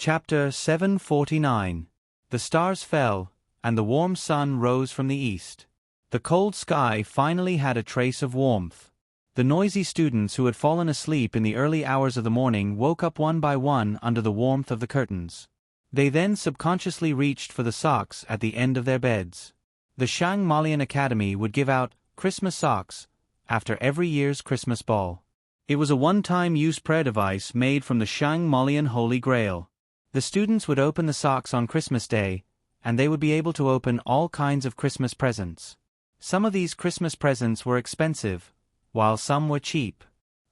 Chapter 749. The stars fell, and the warm sun rose from the east. The cold sky finally had a trace of warmth. The noisy students who had fallen asleep in the early hours of the morning woke up one by one under the warmth of the curtains. They then subconsciously reached for the socks at the end of their beds. The Shang Malian Academy would give out Christmas socks after every year's Christmas ball. It was a one-time use prayer device made from the Shang Malian Holy Grail. The students would open the socks on Christmas Day, and they would be able to open all kinds of Christmas presents. Some of these Christmas presents were expensive, while some were cheap.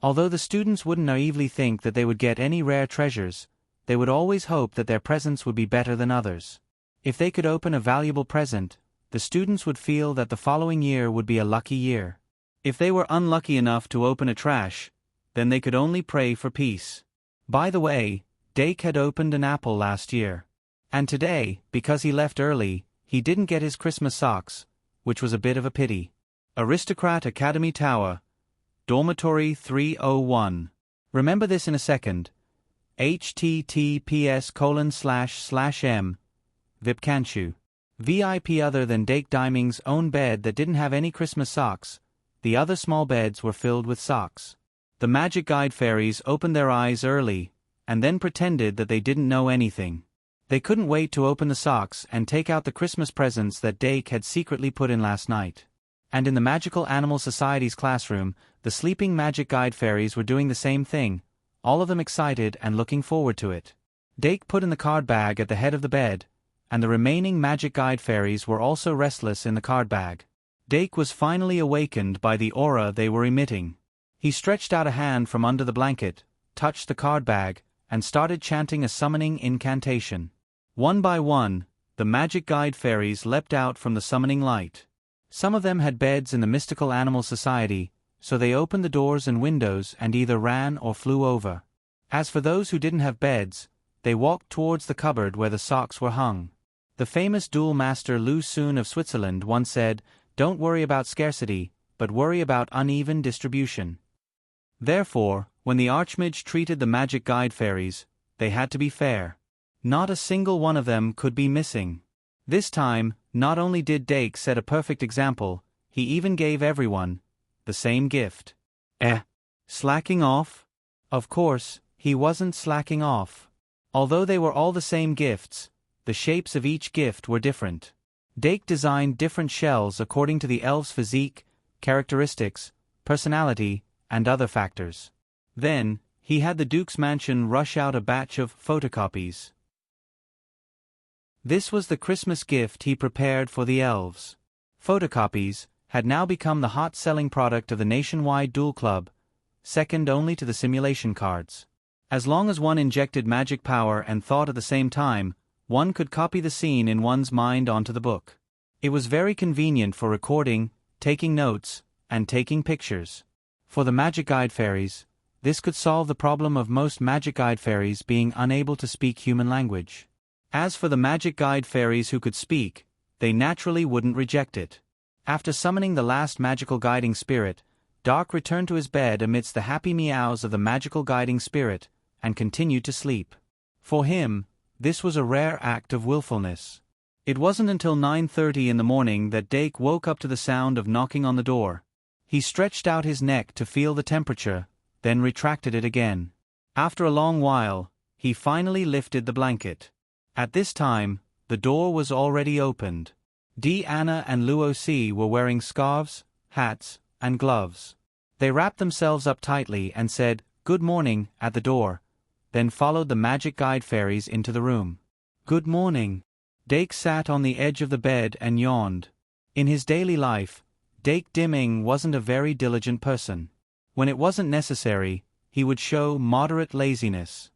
Although the students wouldn't naively think that they would get any rare treasures, they would always hope that their presents would be better than others. If they could open a valuable present, the students would feel that the following year would be a lucky year. If they were unlucky enough to open a trash, then they could only pray for peace. By the way, Dake had opened an apple last year. And today, because he left early, he didn't get his Christmas socks, which was a bit of a pity. Aristocrat Academy Tower, Dormitory 301. Remember this in a second. https://m. Vipkanchu. VIP other than Dake Diming's own bed that didn't have any Christmas socks. The other small beds were filled with socks. The magic guide fairies opened their eyes early, and then pretended that they didn't know anything. They couldn't wait to open the socks and take out the Christmas presents that Dake had secretly put in last night. And in the Magical Animal Society's classroom, the sleeping magic guide fairies were doing the same thing, all of them excited and looking forward to it. Dake put in the card bag at the head of the bed, and the remaining magic guide fairies were also restless in the card bag. Dake was finally awakened by the aura they were emitting. He stretched out a hand from under the blanket, touched the card bag, and started chanting a summoning incantation. One by one, the magic guide fairies leapt out from the summoning light. Some of them had beds in the Mystical Animal Society, so they opened the doors and windows and either ran or flew over. As for those who didn't have beds, they walked towards the cupboard where the socks were hung. The famous duel master Lu Xun of Switzerland once said, "Don't worry about scarcity, but worry about uneven distribution." Therefore, when the Archmage treated the magic guide fairies, they had to be fair. Not a single one of them could be missing. This time, not only did Dake set a perfect example, he even gave everyone the same gift. Slacking off? Of course, he wasn't slacking off. Although they were all the same gifts, the shapes of each gift were different. Dake designed different shells according to the elf's physique, characteristics, personality, and other factors. Then, he had the Duke's mansion rush out a batch of photocopies. This was the Christmas gift he prepared for the elves. Photocopies had now become the hot-selling product of the nationwide duel club, second only to the simulation cards. As long as one injected magic power and thought at the same time, one could copy the scene in one's mind onto the book. It was very convenient for recording, taking notes, and taking pictures. For the magic guide fairies, this could solve the problem of most magic guide fairies being unable to speak human language. As for the magic guide fairies who could speak, they naturally wouldn't reject it. After summoning the last magical guiding spirit, Dark returned to his bed amidst the happy meows of the magical guiding spirit, and continued to sleep. For him, this was a rare act of willfulness. It wasn't until 9:30 in the morning that Dake woke up to the sound of knocking on the door. He stretched out his neck to feel the temperature, then retracted it again. After a long while, he finally lifted the blanket. At this time, the door was already opened. Anna and Luoc were wearing scarves, hats, and gloves. They wrapped themselves up tightly and said, "Good morning," at the door, then followed the magic guide fairies into the room. "Good morning." Dake sat on the edge of the bed and yawned. In his daily life, Dake Diming wasn't a very diligent person. When it wasn't necessary, he would show moderate laziness.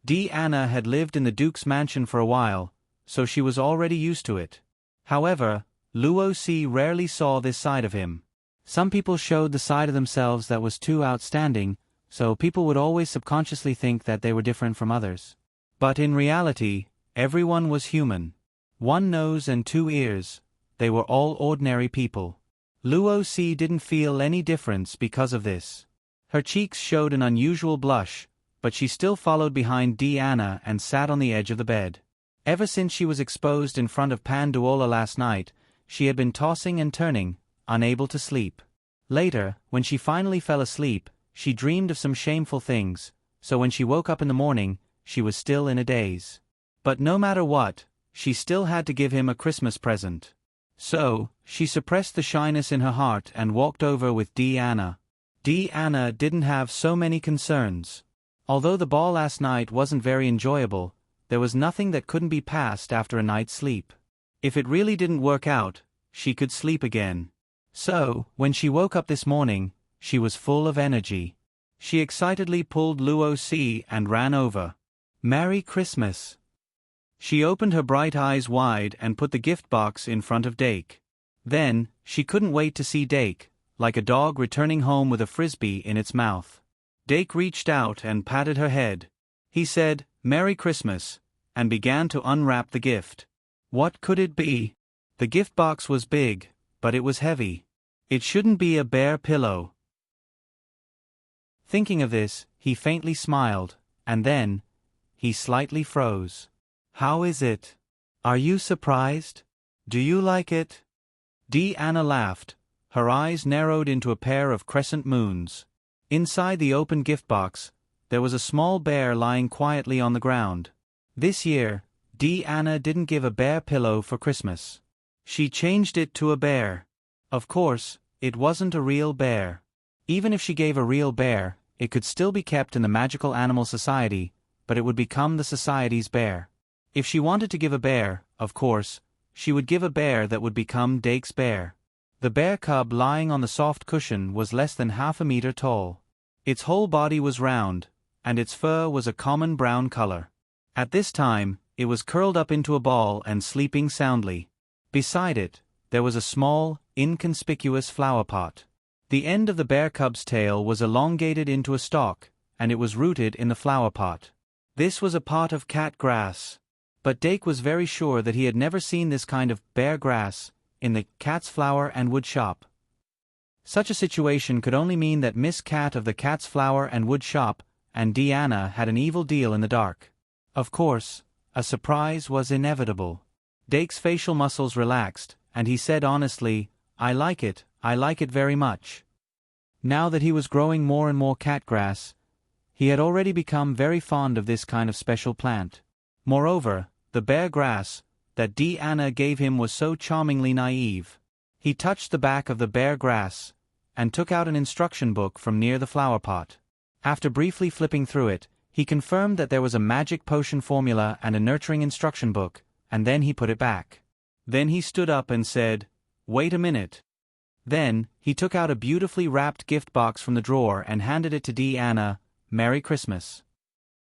Anna had lived in the Duke's mansion for a while, so she was already used to it. However, Luoc rarely saw this side of him. Some people showed the side of themselves that was too outstanding, so people would always subconsciously think that they were different from others. But in reality, everyone was human. One nose and two ears, they were all ordinary people. Luoc didn't feel any difference because of this. Her cheeks showed an unusual blush, but she still followed behind Deanna and sat on the edge of the bed. Ever since she was exposed in front of Panduola last night, she had been tossing and turning, unable to sleep. Later, when she finally fell asleep, she dreamed of some shameful things, so when she woke up in the morning, she was still in a daze. But no matter what, she still had to give him a Christmas present. So, she suppressed the shyness in her heart and walked over with Deanna. Deanna didn't have so many concerns. Although the ball last night wasn't very enjoyable, there was nothing that couldn't be passed after a night's sleep. If it really didn't work out, she could sleep again. So, when she woke up this morning, she was full of energy. She excitedly pulled Luo Si and ran over. "Merry Christmas." She opened her bright eyes wide and put the gift box in front of Dake. Then, she couldn't wait to see Dake, like a dog returning home with a frisbee in its mouth. Dake reached out and patted her head. He said, "Merry Christmas," and began to unwrap the gift. What could it be? The gift box was big, but it was heavy. It shouldn't be a bear pillow. Thinking of this, he faintly smiled, and then, he slightly froze. "How is it? Are you surprised? Do you like it?" Deanna laughed. Her eyes narrowed into a pair of crescent moons. Inside the open gift box, there was a small bear lying quietly on the ground. This year, Deanna didn't give a bear pillow for Christmas. She changed it to a bear. Of course, it wasn't a real bear. Even if she gave a real bear, it could still be kept in the Magical Animal Society, but it would become the society's bear. If she wanted to give a bear, of course, she would give a bear that would become Dake's bear. The bear cub lying on the soft cushion was less than half a meter tall. Its whole body was round, and its fur was a common brown color. At this time, it was curled up into a ball and sleeping soundly. Beside it, there was a small, inconspicuous flower pot. The end of the bear cub's tail was elongated into a stalk, and it was rooted in the flower pot. This was a pot of cat grass. But Dake was very sure that he had never seen this kind of bear grass in the Cat's Flower and Wood Shop. Such a situation could only mean that Miss Cat of the Cat's Flower and Wood Shop and Deanna had an evil deal in the dark. Of course, a surprise was inevitable. Dake's facial muscles relaxed, and he said honestly, I like it very much." Now that he was growing more and more catgrass, he had already become very fond of this kind of special plant. Moreover, the bear grass that Deanna gave him was so charmingly naive. He touched the back of the bear grass, and took out an instruction book from near the flower pot. After briefly flipping through it, he confirmed that there was a magic potion formula and a nurturing instruction book, and then he put it back. Then he stood up and said, "Wait a minute." Then, he took out a beautifully wrapped gift box from the drawer and handed it to Deanna. "Merry Christmas."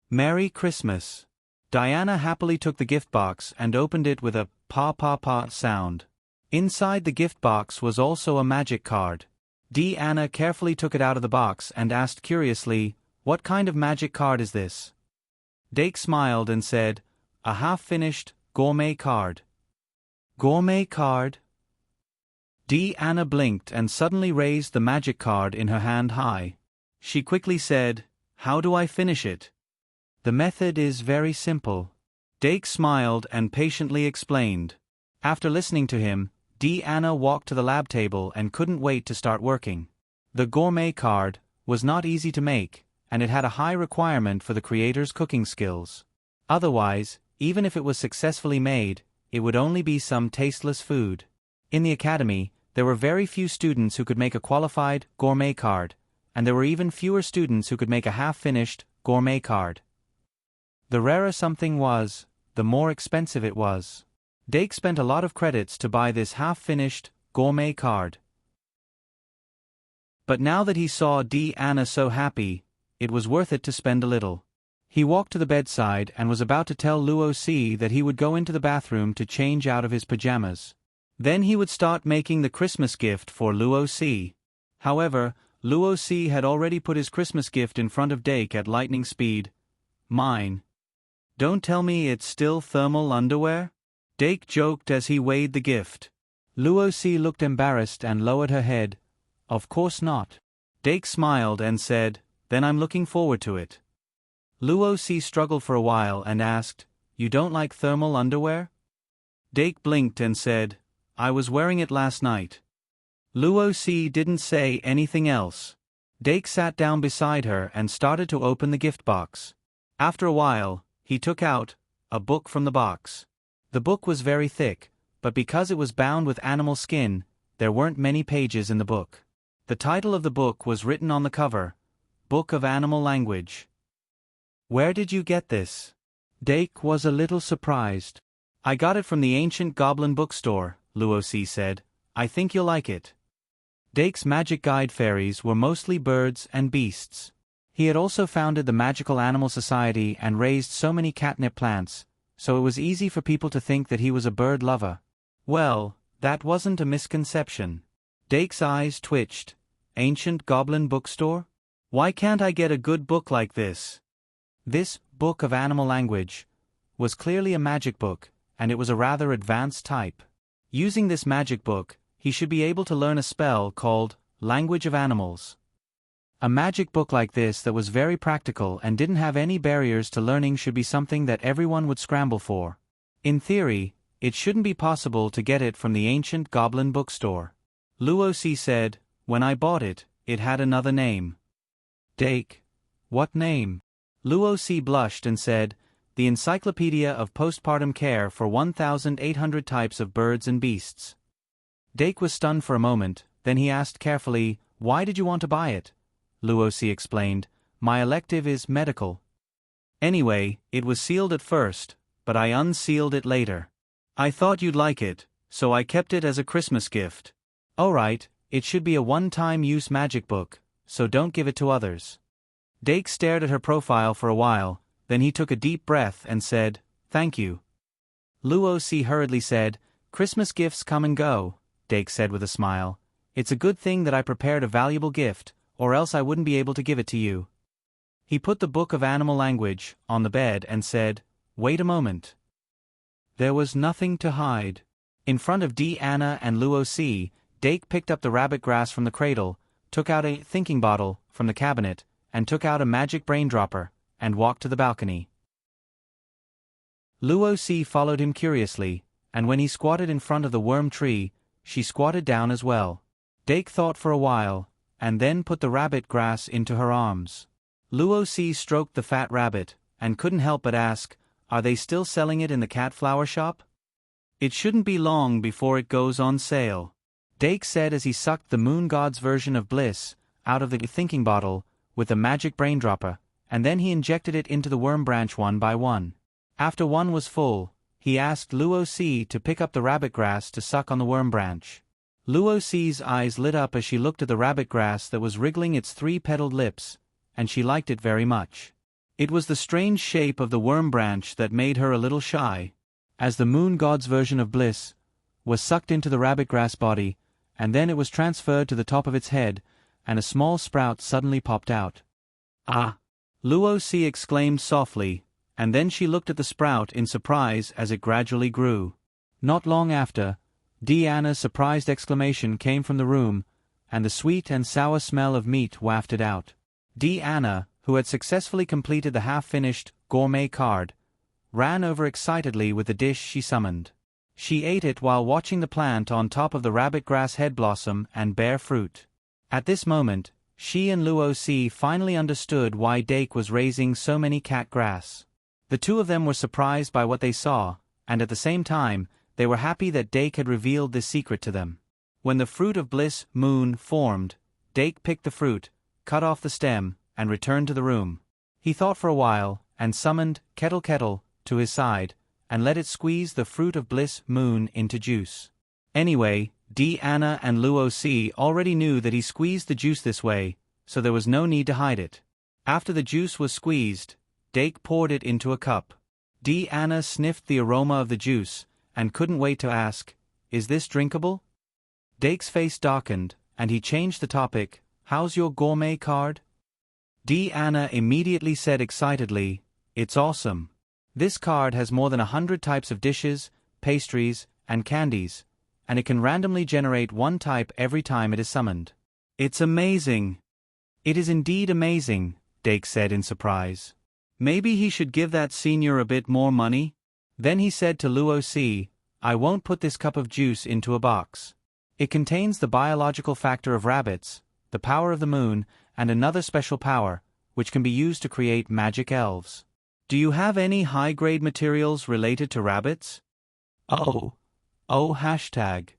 "Merry Christmas." Diana happily took the gift box and opened it with a pa-pa-pa sound. Inside the gift box was also a magic card. Deanna carefully took it out of the box and asked curiously, "What kind of magic card is this?" Dake smiled and said, "A half-finished, gourmet card." "Gourmet card?" Deanna blinked and suddenly raised the magic card in her hand high. She quickly said, "How do I finish it?" "The method is very simple." Dake smiled and patiently explained. After listening to him, Deanna walked to the lab table and couldn't wait to start working. The gourmet card was not easy to make, and it had a high requirement for the creator's cooking skills. Otherwise, even if it was successfully made, it would only be some tasteless food. In the academy, there were very few students who could make a qualified gourmet card, and there were even fewer students who could make a half-finished gourmet card. The rarer something was, the more expensive it was. Dake spent a lot of credits to buy this half-finished gourmet card. But now that he saw Deanna so happy, it was worth it to spend a little. He walked to the bedside and was about to tell Luo Si that he would go into the bathroom to change out of his pajamas. Then he would start making the Christmas gift for Luo Si. However, Luo Si had already put his Christmas gift in front of Dake at lightning speed. "Mine. Don't tell me it's still thermal underwear?" Dake joked as he weighed the gift. Luo Si looked embarrassed and lowered her head. "Of course not." Dake smiled and said, "Then I'm looking forward to it." Luo-si struggled for a while and asked, "You don't like thermal underwear?" Dake blinked and said, "I was wearing it last night." Luo-si didn't say anything else. Dake sat down beside her and started to open the gift box. After a while, he took out a book from the box. The book was very thick, but because it was bound with animal skin, there weren't many pages in the book. The title of the book was written on the cover, Book of Animal Language. "Where did you get this?" Dake was a little surprised. "I got it from the ancient goblin bookstore," Luo-si said. "I think you'll like it." Dake's magic guide fairies were mostly birds and beasts. He had also founded the Magical Animal Society and raised so many catnip plants, so it was easy for people to think that he was a bird lover. Well, that wasn't a misconception. Dake's eyes twitched. Ancient goblin bookstore? Why can't I get a good book like this? This Book of Animal Language was clearly a magic book, and it was a rather advanced type. Using this magic book, he should be able to learn a spell called Language of Animals. A magic book like this that was very practical and didn't have any barriers to learning should be something that everyone would scramble for. In theory, it shouldn't be possible to get it from the ancient goblin bookstore. Luo-si said, "When I bought it, it had another name." Dake, "What name?" Luo-si blushed and said, "The Encyclopedia of Postpartum Care for 1,800 Types of Birds and Beasts." Dake was stunned for a moment, then he asked carefully, "Why did you want to buy it?" Luo-si explained, "My elective is medical. Anyway, it was sealed at first, but I unsealed it later. I thought you'd like it, so I kept it as a Christmas gift." "Alright, it should be a one-time use magic book, so don't give it to others." Dake stared at her profile for a while, then he took a deep breath and said, "Thank you." Luo-si hurriedly said, "Christmas gifts come and go," Dake said with a smile. "It's a good thing that I prepared a valuable gift, or else I wouldn't be able to give it to you." He put the Book of Animal Language on the bed and said, "Wait a moment." There was nothing to hide. In front of Anna and Luo-si, Dake picked up the rabbit grass from the cradle, took out a thinking bottle from the cabinet, and took out a magic brain dropper, and walked to the balcony. Luo-si followed him curiously, and when he squatted in front of the worm tree, she squatted down as well. Dake thought for a while, and then put the rabbit grass into her arms. Luo-si stroked the fat rabbit, and couldn't help but ask, "Are they still selling it in the cat flower shop?" "It shouldn't be long before it goes on sale," Dake said as he sucked the moon god's version of bliss out of the thinking bottle with the magic brain dropper, and then he injected it into the worm branch one by one. After one was full, he asked Luo-si to pick up the rabbit grass to suck on the worm branch. Luo-si's eyes lit up as she looked at the rabbit grass that was wriggling its three-petaled lips, and she liked it very much. It was the strange shape of the worm branch that made her a little shy. As the moon god's version of bliss was sucked into the rabbit grass body, and then it was transferred to the top of its head, and a small sprout suddenly popped out. "Ah!" Luo-si exclaimed softly, and then she looked at the sprout in surprise as it gradually grew. Not long after, Anna's surprised exclamation came from the room, and the sweet and sour smell of meat wafted out. Anna, who had successfully completed the half-finished gourmet card, ran over excitedly with the dish she summoned. She ate it while watching the plant on top of the rabbit grass head blossom and bear fruit. At this moment, she and Luo-si finally understood why Dake was raising so many cat grass. The two of them were surprised by what they saw, and at the same time, they were happy that Dake had revealed this secret to them. When the fruit of bliss moon formed, Dake picked the fruit, cut off the stem, and returned to the room. He thought for a while, and summoned Kettle Kettle to his side, and let it squeeze the fruit of bliss moon into juice. Anyway, Anna and Luo-si already knew that he squeezed the juice this way, so there was no need to hide it. After the juice was squeezed, Dake poured it into a cup. Anna sniffed the aroma of the juice, and couldn't wait to ask, "Is this drinkable?" Dake's face darkened, and he changed the topic, "How's your gourmet card?" Anna immediately said excitedly, "It's awesome. This card has more than 100 types of dishes, pastries, and candies, and it can randomly generate one type every time it is summoned. It's amazing." "It is indeed amazing," Dake said in surprise. Maybe he should give that senior a bit more money? Then he said to Luo Si, I won't put this cup of juice into a box. It contains the biological factor of rabbits, the power of the moon, and another special power, which can be used to create magic elves. Do you have any high-grade materials related to rabbits? Oh, hashtag.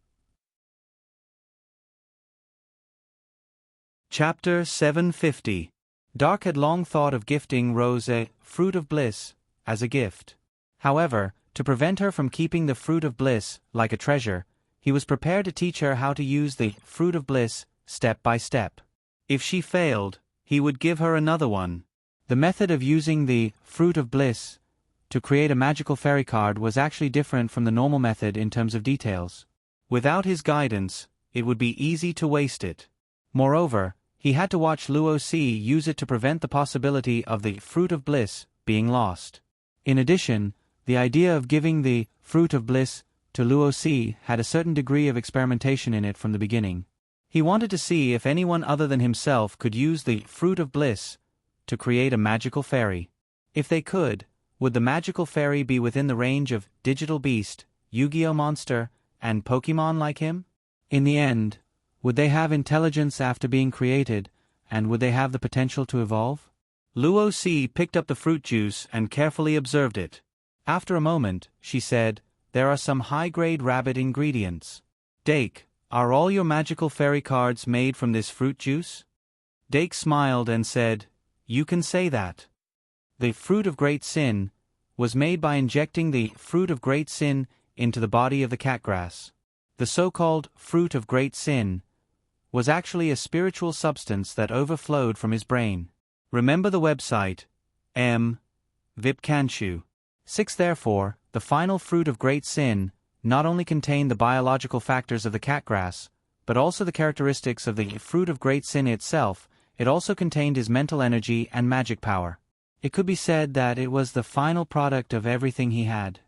Chapter 750. Dark had long thought of gifting Rose a fruit of bliss as a gift. However, to prevent her from keeping the fruit of bliss like a treasure, he was prepared to teach her how to use the fruit of bliss step by step. If she failed, he would give her another one. The method of using the fruit of bliss to create a magical fairy card was actually different from the normal method in terms of details. Without his guidance, it would be easy to waste it. Moreover, he had to watch Luo Si use it to prevent the possibility of the fruit of bliss being lost. In addition, the idea of giving the fruit of bliss to Luo Si had a certain degree of experimentation in it from the beginning. He wanted to see if anyone other than himself could use the fruit of bliss to create a magical fairy. If they could, would the magical fairy be within the range of Digital Beast, Yu-Gi-Oh! Monster, and Pokemon like him? In the end, would they have intelligence after being created, and would they have the potential to evolve? Luo Si picked up the fruit juice and carefully observed it. After a moment, she said, There are some high-grade rabbit ingredients. Dake, are all your magical fairy cards made from this fruit juice? Dake smiled and said, You can say that. The fruit of great sin was made by injecting the fruit of great sin into the body of the catgrass. The so-called fruit of great sin was actually a spiritual substance that overflowed from his brain. Remember the website, Vipkanshu. 6. Therefore, the final fruit of great sin not only contained the biological factors of the catgrass, but also the characteristics of the fruit of great sin itself. It also contained his mental energy and magic power. It could be said that it was the final product of everything he had.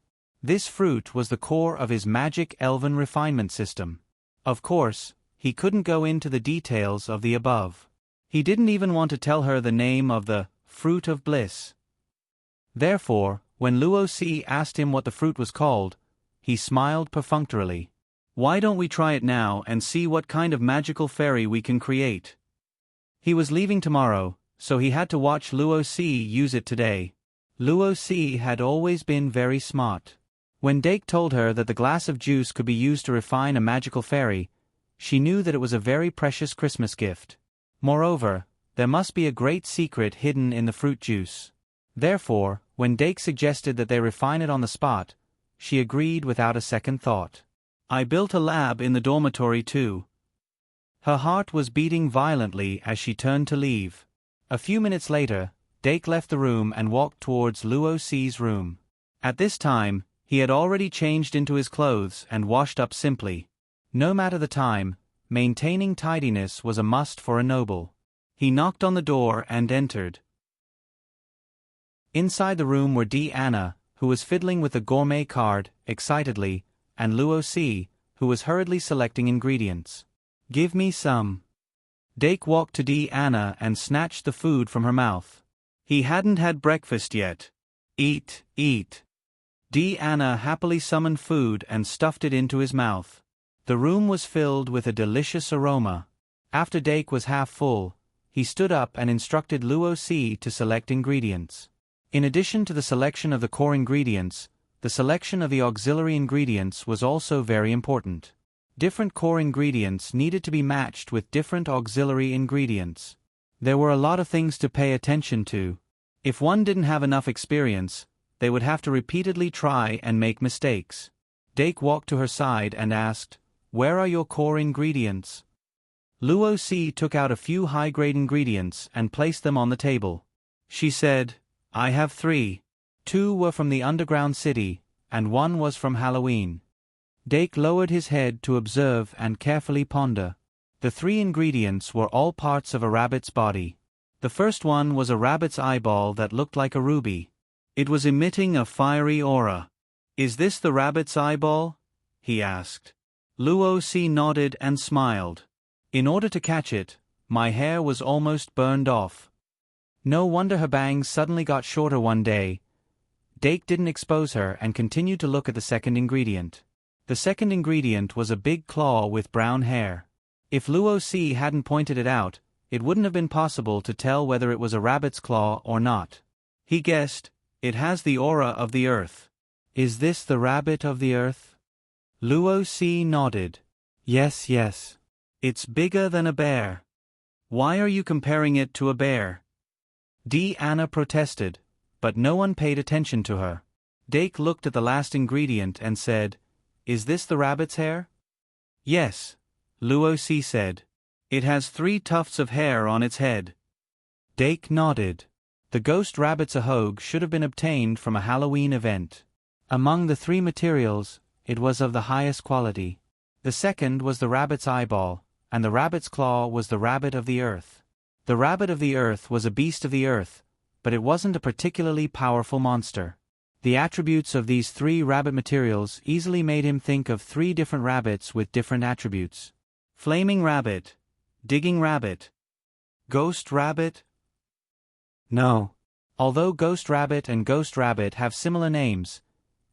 This fruit was the core of his magic elven refinement system. Of course, he couldn't go into the details of the above. He didn't even want to tell her the name of the fruit of bliss. Therefore, when Luo Si asked him what the fruit was called, he smiled perfunctorily. Why don't we try it now and see what kind of magical fairy we can create? He was leaving tomorrow, so he had to watch Luo Si use it today. Luo Si had always been very smart. When Dake told her that the glass of juice could be used to refine a magical fairy, she knew that it was a very precious Christmas gift. Moreover, there must be a great secret hidden in the fruit juice. Therefore, when Dake suggested that they refine it on the spot, she agreed without a second thought. I built a lab in the dormitory too. Her heart was beating violently as she turned to leave. A few minutes later, Dake left the room and walked towards Luo Si's room. At this time, he had already changed into his clothes and washed up simply. No matter the time, maintaining tidiness was a must for a noble. He knocked on the door and entered. Inside the room were Anna, who was fiddling with the gourmet card, excitedly, and Luo Si, who was hurriedly selecting ingredients. Give me some. Dake walked to Anna and snatched the food from her mouth. He hadn't had breakfast yet. Eat, eat. Anna happily summoned food and stuffed it into his mouth. The room was filled with a delicious aroma. After Dake was half full, he stood up and instructed Luo Si to select ingredients. In addition to the selection of the core ingredients, the selection of the auxiliary ingredients was also very important. Different core ingredients needed to be matched with different auxiliary ingredients. There were a lot of things to pay attention to. If one didn't have enough experience, they would have to repeatedly try and make mistakes. Dake walked to her side and asked, Where are your core ingredients? Luo Si took out a few high-grade ingredients and placed them on the table. She said, I have 3. 2 were from the underground city, and 1 was from Halloween. Dake lowered his head to observe and carefully ponder. The 3 ingredients were all parts of a rabbit's body. The first one was a rabbit's eyeball that looked like a ruby. It was emitting a fiery aura. Is this the rabbit's eyeball? He asked. Luo Si nodded and smiled. In order to catch it, my hair was almost burned off. No wonder her bangs suddenly got shorter one day. Dake didn't expose her and continued to look at the second ingredient. The second ingredient was a big claw with brown hair. If Luo Si hadn't pointed it out, it wouldn't have been possible to tell whether it was a rabbit's claw or not. He guessed, "It has the aura of the earth." "Is this the rabbit of the earth?" Luo Si nodded. "Yes, yes. It's bigger than a bear." "Why are you comparing it to a bear?" Anna protested, but no one paid attention to her. Dake looked at the last ingredient and said, "Is this the rabbit's hair?" "Yes," Luo Si said. "It has 3 tufts of hair on its head." Dake nodded. The ghost rabbit's ahogue should have been obtained from a Halloween event. Among the 3 materials, it was of the highest quality. The second was the rabbit's eyeball, and the rabbit's claw was the rabbit of the earth. The rabbit of the earth was a beast of the earth, but it wasn't a particularly powerful monster. The attributes of these 3 rabbit materials easily made him think of 3 different rabbits with different attributes. Flaming rabbit, digging rabbit, ghost rabbit? No. Although ghost rabbit and ghost rabbit have similar names,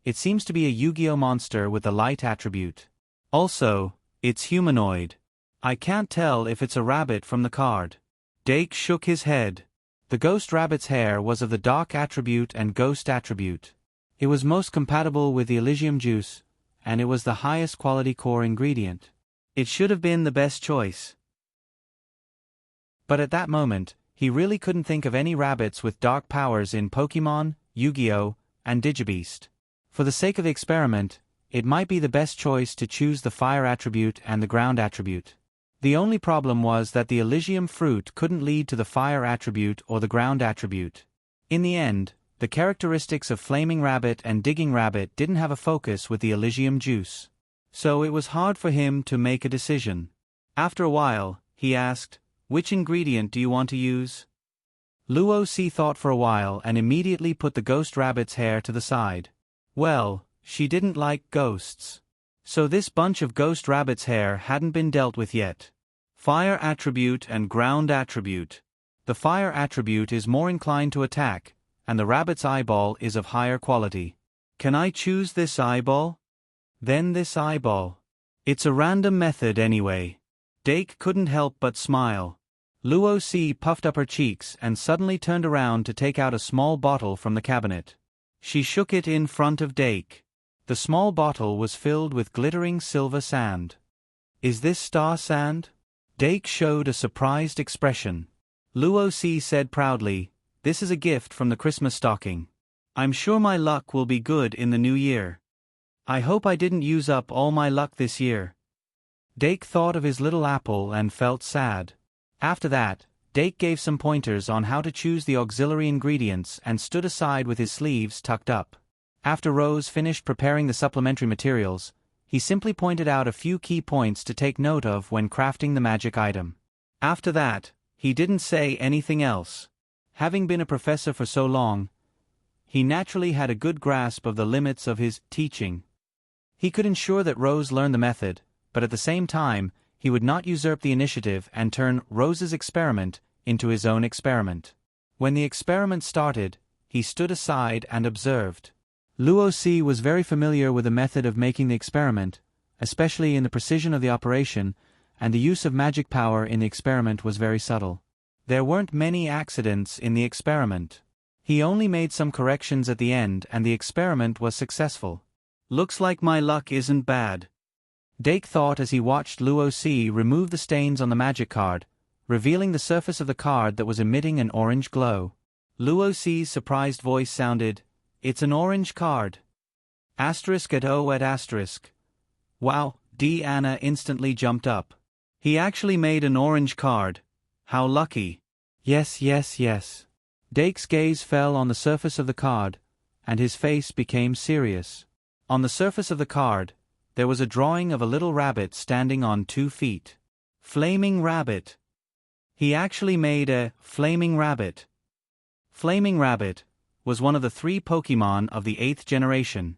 it seems to be a Yu-Gi-Oh monster with the light attribute. Also, it's humanoid. I can't tell if it's a rabbit from the card. Dake shook his head. The ghost rabbit's hair was of the dark attribute and ghost attribute. It was most compatible with the Elysium juice, and it was the highest quality core ingredient. It should have been the best choice. But at that moment, he really couldn't think of any rabbits with dark powers in Pokemon, Yu-Gi-Oh, and Digibeast. For the sake of the experiment, it might be the best choice to choose the fire attribute and the ground attribute. The only problem was that the Elysium fruit couldn't lead to the fire attribute or the ground attribute. In the end, the characteristics of Flaming Rabbit and Digging Rabbit didn't have a focus with the Elysium juice. So it was hard for him to make a decision. After a while, he asked, "Which ingredient do you want to use?" Luo Si thought for a while and immediately put the ghost rabbit's hair to the side. Well, she didn't like ghosts. So this bunch of ghost rabbit's hair hadn't been dealt with yet. Fire attribute and ground attribute. The fire attribute is more inclined to attack, and the rabbit's eyeball is of higher quality. Can I choose this eyeball? Then this eyeball. It's a random method anyway. Dake couldn't help but smile. Luo Si puffed up her cheeks and suddenly turned around to take out a small bottle from the cabinet. She shook it in front of Dake. The small bottle was filled with glittering silver sand. "Is this star sand?" Dake showed a surprised expression. Luo Si said proudly, "This is a gift from the Christmas stocking. I'm sure my luck will be good in the new year. I hope I didn't use up all my luck this year." Dake thought of his little apple and felt sad. After that, Dake gave some pointers on how to choose the auxiliary ingredients and stood aside with his sleeves tucked up. After Rose finished preparing the supplementary materials, he simply pointed out a few key points to take note of when crafting the magic item. After that, he didn't say anything else. Having been a professor for so long, he naturally had a good grasp of the limits of his teaching. He could ensure that Rose learned the method, but at the same time, he would not usurp the initiative and turn Rose's experiment into his own experiment. When the experiment started, he stood aside and observed. Luo Si was very familiar with the method of making the experiment, especially in the precision of the operation, and the use of magic power in the experiment was very subtle. There weren't many accidents in the experiment. He only made some corrections at the end and the experiment was successful. "Looks like my luck isn't bad," Dake thought as he watched Luo Si remove the stains on the magic card, revealing the surface of the card that was emitting an orange glow. Luo Si's surprised voice sounded, "It's an orange card. Asterisk at O at asterisk." Wow, Anna instantly jumped up. "He actually made an orange card. How lucky." "Yes, yes, yes." Dake's gaze fell on the surface of the card, and his face became serious. On the surface of the card, there was a drawing of a little rabbit standing on 2 feet. Flaming Rabbit. He actually made a Flaming Rabbit. Flaming Rabbit was one of the 3 Pokemon of the 8th generation.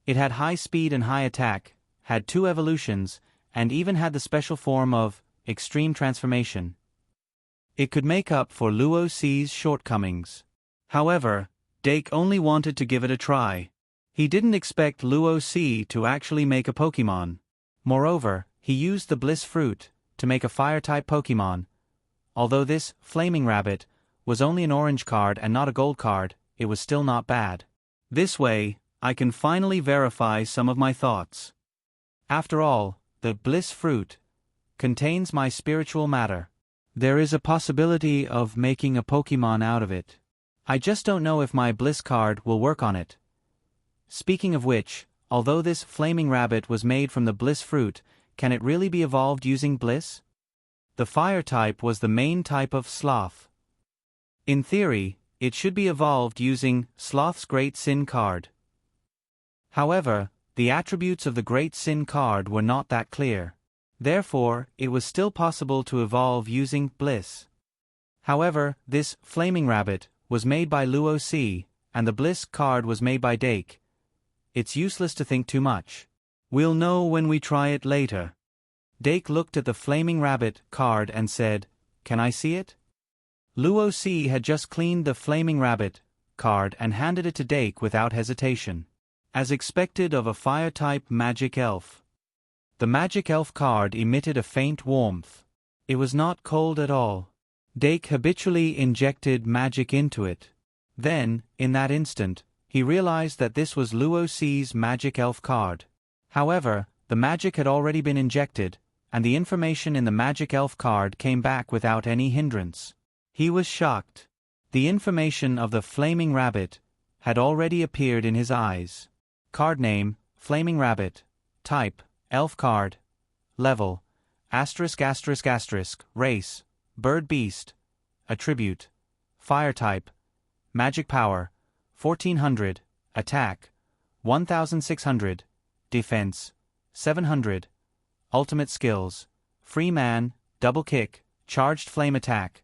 It had high speed and high attack, had 2 evolutions, and even had the special form of Extreme Transformation. It could make up for Luo Ci's shortcomings. However, Dake only wanted to give it a try. He didn't expect Luo Ci to actually make a Pokemon. Moreover, he used the Bliss Fruit to make a Fire-type Pokemon. Although this Flaming Rabbit was only an orange card and not a gold card, it was still not bad. This way, I can finally verify some of my thoughts. After all, the Bliss Fruit contains my spiritual matter. There is a possibility of making a Pokemon out of it. I just don't know if my Bliss card will work on it. Speaking of which, although this Flaming Rabbit was made from the Bliss Fruit, can it really be evolved using Bliss? The Fire type was the main type of Sloth. In theory, it should be evolved using Sloth's Great Sin card. However, the attributes of the Great Sin card were not that clear. Therefore, it was still possible to evolve using Bliss. However, this Flaming Rabbit was made by Luo Ci, and the Bliss card was made by Dake. It's useless to think too much. We'll know when we try it later. Dake looked at the Flaming Rabbit card and said, "Can I see it?" Luo Ci had just cleaned the Flaming Rabbit card and handed it to Dake without hesitation. As expected of a Fire-type magic elf. The magic elf card emitted a faint warmth. It was not cold at all. Dake habitually injected magic into it. Then, in that instant, he realized that this was Luo Ci's magic elf card. However, the magic had already been injected, and the information in the magic elf card came back without any hindrance. He was shocked. The information of the Flaming Rabbit had already appeared in his eyes. Card name, Flaming Rabbit. Type, Elf card. Level, ****. Race, Bird Beast. Attribute, Fire type. Magic power, 1400. Attack, 1600. Defense, 700. Ultimate skills, Free Man, Double Kick, Charged Flame Attack.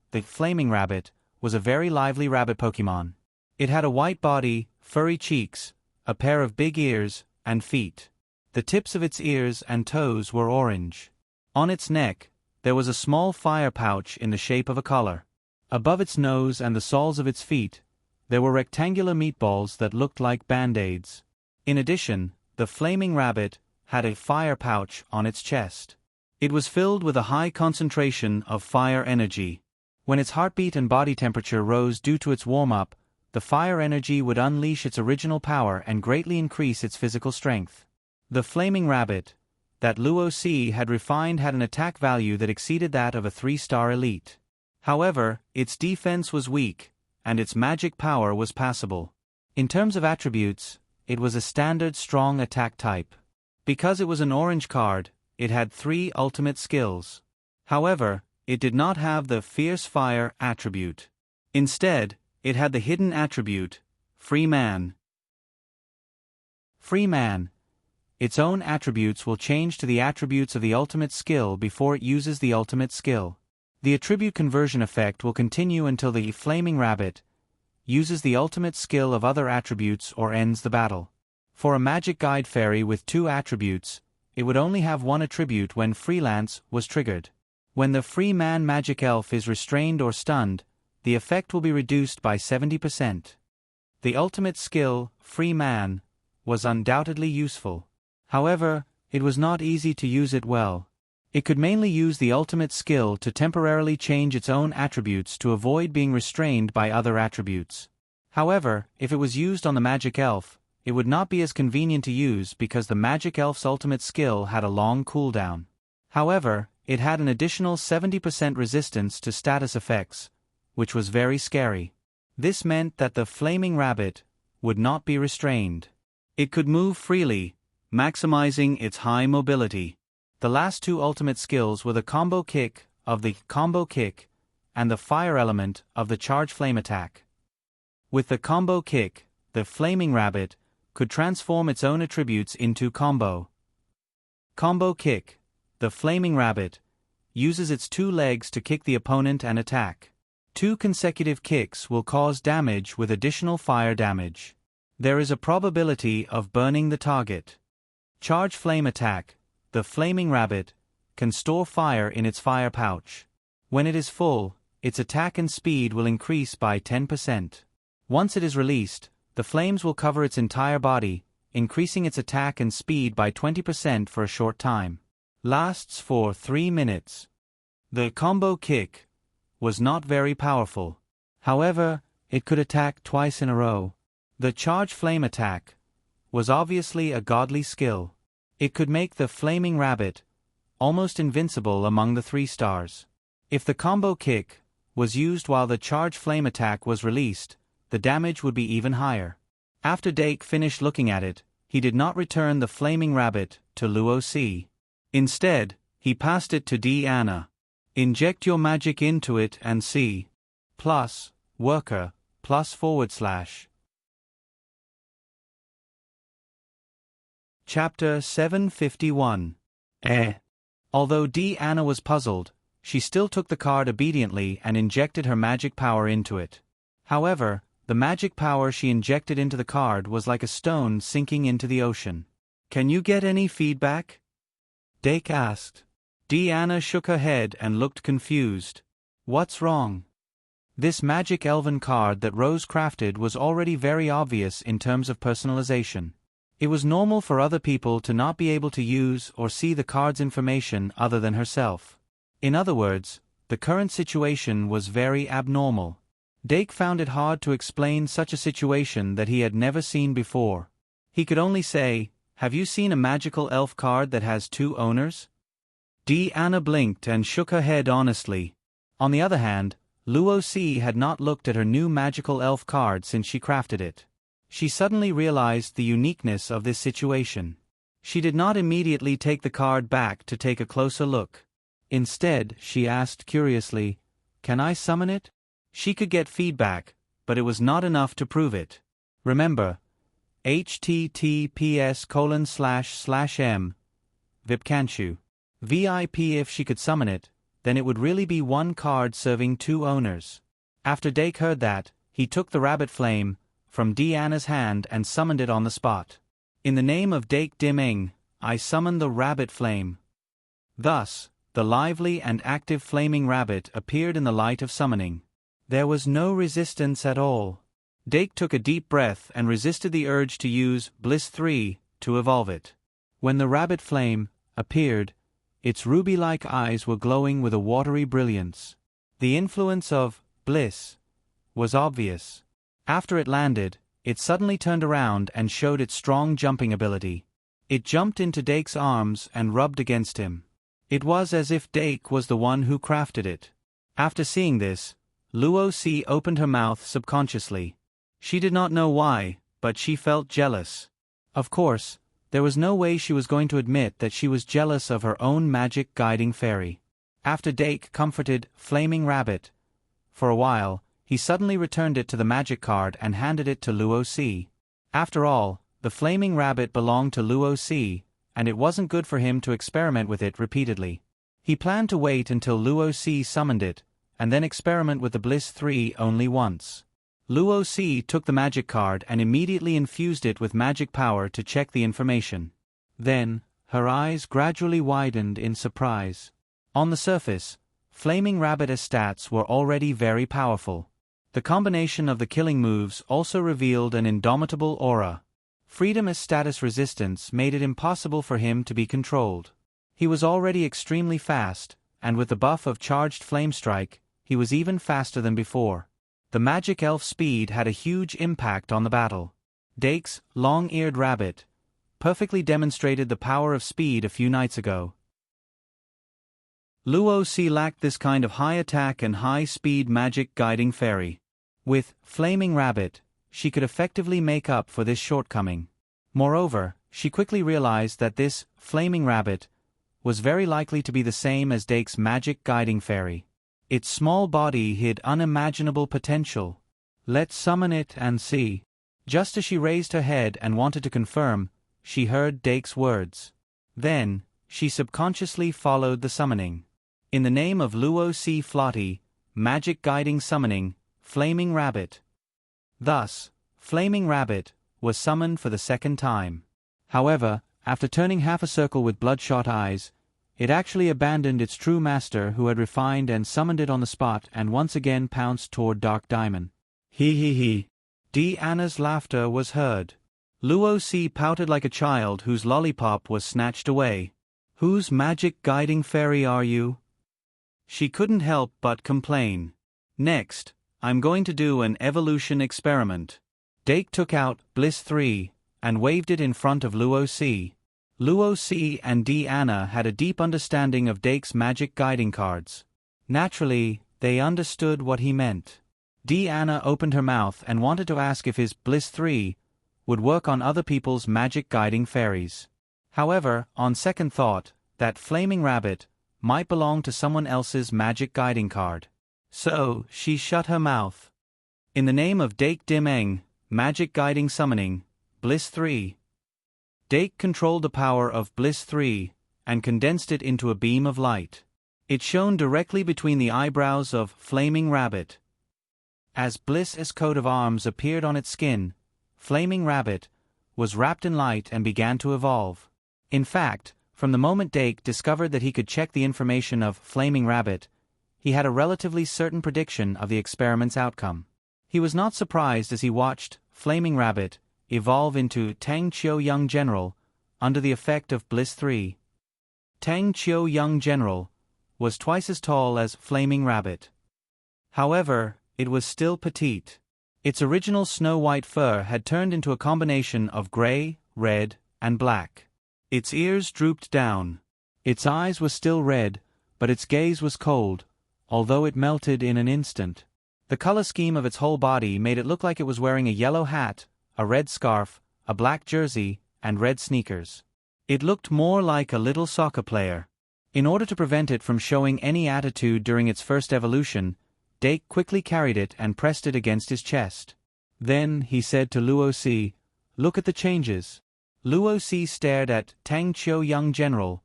The Flaming Rabbit was a very lively rabbit Pokemon. It had a white body, furry cheeks, a pair of big ears, and feet. The tips of its ears and toes were orange. On its neck, there was a small fire pouch in the shape of a collar. Above its nose and the soles of its feet, there were rectangular meatballs that looked like band-aids. In addition, the Flaming Rabbit had a fire pouch on its chest. It was filled with a high concentration of fire energy. When its heartbeat and body temperature rose due to its warm-up, the fire energy would unleash its original power and greatly increase its physical strength. The Flaming Rabbit that Luo Ci had refined had an attack value that exceeded that of a 3-star elite. However, its defense was weak, and its magic power was passable. In terms of attributes, it was a standard strong attack type. Because it was an orange card, it had 3 ultimate skills. However, it did not have the Fierce Fire attribute. Instead, it had the hidden attribute, Free Man. Free Man. Its own attributes will change to the attributes of the ultimate skill before it uses the ultimate skill. The attribute conversion effect will continue until the Flaming Rabbit uses the ultimate skill of other attributes or ends the battle. For a Magic Guide Fairy with 2 attributes, it would only have 1 attribute when Freelance was triggered. When the Free Man Magic Elf is restrained or stunned, the effect will be reduced by 70%. The ultimate skill, Free Man, was undoubtedly useful. However, it was not easy to use it well. It could mainly use the ultimate skill to temporarily change its own attributes to avoid being restrained by other attributes. However, if it was used on the Magic Elf, it would not be as convenient to use because the Magic Elf's ultimate skill had a long cooldown. However, it had an additional 70% resistance to status effects, which was very scary. This meant that the Flaming Rabbit would not be restrained. It could move freely, maximizing its high mobility. The last 2 ultimate skills were the Combo Kick of the Combo Kick and the Fire Element of the Charge Flame Attack. With the Combo Kick, the Flaming Rabbit could transform its own attributes into Combo. Combo Kick. The Flaming Rabbit uses its 2 legs to kick the opponent and attack. 2 consecutive kicks will cause damage with additional fire damage. There is a probability of burning the target. Charge Flame Attack. The Flaming Rabbit can store fire in its fire pouch. When it is full, its attack and speed will increase by 10%. Once it is released, the flames will cover its entire body, increasing its attack and speed by 20% for a short time. Lasts for 3 minutes. The combo kick was not very powerful. However, it could attack twice in a row. The charge flame attack was obviously a godly skill. It could make the flaming rabbit almost invincible among the 3 stars. If the combo kick was used while the charge flame attack was released, the damage would be even higher. After Dake finished looking at it, he did not return the flaming rabbit to Luo Si. Instead, he passed it to Diana. Inject your magic into it and see. Plus, worker, plus /. Chapter 751. Although Diana was puzzled, she still took the card obediently and injected her magic power into it. However, the magic power she injected into the card was like a stone sinking into the ocean. Can you get any feedback? Dake asked. Diana shook her head and looked confused. What's wrong? This magic elven card that Rose crafted was already very obvious in terms of personalization. It was normal for other people to not be able to use or see the card's information other than herself. In other words, the current situation was very abnormal. Dake found it hard to explain such a situation that he had never seen before. He could only say, "Have you seen a magical elf card that has 2 owners?" Diana blinked and shook her head honestly. On the other hand, Luo Si had not looked at her new magical elf card since she crafted it. She suddenly realized the uniqueness of this situation. She did not immediately take the card back to take a closer look. Instead, she asked curiously, "Can I summon it?" She could get feedback, but it was not enough to prove it. Remember, https://m vipkanchu. VIP. If she could summon it, then it would really be 1 card serving 2 owners. After Dake heard that, he took the rabbit flame from Diana's hand and summoned it on the spot. In the name of Dake Dimeng, I summon the rabbit flame. Thus, the lively and active flaming rabbit appeared in the light of summoning. There was no resistance at all. Dake took a deep breath and resisted the urge to use Bliss 3 to evolve it. When the rabbit flame appeared, its ruby-like eyes were glowing with a watery brilliance. The influence of Bliss was obvious. After it landed, it suddenly turned around and showed its strong jumping ability. It jumped into Dake's arms and rubbed against him. It was as if Dake was the one who crafted it. After seeing this, Luo Si opened her mouth subconsciously. She did not know why, but she felt jealous. Of course, there was no way she was going to admit that she was jealous of her own magic guiding fairy. After Dake comforted Flaming Rabbit for a while, he suddenly returned it to the magic card and handed it to Luo Si. After all, the Flaming Rabbit belonged to Luo Si, and it wasn't good for him to experiment with it repeatedly. He planned to wait until Luo Si summoned it, and then experiment with the Bliss 3 only once. Luo Si took the magic card and immediately infused it with magic power to check the information. Then, her eyes gradually widened in surprise. On the surface, Flaming Rabbit's stats were already very powerful. The combination of the killing moves also revealed an indomitable aura. Freedom as status resistance made it impossible for him to be controlled. He was already extremely fast, and with the buff of Charged Flame Strike, he was even faster than before. The magic elf speed had a huge impact on the battle. Dake's long-eared rabbit perfectly demonstrated the power of speed a few nights ago. Luo Si lacked this kind of high attack and high speed magic guiding fairy. With Flaming Rabbit, she could effectively make up for this shortcoming. Moreover, she quickly realized that this Flaming Rabbit was very likely to be the same as Dake's magic guiding fairy. Its small body hid unimaginable potential. Let's summon it and see. Just as she raised her head and wanted to confirm, she heard Dake's words. Then, she subconsciously followed the summoning. In the name of Luo Si Flotty, magic guiding summoning, Flaming Rabbit. Thus, Flaming Rabbit was summoned for the second time. However, after turning half a circle with bloodshot eyes, it actually abandoned its true master who had refined and summoned it on the spot and once again pounced toward Dark Diamond. He. Diana's laughter was heard. Luo Si pouted like a child whose lollipop was snatched away. Whose magic guiding fairy are you? She couldn't help but complain. Next, I'm going to do an evolution experiment. Dake took out Bliss 3 and waved it in front of Luo Si. Luo Si and Diana had a deep understanding of Dake's magic guiding cards. Naturally, they understood what he meant. Diana opened her mouth and wanted to ask if his Bliss 3 would work on other people's magic guiding fairies. However, on second thought, that flaming rabbit might belong to someone else's magic guiding card. So, she shut her mouth. In the name of Dake Dimeng, Magic Guiding Summoning, Bliss 3. Dake controlled the power of Bliss 3 and condensed it into a beam of light. It shone directly between the eyebrows of Flaming Rabbit. As Bliss's coat of arms appeared on its skin, Flaming Rabbit was wrapped in light and began to evolve. In fact, from the moment Dake discovered that he could check the information of Flaming Rabbit, he had a relatively certain prediction of the experiment's outcome. He was not surprised as he watched Flaming Rabbit evolve into Tang Qiu Young General under the effect of Bliss 3. Tang Qiu Young General was twice as tall as Flaming Rabbit. However, it was still petite. Its original snow-white fur had turned into a combination of gray, red, and black. Its ears drooped down. Its eyes were still red, but its gaze was cold, although it melted in an instant. The color scheme of its whole body made it look like it was wearing a yellow hat, a red scarf, a black jersey, and red sneakers. It looked more like a little soccer player. In order to prevent it from showing any attitude during its first evolution, Dake quickly carried it and pressed it against his chest. Then, he said to Luo Si, "Look at the changes." Luo Si stared at Tang Qiu Young General,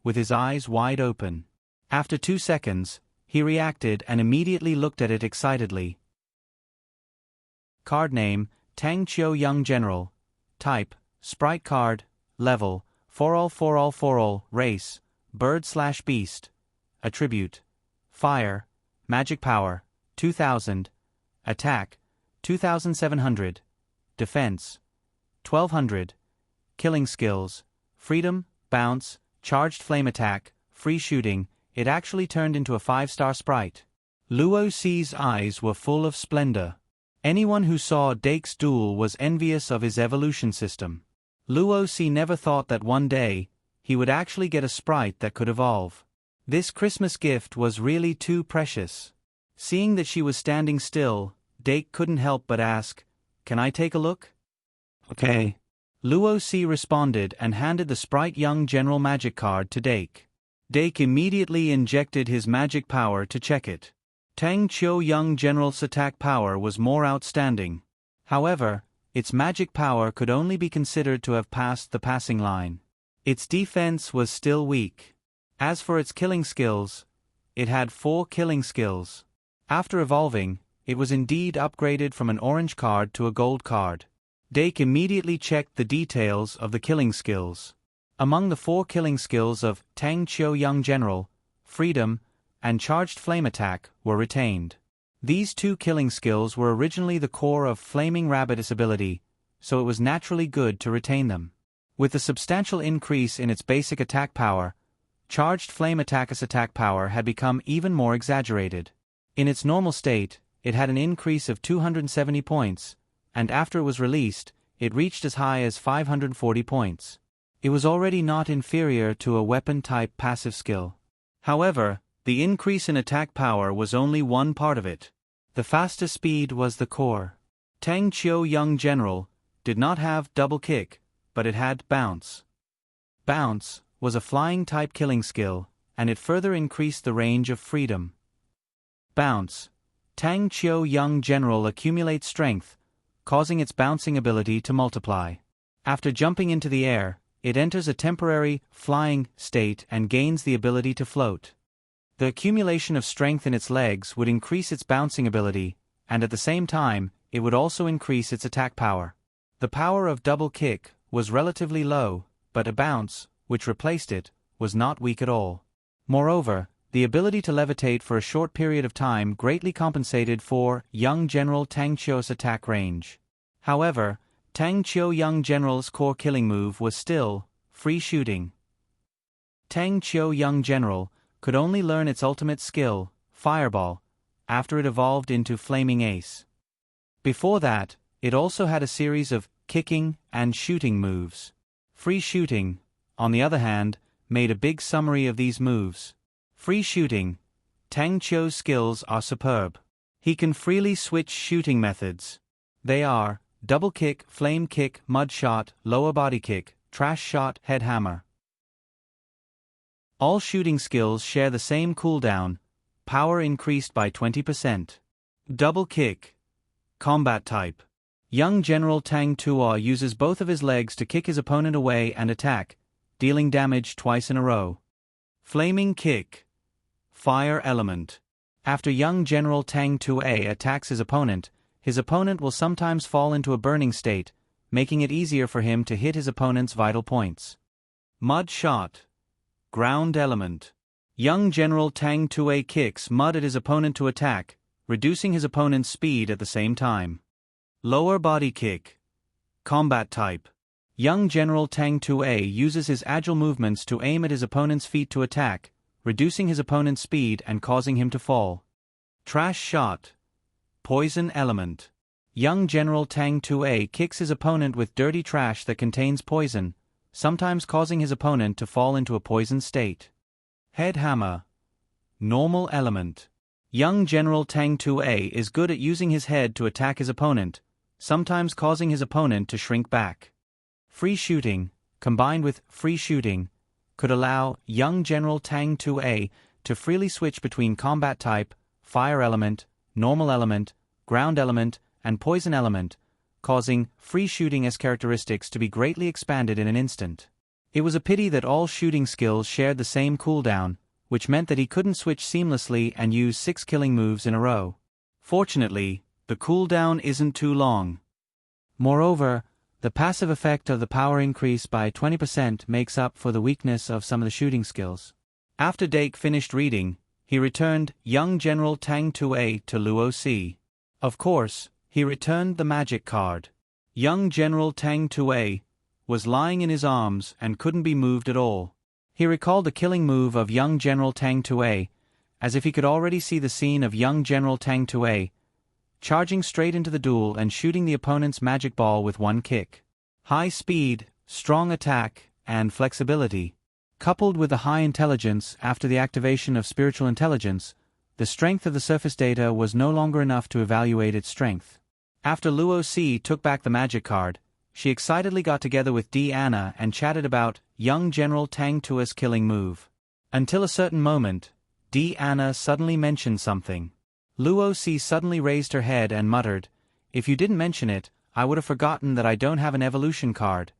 with his eyes wide open. After 2 seconds, he reacted and immediately looked at it excitedly. Card name, Tang Qiu Young General. Type, Sprite Card. Level, 4all. Race, Bird/Beast. Attribute, Fire. Magic Power, 2000. Attack, 2700. Defense, 1200. Killing Skills, Freedom, Bounce, Charged Flame Attack, Free Shooting. It actually turned into a 5-star sprite. Luo Si's eyes were full of splendor. Anyone who saw Dake's duel was envious of his evolution system. Luo Si never thought that one day, he would actually get a sprite that could evolve. This Christmas gift was really too precious. Seeing that she was standing still, Dake couldn't help but ask, "Can I take a look?" "Okay." Luo Si responded and handed the Sprite Young General magic card to Dake. Dake immediately injected his magic power to check it. Tang Qiu Young General's attack power was more outstanding. However, its magic power could only be considered to have passed the passing line. Its defense was still weak. As for its killing skills, it had 4 killing skills. After evolving, it was indeed upgraded from an orange card to a gold card. Dake immediately checked the details of the killing skills. Among the 4 killing skills of Tang Qiu Young General, Freedom, and Charged Flame Attack were retained. These 2 killing skills were originally the core of Flaming Rabbit's ability, so it was naturally good to retain them. With a substantial increase in its basic attack power, Charged Flame Attack's attack power had become even more exaggerated. In its normal state, it had an increase of 270 points, and after it was released, it reached as high as 540 points. It was already not inferior to a weapon-type passive skill. However, the increase in attack power was only one part of it. The faster speed was the core. Tang Qiu Young General did not have double kick, but it had bounce. Bounce was a flying-type killing skill, and it further increased the range of freedom. Bounce. Tang Qiu Young General accumulates strength, causing its bouncing ability to multiply. After jumping into the air, it enters a temporary, flying state and gains the ability to float. The accumulation of strength in its legs would increase its bouncing ability, and at the same time, it would also increase its attack power. The power of double kick was relatively low, but a bounce, which replaced it, was not weak at all. Moreover, the ability to levitate for a short period of time greatly compensated for young General Tang Qiu's attack range. However, Tang Qiu young General's core killing move was still free shooting. Tang Qiu young General could only learn its ultimate skill, Fireball, after it evolved into Flaming Ace. Before that, it also had a series of kicking and shooting moves. Free shooting, on the other hand, made a big summary of these moves. Free shooting. Tang Qiu's skills are superb. He can freely switch shooting methods. They are double kick, flame kick, mud shot, lower body kick, trash shot, head hammer. All shooting skills share the same cooldown, power increased by 20%. Double kick. Combat type. Young General Tang Tua uses both of his legs to kick his opponent away and attack, dealing damage twice in a row. Flaming kick. Fire element. After young General Tang Tua attacks his opponent will sometimes fall into a burning state, making it easier for him to hit his opponent's vital points. Mud shot. Ground element. Young General Tang Tua kicks mud at his opponent to attack, reducing his opponent's speed at the same time. Lower body kick. Combat type. Young General Tang Tua uses his agile movements to aim at his opponent's feet to attack, reducing his opponent's speed and causing him to fall. Trash shot. Poison element. Young General Tang Tua kicks his opponent with dirty trash that contains poison, sometimes causing his opponent to fall into a poisoned state. Head hammer. Normal element. Young General Tang Tua is good at using his head to attack his opponent, sometimes causing his opponent to shrink back. Free shooting, combined with free shooting, could allow young General Tang Tua to freely switch between combat type, fire element, normal element, ground element, and poison element, causing free shooting as characteristics to be greatly expanded in an instant. It was a pity that all shooting skills shared the same cooldown, which meant that he couldn't switch seamlessly and use 6 killing moves in a row. Fortunately, the cooldown isn't too long. Moreover, the passive effect of the power increase by 20% makes up for the weakness of some of the shooting skills. After Dake finished reading, he returned young General Tang Tua to Luo Si. Of course, he returned the magic card. Young General Tang Tua was lying in his arms and couldn't be moved at all. He recalled the killing move of young General Tang Tua, as if he could already see the scene of young General Tang Tua charging straight into the duel and shooting the opponent's magic ball with one kick. High speed, strong attack, and flexibility. Coupled with the high intelligence after the activation of spiritual intelligence, the strength of the surface data was no longer enough to evaluate its strength. After Luo Si took back the magic card, she excitedly got together with Anna and chatted about young General Tang Tua's killing move. Until a certain moment, Anna suddenly mentioned something. Luo Si suddenly raised her head and muttered, "If you didn't mention it, I would have forgotten that I don't have an evolution card."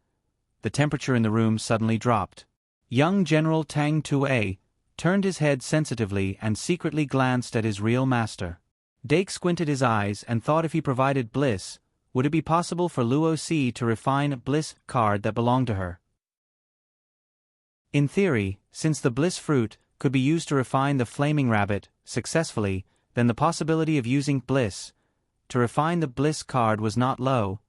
The temperature in the room suddenly dropped. Young General Tang Tua turned his head sensitively and secretly glanced at his real master. Dake squinted his eyes and thought if he provided Bliss, would it be possible for Luo Si to refine a Bliss card that belonged to her? In theory, since the Bliss fruit could be used to refine the Flaming Rabbit successfully, then the possibility of using Bliss to refine the Bliss card was not low.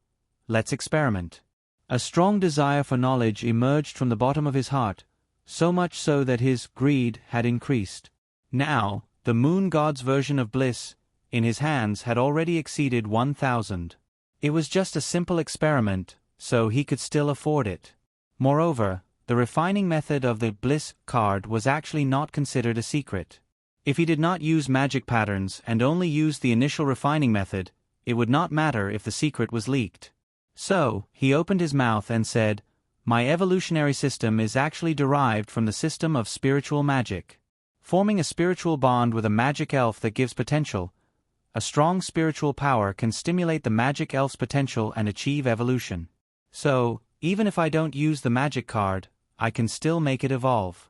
Let's experiment. A strong desire for knowledge emerged from the bottom of his heart, so much so that his greed had increased. Now, the moon god's version of Bliss in his hands had already exceeded 1,000. It was just a simple experiment, so he could still afford it. Moreover, the refining method of the Bliss card was actually not considered a secret. If he did not use magic patterns and only used the initial refining method, it would not matter if the secret was leaked. So, he opened his mouth and said, "My evolutionary system is actually derived from the system of spiritual magic. Forming a spiritual bond with a magic elf that gives potential, a strong spiritual power can stimulate the magic elf's potential and achieve evolution. So, even if I don't use the magic card, I can still make it evolve."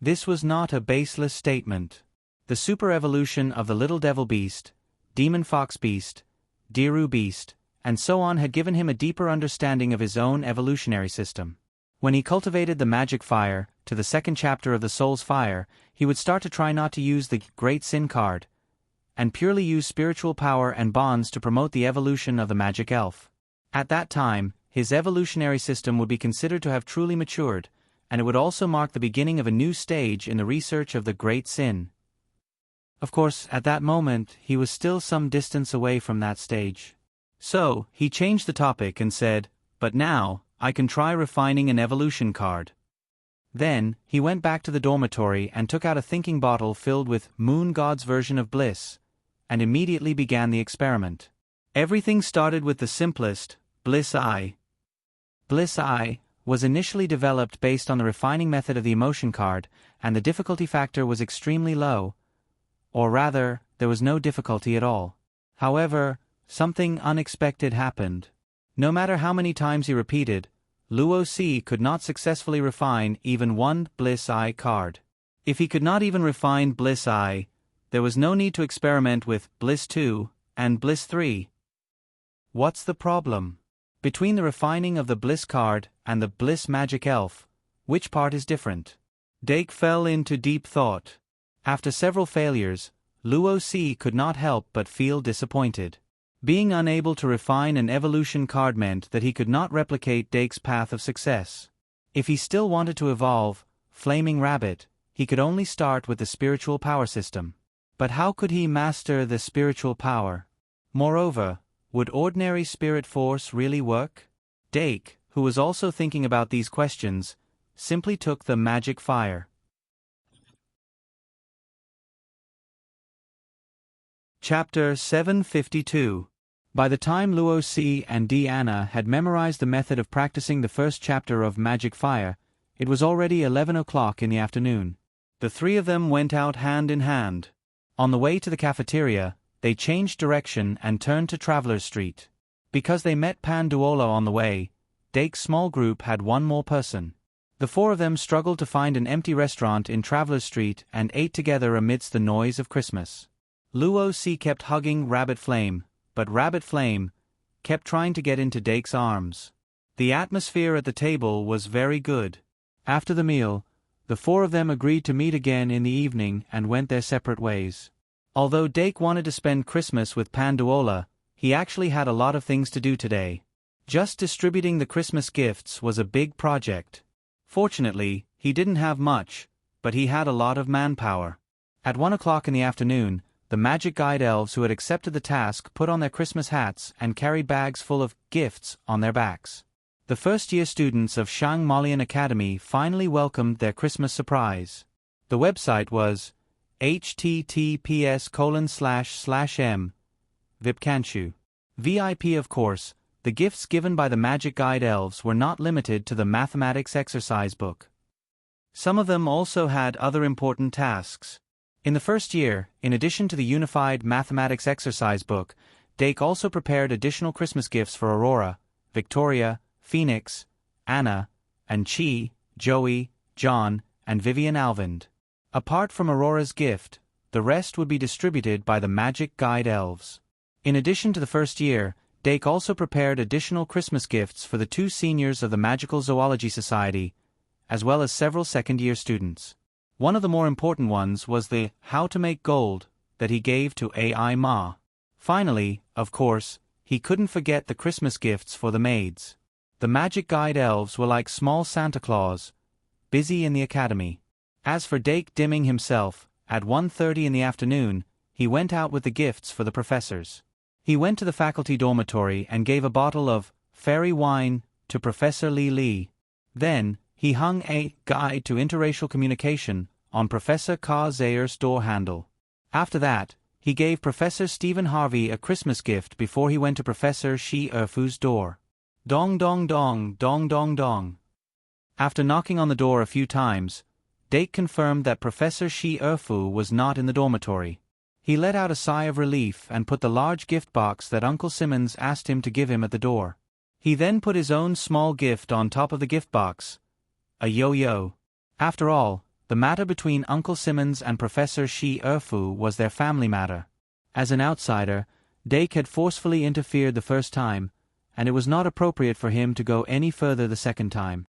This was not a baseless statement. The super evolution of the Little Devil Beast, Demon Fox Beast, Diru Beast, and so on had given him a deeper understanding of his own evolutionary system. When he cultivated the magic fire to the second chapter of the Soul's Fire, he would start to try not to use the Great Sin card, and purely use spiritual power and bonds to promote the evolution of the magic elf. At that time, his evolutionary system would be considered to have truly matured, and it would also mark the beginning of a new stage in the research of the Great Sin. Of course, at that moment, he was still some distance away from that stage. So, he changed the topic and said, "But now, I can try refining an evolution card." Then, he went back to the dormitory and took out a thinking bottle filled with Moon God's version of bliss, and immediately began the experiment. Everything started with the simplest, Bliss Eye. Bliss Eye was initially developed based on the refining method of the emotion card, and the difficulty factor was extremely low, or rather, there was no difficulty at all. However, something unexpected happened. No matter how many times he repeated, Luo Si could not successfully refine even one Bliss Eye card. If he could not even refine Bliss Eye, there was no need to experiment with Bliss 2 and Bliss 3. What's the problem? Between the refining of the Bliss card and the Bliss Magic Elf, which part is different? Dake fell into deep thought. After several failures, Luo Si could not help but feel disappointed. Being unable to refine an evolution card meant that he could not replicate Dake's path of success. If he still wanted to evolve Flaming Rabbit, he could only start with the spiritual power system. But how could he master the spiritual power? Moreover, would ordinary spirit force really work? Dake, who was also thinking about these questions, simply took the magic fire. Chapter 752. By the time Luo Si and Deanna had memorized the method of practicing the first chapter of Magic Fire, it was already 11 o'clock in the afternoon. The three of them went out hand in hand. On the way to the cafeteria, they changed direction and turned to Travelers Street. Because they met Panduola on the way, Dake's small group had one more person. The four of them struggled to find an empty restaurant in Travelers Street and ate together amidst the noise of Christmas. Luo Si kept hugging Rabbit Flame, but Rabbit Flame kept trying to get into Dake's arms. The atmosphere at the table was very good. After the meal, the four of them agreed to meet again in the evening and went their separate ways. Although Dake wanted to spend Christmas with Panduola, he actually had a lot of things to do today. Just distributing the Christmas gifts was a big project. Fortunately, he didn't have much, but he had a lot of manpower. At 1 o'clock in the afternoon, the Magic Guide elves who had accepted the task put on their Christmas hats and carried bags full of gifts on their backs. The first-year students of Shang Malian Academy finally welcomed their Christmas surprise. The website was https://m Vipkanchu. VIP. Of course, the gifts given by the Magic Guide elves were not limited to the mathematics exercise book. Some of them also had other important tasks. In the first year, in addition to the unified mathematics exercise book, Dake also prepared additional Christmas gifts for Aurora, Victoria, Phoenix, Anna, and Chi, Joey, John, and Vivian Alvind. Apart from Aurora's gift, the rest would be distributed by the Magic Guide elves. In addition to the first year, Dake also prepared additional Christmas gifts for the 2 seniors of the Magical Zoology Society, as well as several second-year students. One of the more important ones was the How to Make Gold that he gave to AI Ma. Finally, of course, he couldn't forget the Christmas gifts for the maids. The Magic Guide elves were like small Santa Claus, busy in the academy. As for Dake Dimming himself, at 1:30 in the afternoon, he went out with the gifts for the professors. He went to the faculty dormitory and gave a bottle of fairy wine to Professor Li Li. Then, he hung a Guide to Interracial Communication on Professor Ka Zayer's door handle. After that, he gave Professor Stephen Harvey a Christmas gift before he went to Professor Shi Erfu's door. Dong dong dong, dong dong dong. After knocking on the door a few times, Dake confirmed that Professor Shi Erfu was not in the dormitory. He let out a sigh of relief and put the large gift box that Uncle Simmons asked him to give him at the door. He then put his own small gift on top of the gift box, a yo-yo. After all, the matter between Uncle Simmons and Professor Shi Erfu was their family matter. As an outsider, Dake had forcefully interfered the first time, and it was not appropriate for him to go any further the second time.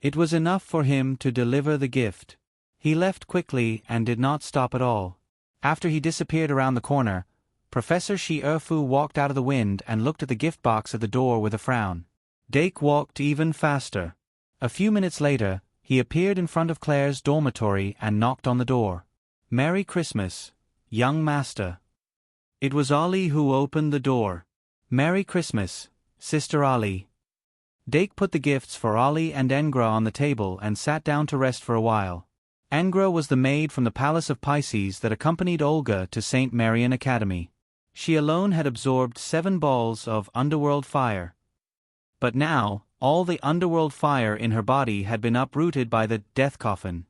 It was enough for him to deliver the gift. He left quickly and did not stop at all. After he disappeared around the corner, Professor Shi Erfu walked out of the wind and looked at the gift box at the door with a frown. Dake walked even faster. A few minutes later, he appeared in front of Claire's dormitory and knocked on the door. "Merry Christmas, young master." It was Ali who opened the door. "Merry Christmas, Sister Ali." Dake put the gifts for Ali and Engra on the table and sat down to rest for a while. Engra was the maid from the Palace of Pisces that accompanied Olga to St. Marian Academy. She alone had absorbed 7 balls of underworld fire. But now, all the underworld fire in her body had been uprooted by the death coffin.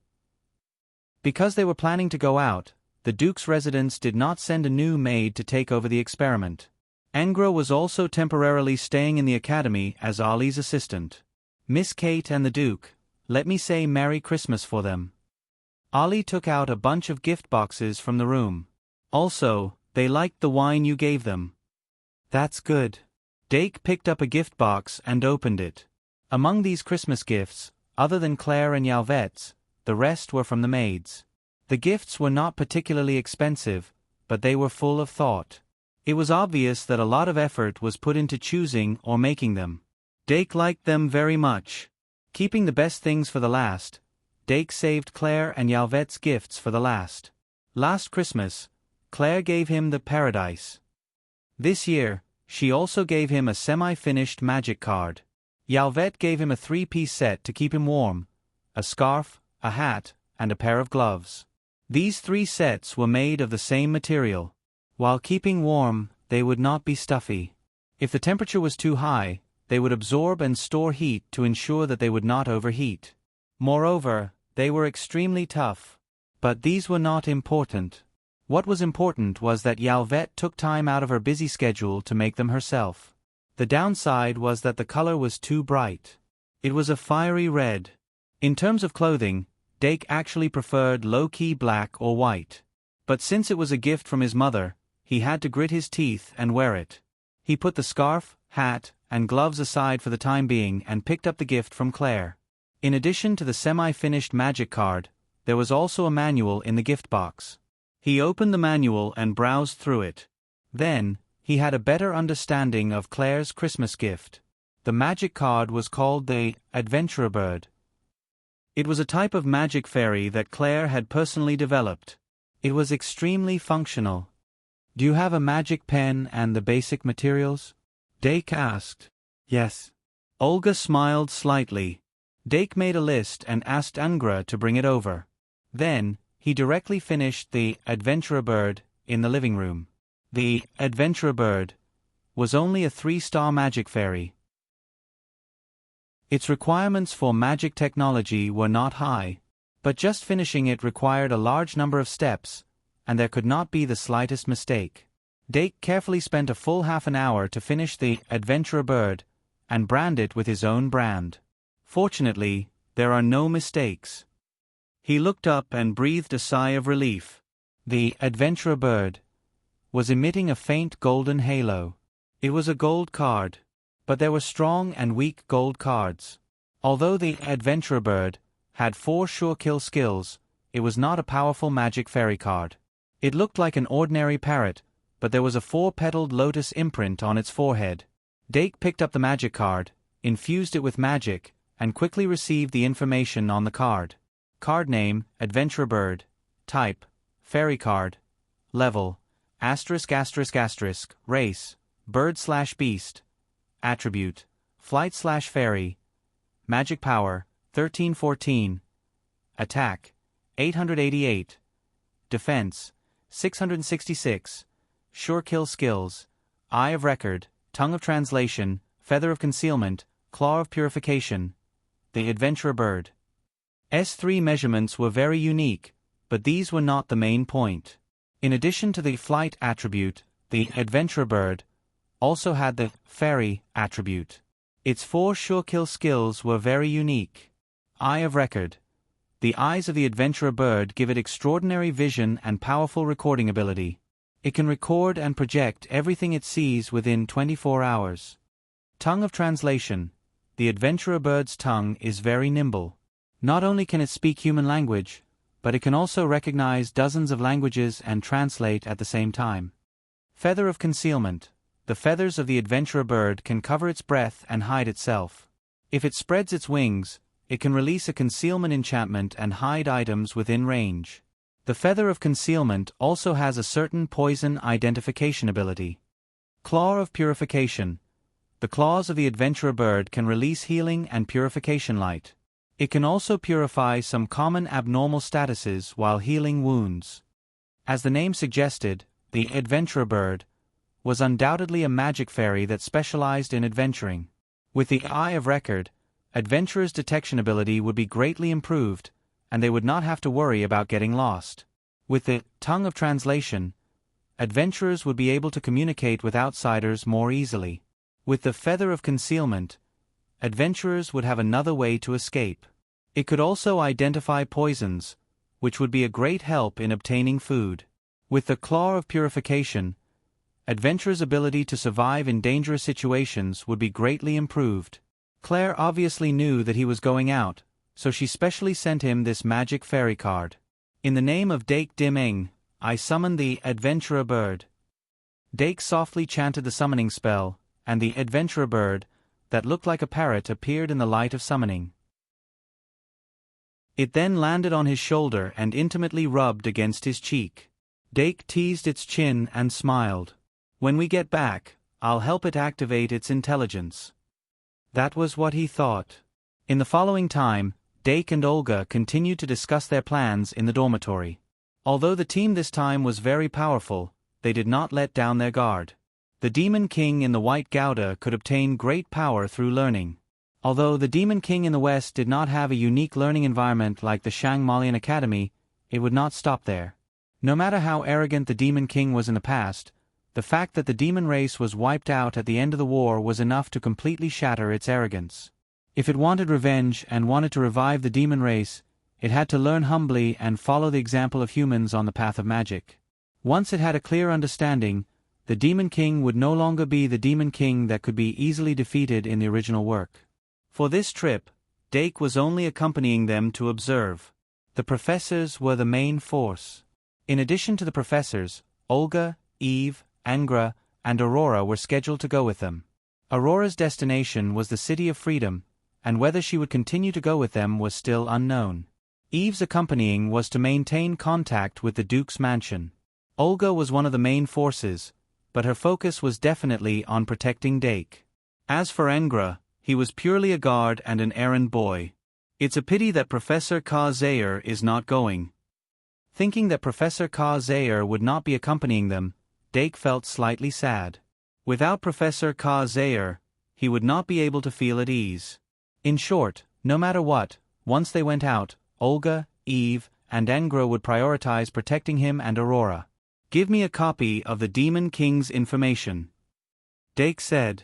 Because they were planning to go out, the Duke's residence did not send a new maid to take over the experiment. Engra was also temporarily staying in the academy as Ali's assistant. "Miss Kate and the Duke, let me say Merry Christmas for them." Ali took out a bunch of gift boxes from the room. "Also, they liked the wine you gave them." "That's good." Dake picked up a gift box and opened it. Among these Christmas gifts, other than Claire and Yalvette's, the rest were from the maids. The gifts were not particularly expensive, but they were full of thought. It was obvious that a lot of effort was put into choosing or making them. Dake liked them very much. Keeping the best things for the last, Dake saved Claire and Yalvette's gifts for the last. Last Christmas, Claire gave him the Paradise. This year, she also gave him a semi-finished magic card. Yalvette gave him a 3-piece set to keep him warm, a scarf, a hat, and a pair of gloves. These 3 sets were made of the same material. While keeping warm, they would not be stuffy. If the temperature was too high, they would absorb and store heat to ensure that they would not overheat. Moreover, they were extremely tough. But these were not important. What was important was that Yalvette took time out of her busy schedule to make them herself. The downside was that the color was too bright. It was a fiery red. In terms of clothing, Dake actually preferred low-key black or white. But since it was a gift from his mother, he had to grit his teeth and wear it. He put the scarf, hat, and gloves aside for the time being and picked up the gift from Claire. In addition to the semi-finished magic card, there was also a manual in the gift box. He opened the manual and browsed through it. Then, he had a better understanding of Claire's Christmas gift. The magic card was called the Adventurer Bird. It was a type of magic fairy that Claire had personally developed. It was extremely functional. "Do you have a magic pen and the basic materials?" Dake asked. "Yes." Olga smiled slightly. Dake made a list and asked Angra to bring it over. Then, he directly finished the Adventurer Bird in the living room. The Adventurer Bird was only a 3-star magic fairy. Its requirements for magic technology were not high, but just finishing it required a large number of steps, and there could not be the slightest mistake. Dake carefully spent a full half an hour to finish the Adventurer Bird and brand it with his own brand. Fortunately, there are no mistakes. He looked up and breathed a sigh of relief. The Adventurer Bird was emitting a faint golden halo. It was a gold card, but there were strong and weak gold cards. Although the Adventurer Bird had 4 sure kill skills, it was not a powerful magic fairy card. It looked like an ordinary parrot, but there was a 4-petaled lotus imprint on its forehead. Dake picked up the magic card, infused it with magic, and quickly received the information on the card. Card name, Adventurer Bird. Type, Fairy card. Level, *****. Race, Bird/Beast. Attribute, Flight/Fairy. Magic power, 1314. Attack, 888. Defense, 666. Sure kill skills, Eye of Record, Tongue of Translation, Feather of Concealment, Claw of Purification. The Adventurer Bird. S3 measurements were very unique, but these were not the main point. In addition to the flight attribute, the Adventurer Bird also had the Fairy attribute. Its 4 sure kill skills were very unique. Eye of Record. The eyes of the Adventurer Bird give it extraordinary vision and powerful recording ability. It can record and project everything it sees within 24 hours. Tongue of Translation. the adventurer bird's tongue is very nimble. Not only can it speak human language, but it can also recognize dozens of languages and translate at the same time. Feather of concealment. The feathers of the adventurer bird can cover its breath and hide itself. If it spreads its wings, it can release a concealment enchantment and hide items within range. The feather of concealment also has a certain poison identification ability. Claw of purification. The claws of the adventurer bird can release healing and purification light. It can also purify some common abnormal statuses while healing wounds. As the name suggested, the adventurer bird was undoubtedly a magic fairy that specialized in adventuring. With the Eye of Record, adventurers' detection ability would be greatly improved, and they would not have to worry about getting lost. With the Tongue of Translation, adventurers would be able to communicate with outsiders more easily. With the Feather of Concealment, adventurers would have another way to escape. It could also identify poisons, which would be a great help in obtaining food. With the Claw of Purification, adventurers' ability to survive in dangerous situations would be greatly improved. Claire obviously knew that he was going out, so she specially sent him this magic fairy card. In the name of Dake Dim Eng, I summon the adventurer bird. Dake softly chanted the summoning spell, and the adventurer bird, that looked like a parrot, appeared in the light of summoning. It then landed on his shoulder and intimately rubbed against his cheek. Dake teased its chin and smiled. When we get back, I'll help it activate its intelligence. That was what he thought. In the following time, Dake and Olga continued to discuss their plans in the dormitory. Although the team this time was very powerful, they did not let down their guard. The Demon King in the White Gouda could obtain great power through learning. Although the Demon King in the West did not have a unique learning environment like the Shang Malian Academy, it would not stop there. No matter how arrogant the Demon King was in the past, the fact that the demon race was wiped out at the end of the war was enough to completely shatter its arrogance. If it wanted revenge and wanted to revive the demon race, it had to learn humbly and follow the example of humans on the path of magic. Once it had a clear understanding, the Demon King would no longer be the Demon King that could be easily defeated in the original work. For this trip, Dake was only accompanying them to observe. The professors were the main force. In addition to the professors, Olga, Eve, Angra, and Aurora were scheduled to go with them. Aurora's destination was the City of Freedom, and whether she would continue to go with them was still unknown. Eve's accompanying was to maintain contact with the Duke's mansion. Olga was one of the main forces, but her focus was definitely on protecting Dake. As for Angra, he was purely a guard and an errand boy. It's a pity that Professor Ka Zayer is not going. Thinking that Professor Ka Zayer would not be accompanying them, Dake felt slightly sad. Without Professor Ka Zayer, he would not be able to feel at ease. In short, no matter what, once they went out, Olga, Eve, and Angra would prioritize protecting him and Aurora. Give me a copy of the Demon King's information, Dake said.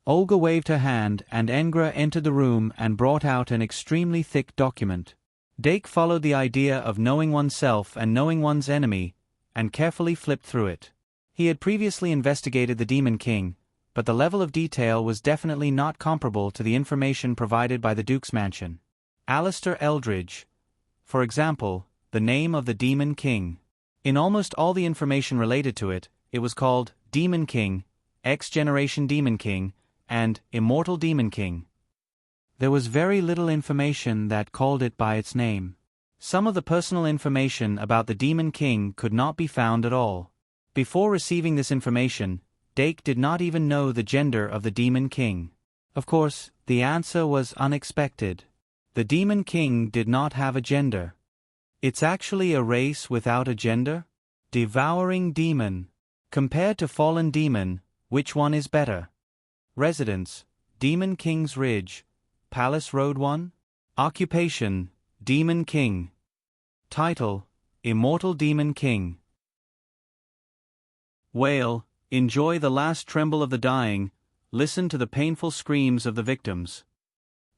Olga waved her hand and Angra entered the room and brought out an extremely thick document. Dake followed the idea of knowing oneself and knowing one's enemy, and carefully flipped through it. He had previously investigated the Demon King, but the level of detail was definitely not comparable to the information provided by the Duke's mansion. Alistair Eldridge. For example, the name of the Demon King. In almost all the information related to it, it was called Demon King, X-Generation Demon King, and Immortal Demon King. There was very little information that called it by its name. Some of the personal information about the Demon King could not be found at all. Before receiving this information, Dake did not even know the gender of the Demon King. Of course, the answer was unexpected. The Demon King did not have a gender. It's actually a race without a gender? Devouring Demon. Compared to Fallen Demon, which one is better? Residence, Demon King's Ridge, Palace Road 1. Occupation, Demon King. Title, Immortal Demon King. Wail, enjoy the last tremble of the dying, listen to the painful screams of the victims.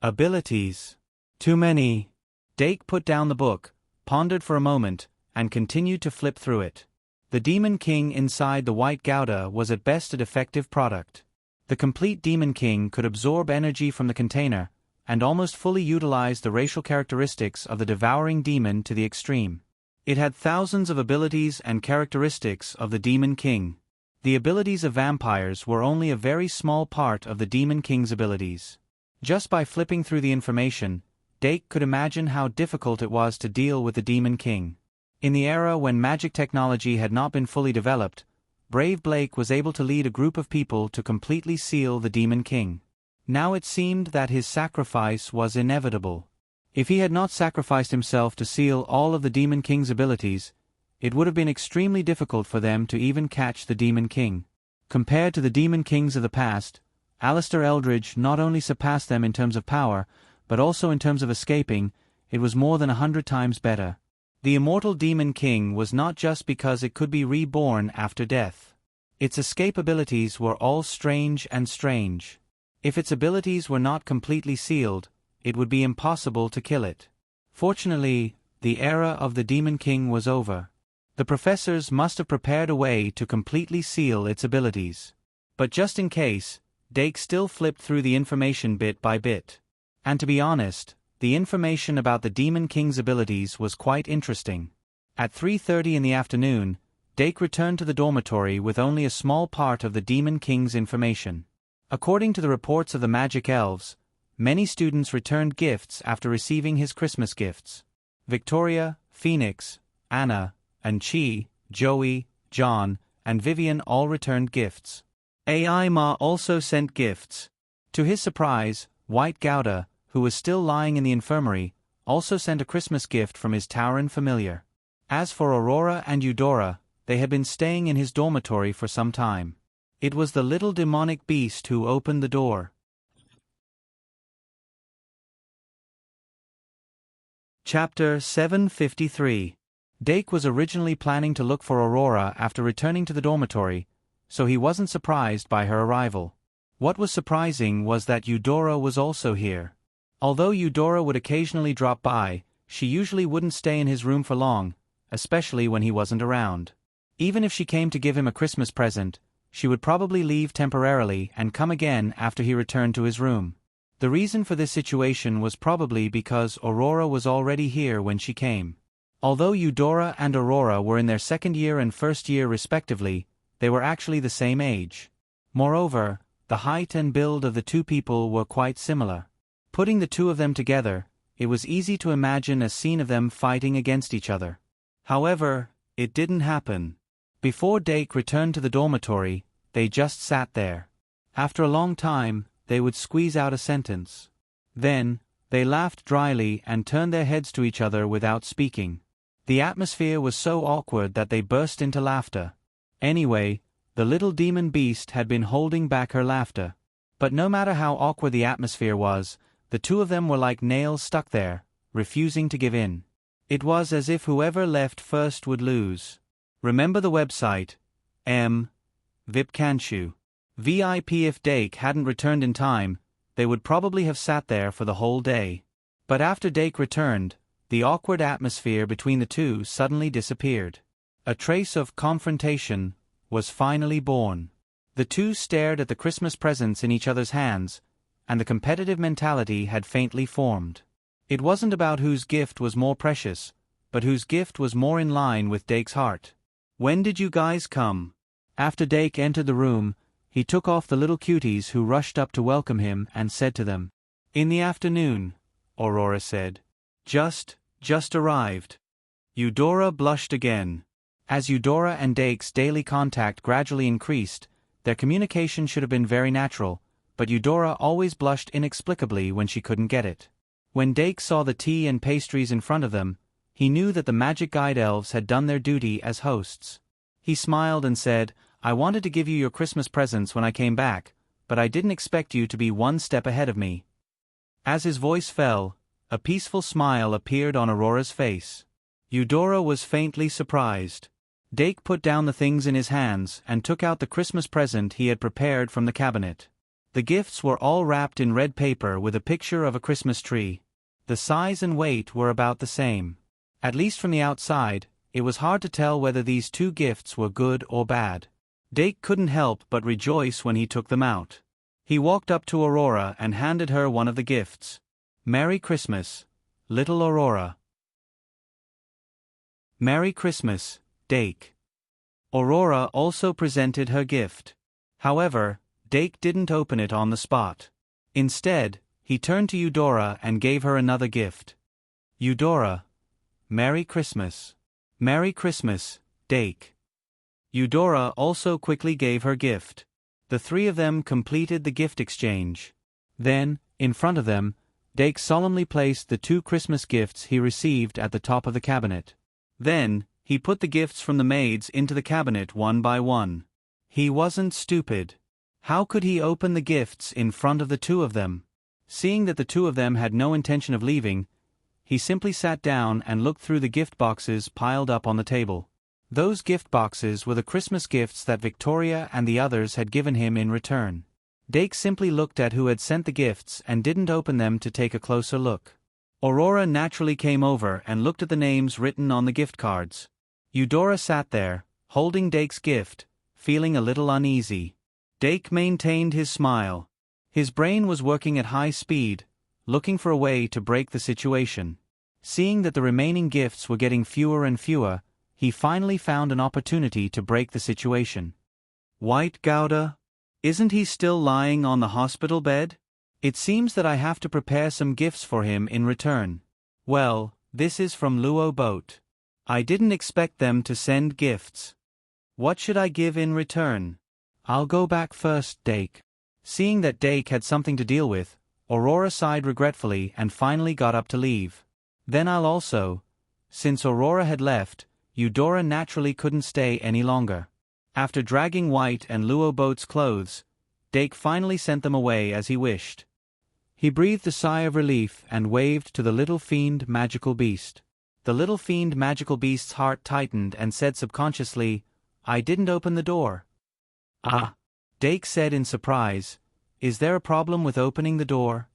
Abilities. Too many. Dake put down the book, pondered for a moment, and continued to flip through it. The Demon King inside the White Gouda was at best a defective product. The complete Demon King could absorb energy from the container, and almost fully utilize the racial characteristics of the devouring demon to the extreme. It had thousands of abilities and characteristics of the Demon King. The abilities of vampires were only a very small part of the Demon King's abilities. Just by flipping through the information, Dake could imagine how difficult it was to deal with the Demon King. In the era when magic technology had not been fully developed, Brave Blake was able to lead a group of people to completely seal the Demon King. Now it seemed that his sacrifice was inevitable. If he had not sacrificed himself to seal all of the Demon King's abilities, it would have been extremely difficult for them to even catch the Demon King. Compared to the Demon Kings of the past, Alistair Eldridge not only surpassed them in terms of power, but also in terms of escaping. It was more than 100 times better. The immortal Demon King was not just because it could be reborn after death. Its escape abilities were all strange and strange. If its abilities were not completely sealed, it would be impossible to kill it. Fortunately, the era of the Demon King was over. The professors must have prepared a way to completely seal its abilities. But just in case, Dake still flipped through the information bit by bit. And to be honest, the information about the Demon King's abilities was quite interesting. At 3:30 in the afternoon, Dake returned to the dormitory with only a small part of the Demon King's information. According to the reports of the magic elves, many students returned gifts after receiving his Christmas gifts. Victoria, Phoenix, Anna, and Chi, Joey, John, and Vivian all returned gifts. AI Ma also sent gifts. To his surprise, White Gouda, who was still lying in the infirmary, also sent a Christmas gift from his Tauran familiar. As for Aurora and Eudora, they had been staying in his dormitory for some time. It was the little demonic beast who opened the door. Chapter 753. Dake was originally planning to look for Aurora after returning to the dormitory, so he wasn't surprised by her arrival. What was surprising was that Eudora was also here. Although Eudora would occasionally drop by, she usually wouldn't stay in his room for long, especially when he wasn't around. Even if she came to give him a Christmas present, she would probably leave temporarily and come again after he returned to his room. The reason for this situation was probably because Aurora was already here when she came. Although Eudora and Aurora were in their second year and first year respectively, they were actually the same age. Moreover, the height and build of the two people were quite similar. Putting the two of them together, it was easy to imagine a scene of them fighting against each other. However, it didn't happen. Before Dake returned to the dormitory, they just sat there. After a long time, they would squeeze out a sentence. Then, they laughed dryly and turned their heads to each other without speaking. The atmosphere was so awkward that they burst into laughter. Anyway, the little demon beast had been holding back her laughter. But no matter how awkward the atmosphere was, the two of them were like nails stuck there, refusing to give in. It was as if whoever left first would lose. Remember the website, Vipcanshu. VIP. If Dake hadn't returned in time, they would probably have sat there for the whole day. But after Dake returned, the awkward atmosphere between the two suddenly disappeared. A trace of confrontation was finally born. The two stared at the Christmas presents in each other's hands, and the competitive mentality had faintly formed. It wasn't about whose gift was more precious, but whose gift was more in line with Dake's heart. "When did you guys come?" After Dake entered the room, he took off the little cuties who rushed up to welcome him and said to them, "In the afternoon," Aurora said. Just arrived." Eudora blushed again. As Eudora and Dake's daily contact gradually increased, their communication should have been very natural, but Eudora always blushed inexplicably when she couldn't get it. When Dake saw the tea and pastries in front of them, he knew that the magic guide elves had done their duty as hosts. He smiled and said, "I wanted to give you your Christmas presents when I came back, but I didn't expect you to be one step ahead of me." As his voice fell, a peaceful smile appeared on Aurora's face. Eudora was faintly surprised. Dake put down the things in his hands and took out the Christmas present he had prepared from the cabinet. The gifts were all wrapped in red paper with a picture of a Christmas tree. The size and weight were about the same. At least from the outside, it was hard to tell whether these two gifts were good or bad. Dake couldn't help but rejoice when he took them out. He walked up to Aurora and handed her one of the gifts. "Merry Christmas, little Aurora." "Merry Christmas, Dake." Aurora also presented her gift. However, Dake didn't open it on the spot. Instead, he turned to Eudora and gave her another gift. "Eudora, Merry Christmas." "Merry Christmas, Dake." Eudora also quickly gave her gift. The three of them completed the gift exchange. Then, in front of them, Dake solemnly placed the 2 Christmas gifts he received at the top of the cabinet. Then, he put the gifts from the maids into the cabinet one by one. He wasn't stupid. How could he open the gifts in front of the 2 of them? Seeing that the 2 of them had no intention of leaving, he simply sat down and looked through the gift boxes piled up on the table. Those gift boxes were the Christmas gifts that Victoria and the others had given him in return. Dake simply looked at who had sent the gifts and didn't open them to take a closer look. Aurora naturally came over and looked at the names written on the gift cards. Eudora sat there, holding Dake's gift, feeling a little uneasy. Dake maintained his smile. His brain was working at high speed, looking for a way to break the situation. Seeing that the remaining gifts were getting fewer and fewer, he finally found an opportunity to break the situation. "White Gouda? Isn't he still lying on the hospital bed? It seems that I have to prepare some gifts for him in return. Well, this is from Luo Boat. I didn't expect them to send gifts. What should I give in return?" "I'll go back first, Dake." Seeing that Dake had something to deal with, Aurora sighed regretfully and finally got up to leave. "Then I'll also." Since Aurora had left, Eudora naturally couldn't stay any longer. After dragging White and Luo Boat's clothes, Dake finally sent them away as he wished. He breathed a sigh of relief and waved to the little fiend magical beast. The little fiend magical beast's heart tightened and said subconsciously, "I didn't open the door." "Ah," Dake said in surprise. "Is there a problem with opening the door?"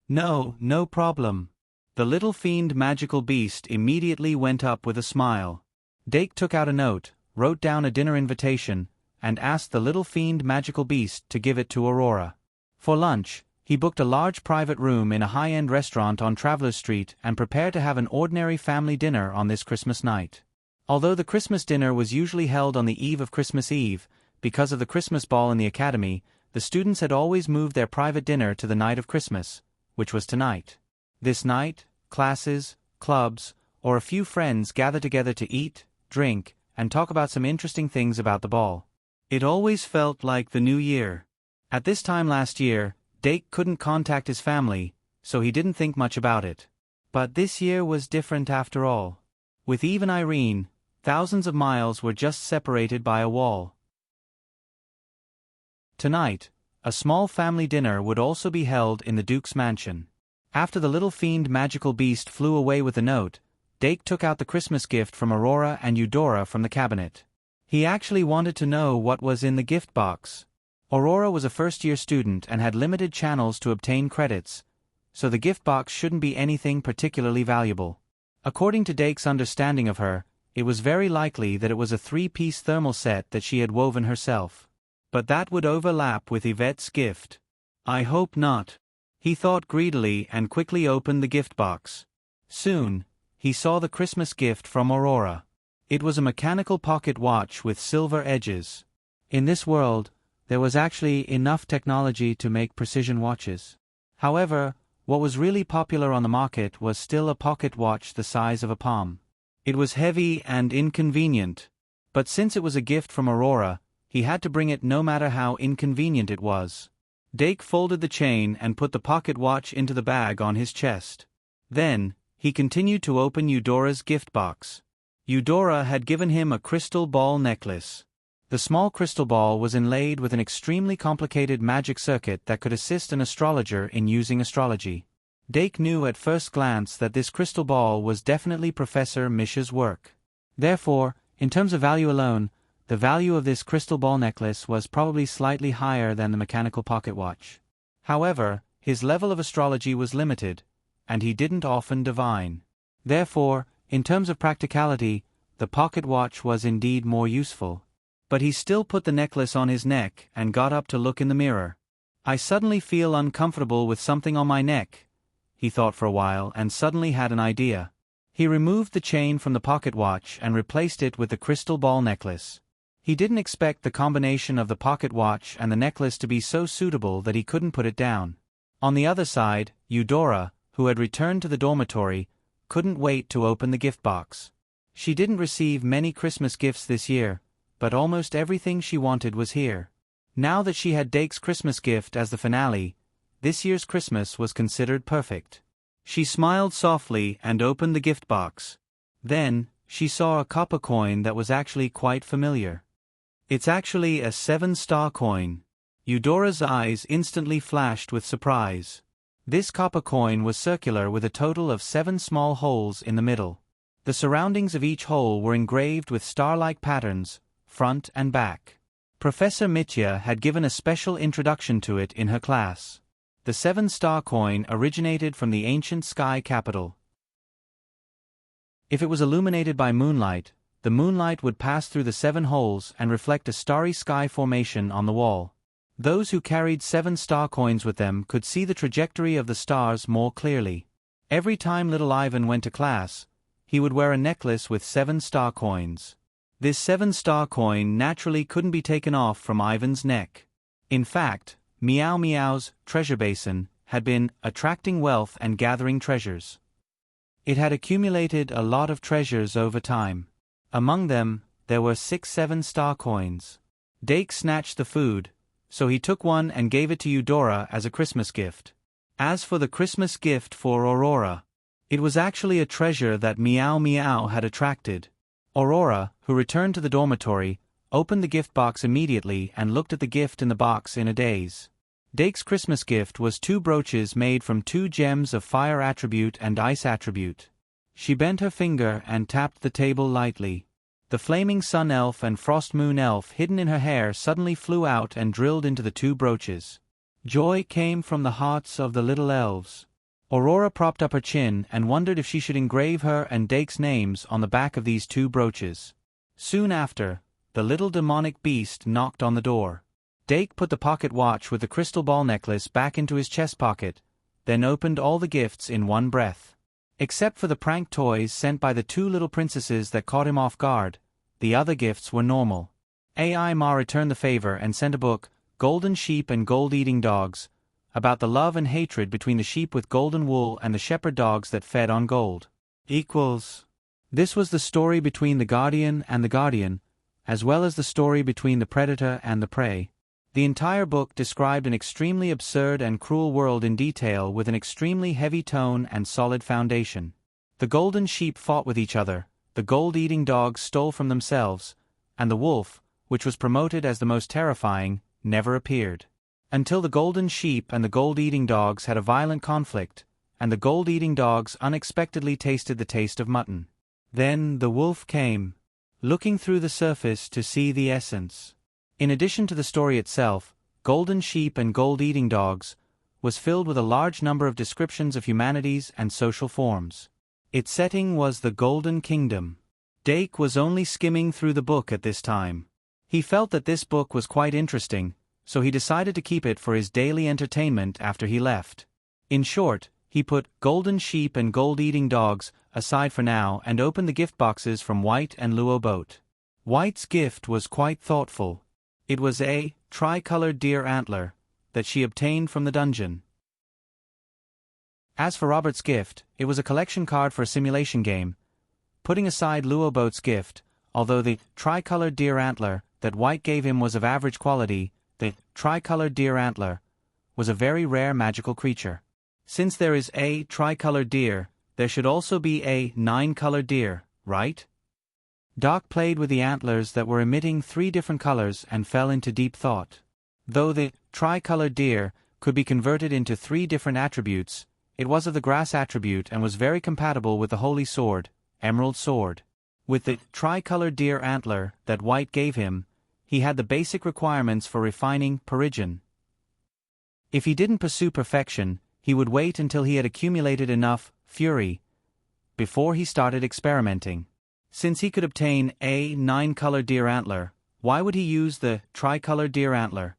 "No, no problem." The little fiend magical beast immediately went up with a smile. Dake took out a note, wrote down a dinner invitation, and asked the little fiend magical beast to give it to Aurora. For lunch, he booked a large private room in a high-end restaurant on Travelers Street and prepared to have an ordinary family dinner on this Christmas night. Although the Christmas dinner was usually held on the eve of Christmas Eve, because of the Christmas ball in the academy, the students had always moved their private dinner to the night of Christmas, which was tonight. This night, classes, clubs, or a few friends gathered together to eat, drink, and talk about some interesting things about the ball. It always felt like the new year. At this time last year, Dake couldn't contact his family, so he didn't think much about it. But this year was different after all. With Eve and Irene, thousands of miles were just separated by a wall. Tonight, a small family dinner would also be held in the Duke's mansion. After the little fiend magical beast flew away with the note, Dake took out the Christmas gift from Aurora and Eudora from the cabinet. He actually wanted to know what was in the gift box. Aurora was a first-year student and had limited channels to obtain credits, so the gift box shouldn't be anything particularly valuable. According to Dake's understanding of her, it was very likely that it was a 3-piece thermal set that she had woven herself. But that would overlap with Yvette's gift. "I hope not," he thought greedily and quickly opened the gift box. Soon, he saw the Christmas gift from Aurora. It was a mechanical pocket watch with silver edges. In this world, there was actually enough technology to make precision watches. However, what was really popular on the market was still a pocket watch the size of a palm. It was heavy and inconvenient, but since it was a gift from Aurora, he had to bring it no matter how inconvenient it was. Dake folded the chain and put the pocket watch into the bag on his chest. Then, he continued to open Eudora's gift box. Eudora had given him a crystal ball necklace. The small crystal ball was inlaid with an extremely complicated magic circuit that could assist an astrologer in using astrology. Dake knew at first glance that this crystal ball was definitely Professor Mish's work. Therefore, in terms of value alone, the value of this crystal ball necklace was probably slightly higher than the mechanical pocket watch. However, his level of astrology was limited, and he didn't often divine. Therefore, in terms of practicality, the pocket watch was indeed more useful. But he still put the necklace on his neck and got up to look in the mirror. I suddenly feel uncomfortable with something on my neck. He thought for a while and suddenly had an idea. He removed the chain from the pocket watch and replaced it with the crystal ball necklace. He didn't expect the combination of the pocket watch and the necklace to be so suitable that he couldn't put it down. On the other side, Eudora, who had returned to the dormitory, couldn't wait to open the gift box. She didn't receive many Christmas gifts this year, but almost everything she wanted was here. Now that she had Dake's Christmas gift as the finale, this year's Christmas was considered perfect. She smiled softly and opened the gift box. Then, she saw a copper coin that was actually quite familiar. It's actually a 7-star coin. Eudora's eyes instantly flashed with surprise. This copper coin was circular with a total of 7 small holes in the middle. The surroundings of each hole were engraved with star-like patterns, front and back. Professor Mitya had given a special introduction to it in her class. The 7-star coin originated from the ancient sky capital. If it was illuminated by moonlight, the moonlight would pass through the 7 holes and reflect a starry sky formation on the wall. Those who carried 7-star coins with them could see the trajectory of the stars more clearly. Every time little Ivan went to class, he would wear a necklace with 7-star coins. This 7-star coin naturally couldn't be taken off from Ivan's neck. In fact, Meow Meow's treasure basin had been attracting wealth and gathering treasures. It had accumulated a lot of treasures over time. Among them, there were 6 7-star coins. Dake snatched the food, so he took one and gave it to Eudora as a Christmas gift. As for the Christmas gift for Aurora, it was actually a treasure that Meow Meow had attracted. Aurora, who returned to the dormitory, opened the gift box immediately and looked at the gift in the box in a daze. Dake's Christmas gift was 2 brooches made from 2 gems of fire attribute and ice attribute. She bent her finger and tapped the table lightly. The flaming sun elf and frost moon elf hidden in her hair suddenly flew out and drilled into the 2 brooches. Joy came from the hearts of the little elves. Aurora propped up her chin and wondered if she should engrave her and Dake's names on the back of these 2 brooches. Soon after, the little demonic beast knocked on the door. Dake put the pocket watch with the crystal ball necklace back into his chest pocket, then opened all the gifts in one breath. Except for the prank toys sent by the 2 little princesses that caught him off guard, the other gifts were normal. AI Ma returned the favor and sent a book, Golden Sheep and Gold-Eating Dogs, about the love and hatred between the sheep with golden wool and the shepherd dogs that fed on gold. This was the story between the guardian and the guardian, as well as the story between the predator and the prey. The entire book described an extremely absurd and cruel world in detail with an extremely heavy tone and solid foundation. The golden sheep fought with each other, the gold-eating dogs stole from themselves, and the wolf, which was promoted as the most terrifying, never appeared. Until the golden sheep and the gold-eating dogs had a violent conflict, and the gold-eating dogs unexpectedly tasted the taste of mutton. Then the wolf came, looking through the surface to see the essence. In addition to the story itself, Golden Sheep and Gold-Eating Dogs was filled with a large number of descriptions of humanities and social forms. Its setting was the Golden Kingdom. Dake was only skimming through the book at this time. He felt that this book was quite interesting, so he decided to keep it for his daily entertainment after he left. In short, he put Golden Sheep and Gold-Eating Dogs aside for now and opened the gift boxes from White and Luo Boat. White's gift was quite thoughtful. It was a tricolored deer antler that she obtained from the dungeon. As for Robert's gift, it was a collection card for a simulation game. Putting aside Luo Boat's gift, although the tricolored deer antler that White gave him was of average quality, the tricolored deer antler was a very rare magical creature. Since there is a tricolored deer, there should also be a 9-colored deer, right? Doc played with the antlers that were emitting 3 different colors and fell into deep thought. Though the tricolored deer could be converted into 3 different attributes, it was of the grass attribute and was very compatible with the holy sword, Emerald Sword. With the tricolored deer antler that White gave him, he had the basic requirements for refining Perigon. If he didn't pursue perfection, he would wait until he had accumulated enough fury before he started experimenting. Since he could obtain a 9-colored deer antler, why would he use the tricolored deer antler?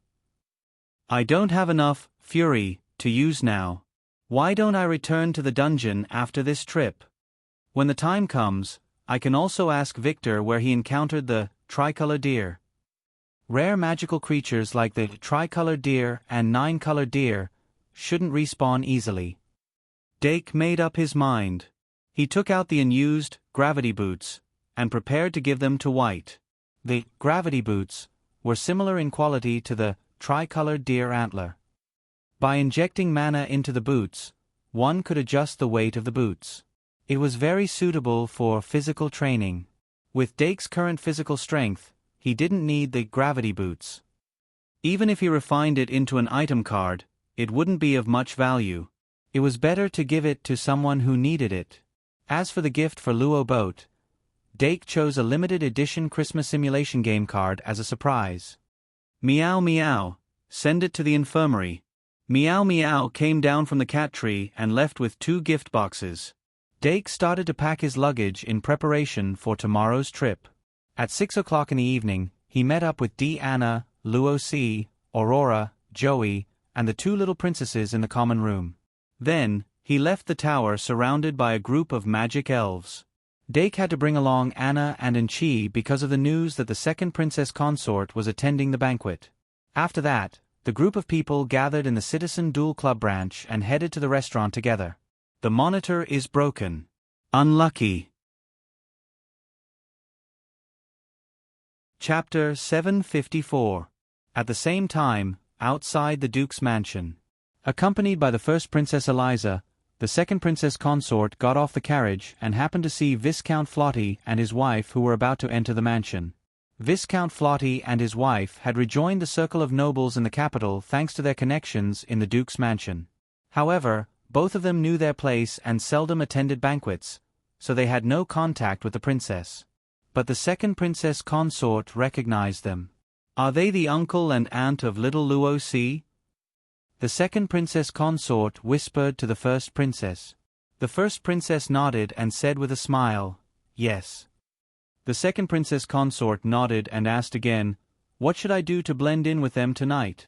I don't have enough fury to use now. Why don't I return to the dungeon after this trip? When the time comes, I can also ask Victor where he encountered the tricolor deer. Rare magical creatures like the tricolor deer and nine-color deer shouldn't respawn easily. Dake made up his mind. He took out the unused gravity boots and prepared to give them to White. The gravity boots were similar in quality to the tricolored deer antler. By injecting mana into the boots, one could adjust the weight of the boots. It was very suitable for physical training. With Dake's current physical strength, he didn't need the gravity boots. Even if he refined it into an item card, it wouldn't be of much value. It was better to give it to someone who needed it. As for the gift for Luo Boat, Dake chose a limited edition Christmas simulation game card as a surprise. Meow meow, send it to the infirmary. Meow meow came down from the cat tree and left with 2 gift boxes. Dake started to pack his luggage in preparation for tomorrow's trip. At 6 o'clock in the evening, he met up with Deanna, Luo C, Aurora, Joey, and the 2 little princesses in the common room. Then, he left the tower surrounded by a group of magic elves. Dake had to bring along Anna and Enchi because of the news that the second princess consort was attending the banquet. After that, the group of people gathered in the Citizen Duel Club branch and headed to the restaurant together. The monitor is broken. Unlucky. Chapter 754. At the same time, outside the Duke's mansion. Accompanied by the first Princess Eliza, the second princess consort got off the carriage and happened to see Viscount Flotty and his wife who were about to enter the mansion. Viscount Flotty and his wife had rejoined the circle of nobles in the capital thanks to their connections in the Duke's mansion. However, both of them knew their place and seldom attended banquets, so they had no contact with the princess. But the second princess consort recognized them. Are they the uncle and aunt of little Luo C? The second princess consort whispered to the first princess. The first princess nodded and said with a smile, yes. The second princess consort nodded and asked again, what should I do to blend in with them tonight?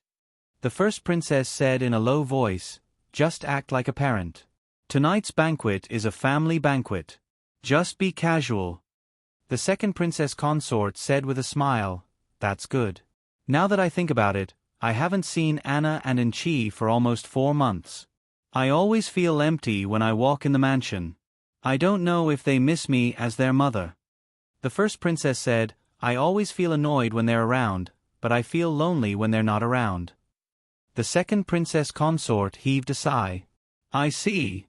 The first princess said in a low voice, just act like a parent. Tonight's banquet is a family banquet. Just be casual. The second princess consort said with a smile, that's good. Now that I think about it, I haven't seen Anna and Enchi for almost 4 months. I always feel empty when I walk in the mansion. I don't know if they miss me as their mother. The first princess said, I always feel annoyed when they're around, but I feel lonely when they're not around. The second princess consort heaved a sigh. I see.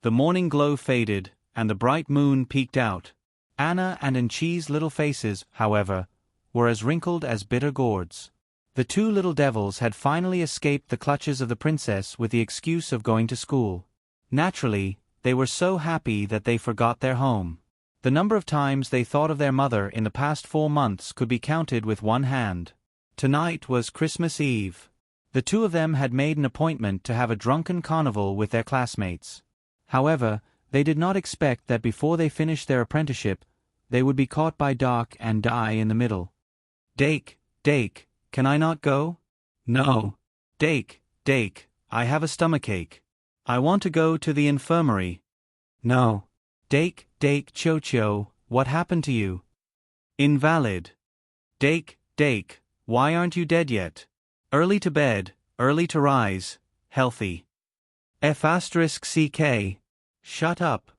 The morning glow faded, and the bright moon peeked out. Anna and Enchi's little faces, however, were as wrinkled as bitter gourds. The 2 little devils had finally escaped the clutches of the princess with the excuse of going to school. Naturally, they were so happy that they forgot their home. The number of times they thought of their mother in the past 4 months could be counted with one hand. Tonight was Christmas Eve. The 2 of them had made an appointment to have a drunken carnival with their classmates. However, they did not expect that before they finished their apprenticeship, they would be caught by Doc and die in the middle. Dake, can I not go? No. Dake, I have a stomachache. I want to go to the infirmary. No. Dake, Cho, what happened to you? Invalid. Dake, why aren't you dead yet? Early to bed, early to rise, healthy. F*CK. Shut up.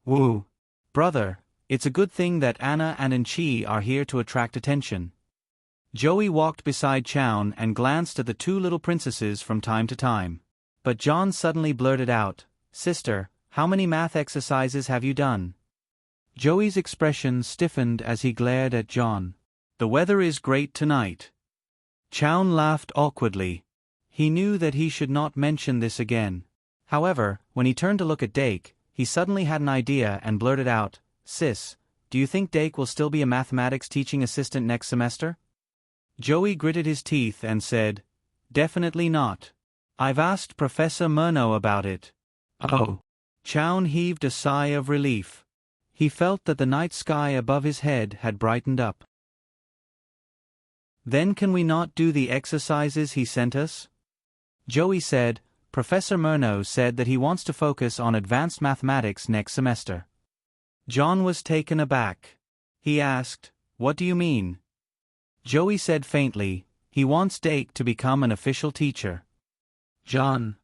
Woo. Brother, it's a good thing that Anna and Enchi are here to attract attention. Joey walked beside Chown and glanced at the 2 little princesses from time to time. But John suddenly blurted out, Sister, how many math exercises have you done? Joey's expression stiffened as he glared at John. The weather is great tonight. Chown laughed awkwardly. He knew that he should not mention this again. However, when he turned to look at Dake, he suddenly had an idea and blurted out, Sis, do you think Dake will still be a mathematics teaching assistant next semester? Joey gritted his teeth and said, Definitely not. I've asked Professor Murno about it. Oh. Chown heaved a sigh of relief. He felt that the night sky above his head had brightened up. Then can we not do the exercises he sent us? Joey said, Professor Murnau said that he wants to focus on advanced mathematics next semester. John was taken aback. He asked, What do you mean? Joey said faintly, he wants Dake to become an official teacher. John,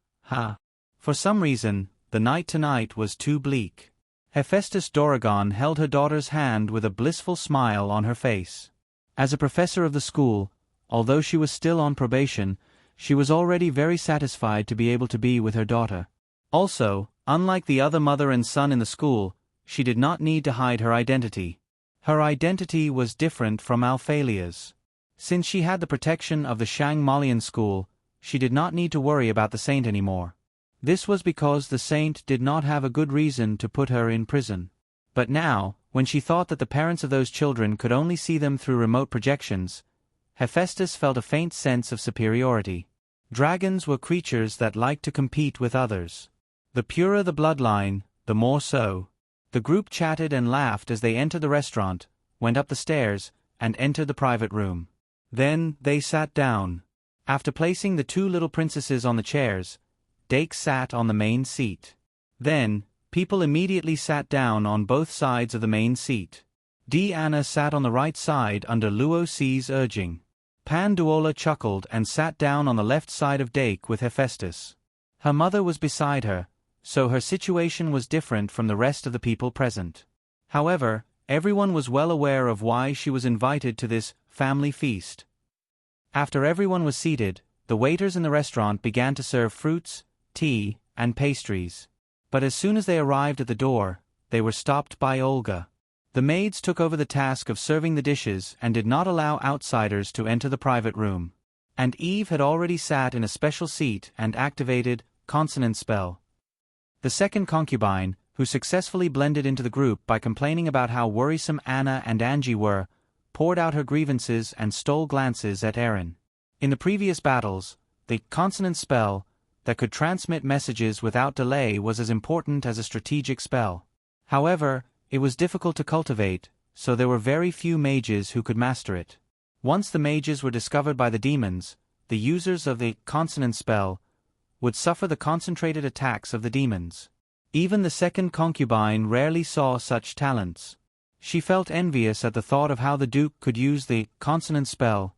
For some reason, the night tonight was too bleak. Hephaestus Doragon held her daughter's hand with a blissful smile on her face. As a professor of the school, although she was still on probation, she was already very satisfied to be able to be with her daughter. Also, unlike the other mother and son in the school, she did not need to hide her identity. Her identity was different from Alphalia's. Since she had the protection of the Shang Malian school, she did not need to worry about the saint anymore. This was because the saint did not have a good reason to put her in prison. But now, when she thought that the parents of those children could only see them through remote projections, Hephaestus felt a faint sense of superiority. Dragons were creatures that liked to compete with others. The purer the bloodline, the more so. The group chatted and laughed as they entered the restaurant, went up the stairs, and entered the private room. Then, they sat down. After placing the two little princesses on the chairs, Dake sat on the main seat. Then, people immediately sat down on both sides of the main seat. Anna sat on the right side under Luo C's urging. Panduola chuckled and sat down on the left side of Dake with Hephaestus. Her mother was beside her, so her situation was different from the rest of the people present. However, everyone was well aware of why she was invited to this family feast. After everyone was seated, the waiters in the restaurant began to serve fruits, tea, and pastries. But as soon as they arrived at the door, they were stopped by Olga. The maids took over the task of serving the dishes and did not allow outsiders to enter the private room. And Eve had already sat in a special seat and activated consonant spell. The second concubine, who successfully blended into the group by complaining about how worrisome Anna and Angie were, poured out her grievances and stole glances at Aaron. In the previous battles, the consonant spell that could transmit messages without delay was as important as a strategic spell. However, it was difficult to cultivate, so there were very few mages who could master it. Once the mages were discovered by the demons, the users of the consonant spell would suffer the concentrated attacks of the demons. Even the second concubine rarely saw such talents. She felt envious at the thought of how the Duke could use the consonant spell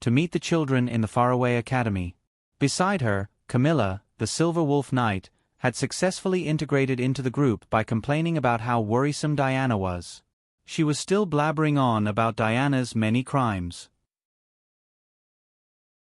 to meet the children in the faraway academy. Beside her, Camilla, the Silver Wolf Knight, had successfully integrated into the group by complaining about how worrisome Diana was. She was still blabbering on about Diana's many crimes.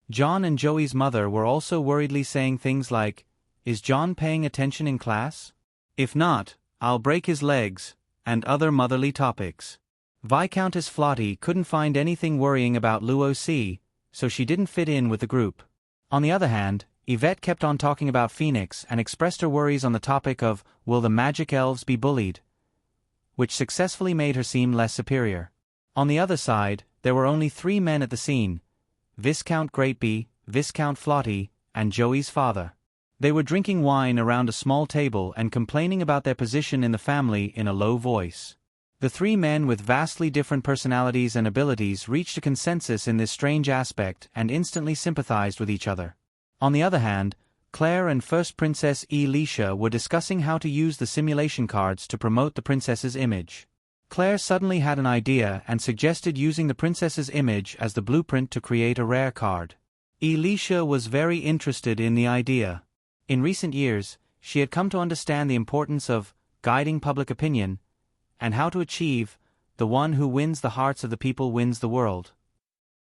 John and Joey's mother were also worriedly saying things like, Is John paying attention in class? If not, I'll break his legs, and other motherly topics. Viscountess Flotty couldn't find anything worrying about Luo C, so she didn't fit in with the group. On the other hand, Yvette kept on talking about Phoenix and expressed her worries on the topic of, will the magic elves be bullied? Which successfully made her seem less superior. On the other side, there were only 3 men at the scene, Viscount Greatby, Viscount Flotty, and Joey's father. They were drinking wine around a small table and complaining about their position in the family in a low voice. The 3 men with vastly different personalities and abilities reached a consensus in this strange aspect and instantly sympathized with each other. On the other hand, Claire and First Princess Elisha were discussing how to use the simulation cards to promote the princess's image. Claire suddenly had an idea and suggested using the princess's image as the blueprint to create a rare card. Elisha was very interested in the idea. In recent years, she had come to understand the importance of guiding public opinion and how to achieve the one who wins the hearts of the people wins the world.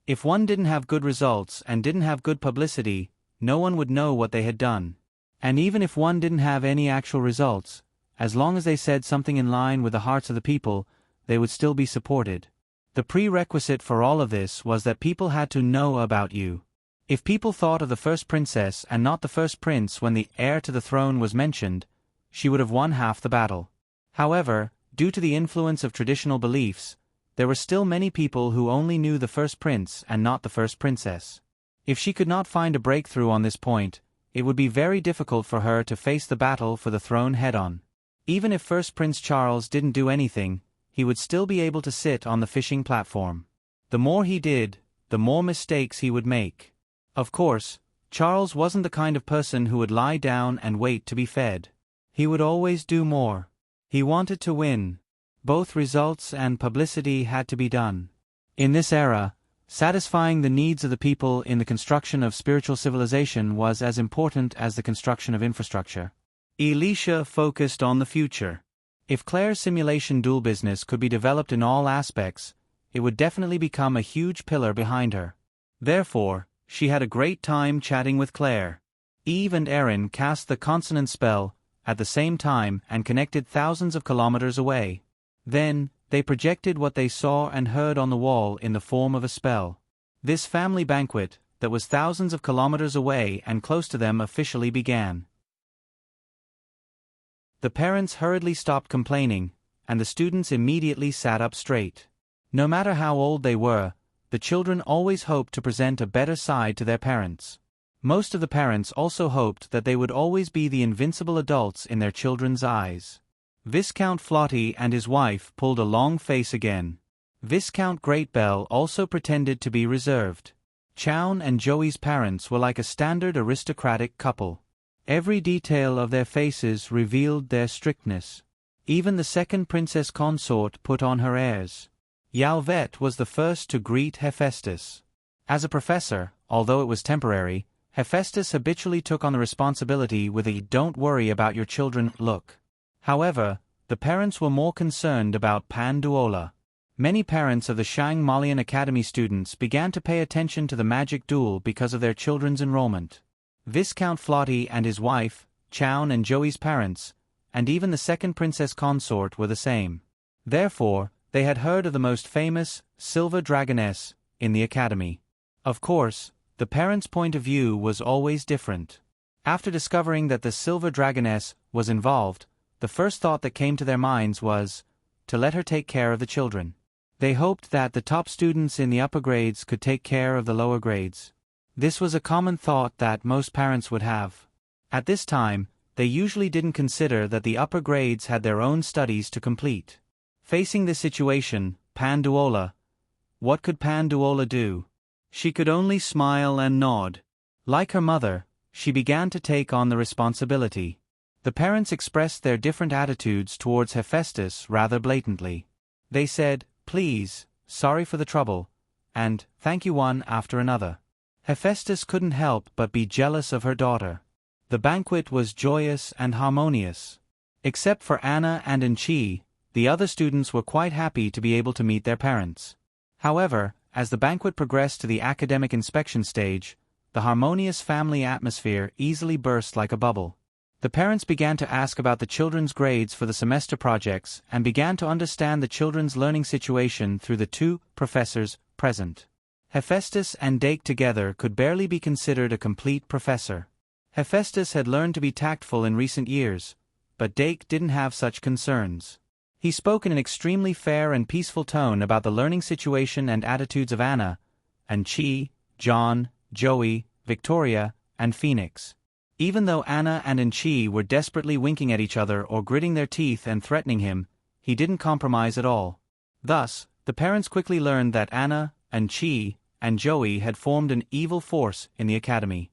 If one didn't have good results and didn't have good publicity, no one would know what they had done. And even if one didn't have any actual results, as long as they said something in line with the hearts of the people, they would still be supported. The prerequisite for all of this was that people had to know about you. If people thought of the first princess and not the first prince when the heir to the throne was mentioned, she would have won half the battle. However, due to the influence of traditional beliefs, there were still many people who only knew the first prince and not the first princess. If she could not find a breakthrough on this point, it would be very difficult for her to face the battle for the throne head-on. Even if first Prince Charles didn't do anything, he would still be able to sit on the fishing platform. The more he did, the more mistakes he would make. Of course, Charles wasn't the kind of person who would lie down and wait to be fed. He would always do more. He wanted to win. Both results and publicity had to be done. In this era, satisfying the needs of the people in the construction of spiritual civilization was as important as the construction of infrastructure. Elisha focused on the future. If Claire's simulation duel business could be developed in all aspects, it would definitely become a huge pillar behind her. Therefore, she had a great time chatting with Claire. Eve and Erin cast the consonant spell at the same time and connected thousands of kilometers away. Then, they projected what they saw and heard on the wall in the form of a spell. This family banquet, that was thousands of kilometers away and close to them, officially began. The parents hurriedly stopped complaining, and the students immediately sat up straight. No matter how old they were, the children always hoped to present a better side to their parents. Most of the parents also hoped that they would always be the invincible adults in their children's eyes. Viscount Flotty and his wife pulled a long face again. Viscount Greatbell also pretended to be reserved. Chown and Joey's parents were like a standard aristocratic couple. Every detail of their faces revealed their strictness. Even the second princess consort put on her airs. Yalvet was the first to greet Hephaestus. As a professor, although it was temporary, Hephaestus habitually took on the responsibility with a "don't worry about your children" look. However, the parents were more concerned about Panduola. Many parents of the Shang Malian Academy students began to pay attention to the magic duel because of their children's enrollment. Viscount Flotty and his wife, Chown and Joey's parents, and even the second princess consort were the same. Therefore, they had heard of the most famous Silver Dragoness in the academy. Of course, the parents' point of view was always different. After discovering that the Silver Dragoness was involved, the first thought that came to their minds was to let her take care of the children. They hoped that the top students in the upper grades could take care of the lower grades. This was a common thought that most parents would have. At this time, they usually didn't consider that the upper grades had their own studies to complete. Facing this situation, what could Panduola do? She could only smile and nod. Like her mother, she began to take on the responsibility. The parents expressed their different attitudes towards Hephaestus rather blatantly. They said, "Please, sorry for the trouble," and "thank you," one after another. Hephaestus couldn't help but be jealous of her daughter. The banquet was joyous and harmonious. Except for Anna and Enchi, the other students were quite happy to be able to meet their parents. However, as the banquet progressed to the academic inspection stage, the harmonious family atmosphere easily burst like a bubble. The parents began to ask about the children's grades for the semester projects and began to understand the children's learning situation through the two professors present. Hephaestus and Dake together could barely be considered a complete professor. Hephaestus had learned to be tactful in recent years, but Dake didn't have such concerns. He spoke in an extremely fair and peaceful tone about the learning situation and attitudes of Anna, Enchi, John, Joey, Victoria, and Phoenix. Even though Anna and Enchi were desperately winking at each other or gritting their teeth and threatening him, he didn't compromise at all. Thus, the parents quickly learned that Anna, Enchi, and Joey had formed an evil force in the academy.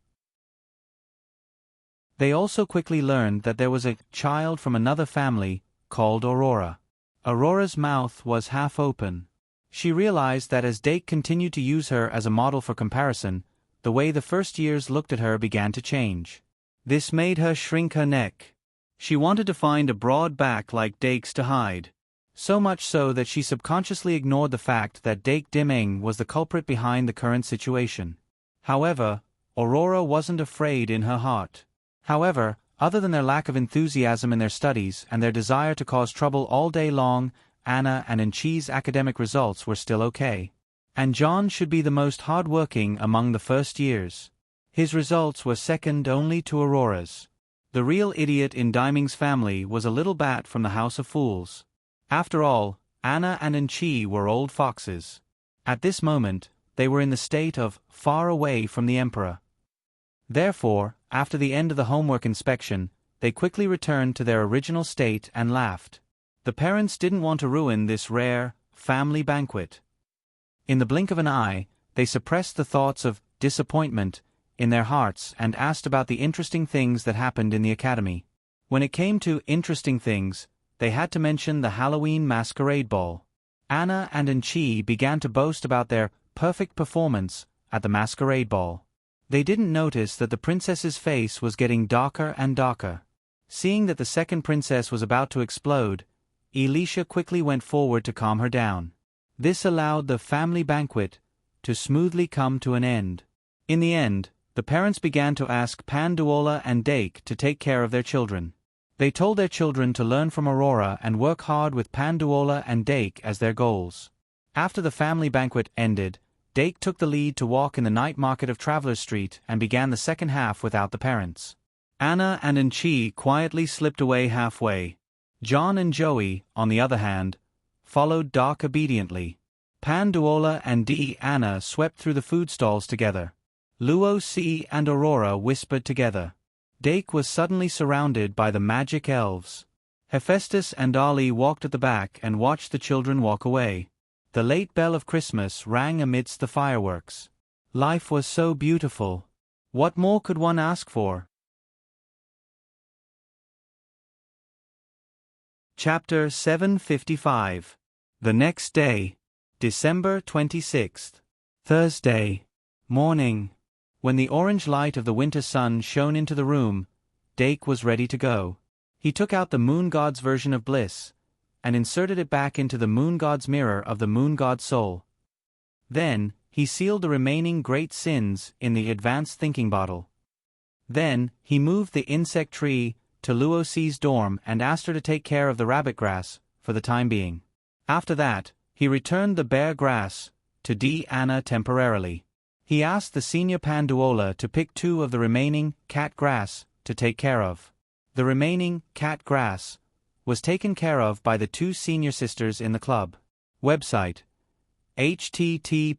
They also quickly learned that there was a child from another family called Aurora. Aurora's mouth was half open. She realized that as Dake continued to use her as a model for comparison, the way the first years looked at her began to change. This made her shrink her neck. She wanted to find a broad back like Dake's to hide. So much so that she subconsciously ignored the fact that Dake Dimeng was the culprit behind the current situation. However, Aurora wasn't afraid in her heart. However, other than their lack of enthusiasm in their studies and their desire to cause trouble all day long, Anna and Enchi's academic results were still okay. And John should be the most hard-working among the first years. His results were second only to Aurora's. The real idiot in Dimeng's family was a little bat from the House of Fools. After all, Anna and Enchi were old foxes. At this moment, they were in the state of far away from the emperor. Therefore, after the end of the homework inspection, they quickly returned to their original state and laughed. The parents didn't want to ruin this rare, family banquet. In the blink of an eye, they suppressed the thoughts of disappointment in their hearts and asked about the interesting things that happened in the academy. When it came to interesting things, they had to mention the Halloween masquerade ball. Anna and Enchi began to boast about their perfect performance at the masquerade ball. They didn't notice that the princess's face was getting darker and darker. Seeing that the second princess was about to explode, Elisha quickly went forward to calm her down. This allowed the family banquet to smoothly come to an end. In the end, the parents began to ask Panduola and Dake to take care of their children. They told their children to learn from Aurora and work hard with Panduola and Dake as their goals. After the family banquet ended, Dake took the lead to walk in the night market of Travelers Street and began the second half without the parents. Anna and Enchi quietly slipped away halfway. John and Joey, on the other hand, followed Doc obediently. Panduola and Anna swept through the food stalls together. Luo C and Aurora whispered together. Dake was suddenly surrounded by the magic elves. Hephaestus and Ali walked at the back and watched the children walk away. The late bell of Christmas rang amidst the fireworks. Life was so beautiful. What more could one ask for? Chapter 755. The next day, December 26th. Thursday. Morning. When the orange light of the winter sun shone into the room, Dake was ready to go. He took out the moon god's version of bliss, and inserted it back into the moon god's mirror of the moon god's soul. Then, he sealed the remaining great sins in the advanced thinking bottle. Then, he moved the insect tree to Luo C's dorm and asked her to take care of the rabbit grass, for the time being. After that, he returned the bear grass to Anna temporarily. He asked the senior Panduola to pick 2 of the remaining cat grass to take care of. The remaining cat grass was taken care of by the 2 senior sisters in the club. Website: https://m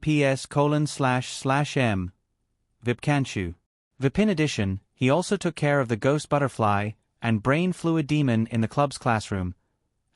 Vipkanchu. Vipin edition. He also took care of the ghost butterfly and brain fluid demon in the club's classroom.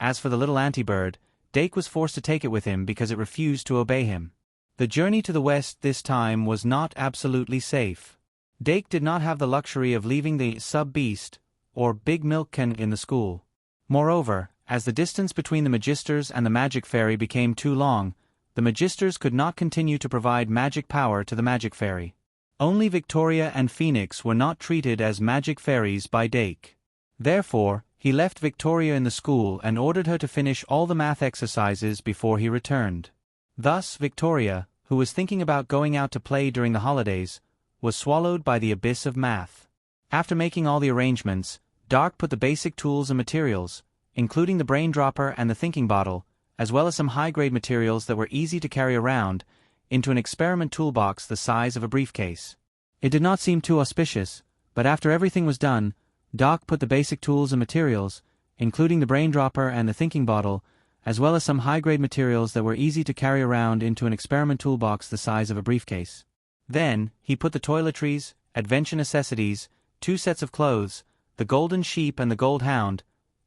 As for the little antibird, Dake was forced to take it with him because it refused to obey him. The journey to the west this time was not absolutely safe. Dake did not have the luxury of leaving the sub-beast, or big milk can, in the school. Moreover, as the distance between the magisters and the magic fairy became too long, the magisters could not continue to provide magic power to the magic fairy. Only Victoria and Phoenix were not treated as magic fairies by Dake. Therefore, he left Victoria in the school and ordered her to finish all the math exercises before he returned. Thus Victoria, who was thinking about going out to play during the holidays, was swallowed by the abyss of math. After making all the arrangements, Dark put the basic tools and materials, including the brain dropper and the thinking bottle, as well as some high-grade materials that were easy to carry around, into an experiment toolbox the size of a briefcase. It did not seem too auspicious, but after everything was done, Doc put the basic tools and materials, including the brain dropper and the thinking bottle, as well as some high-grade materials that were easy to carry around into an experiment toolbox the size of a briefcase. Then, he put the toiletries, adventure necessities, 2 sets of clothes, the golden sheep and the gold hound,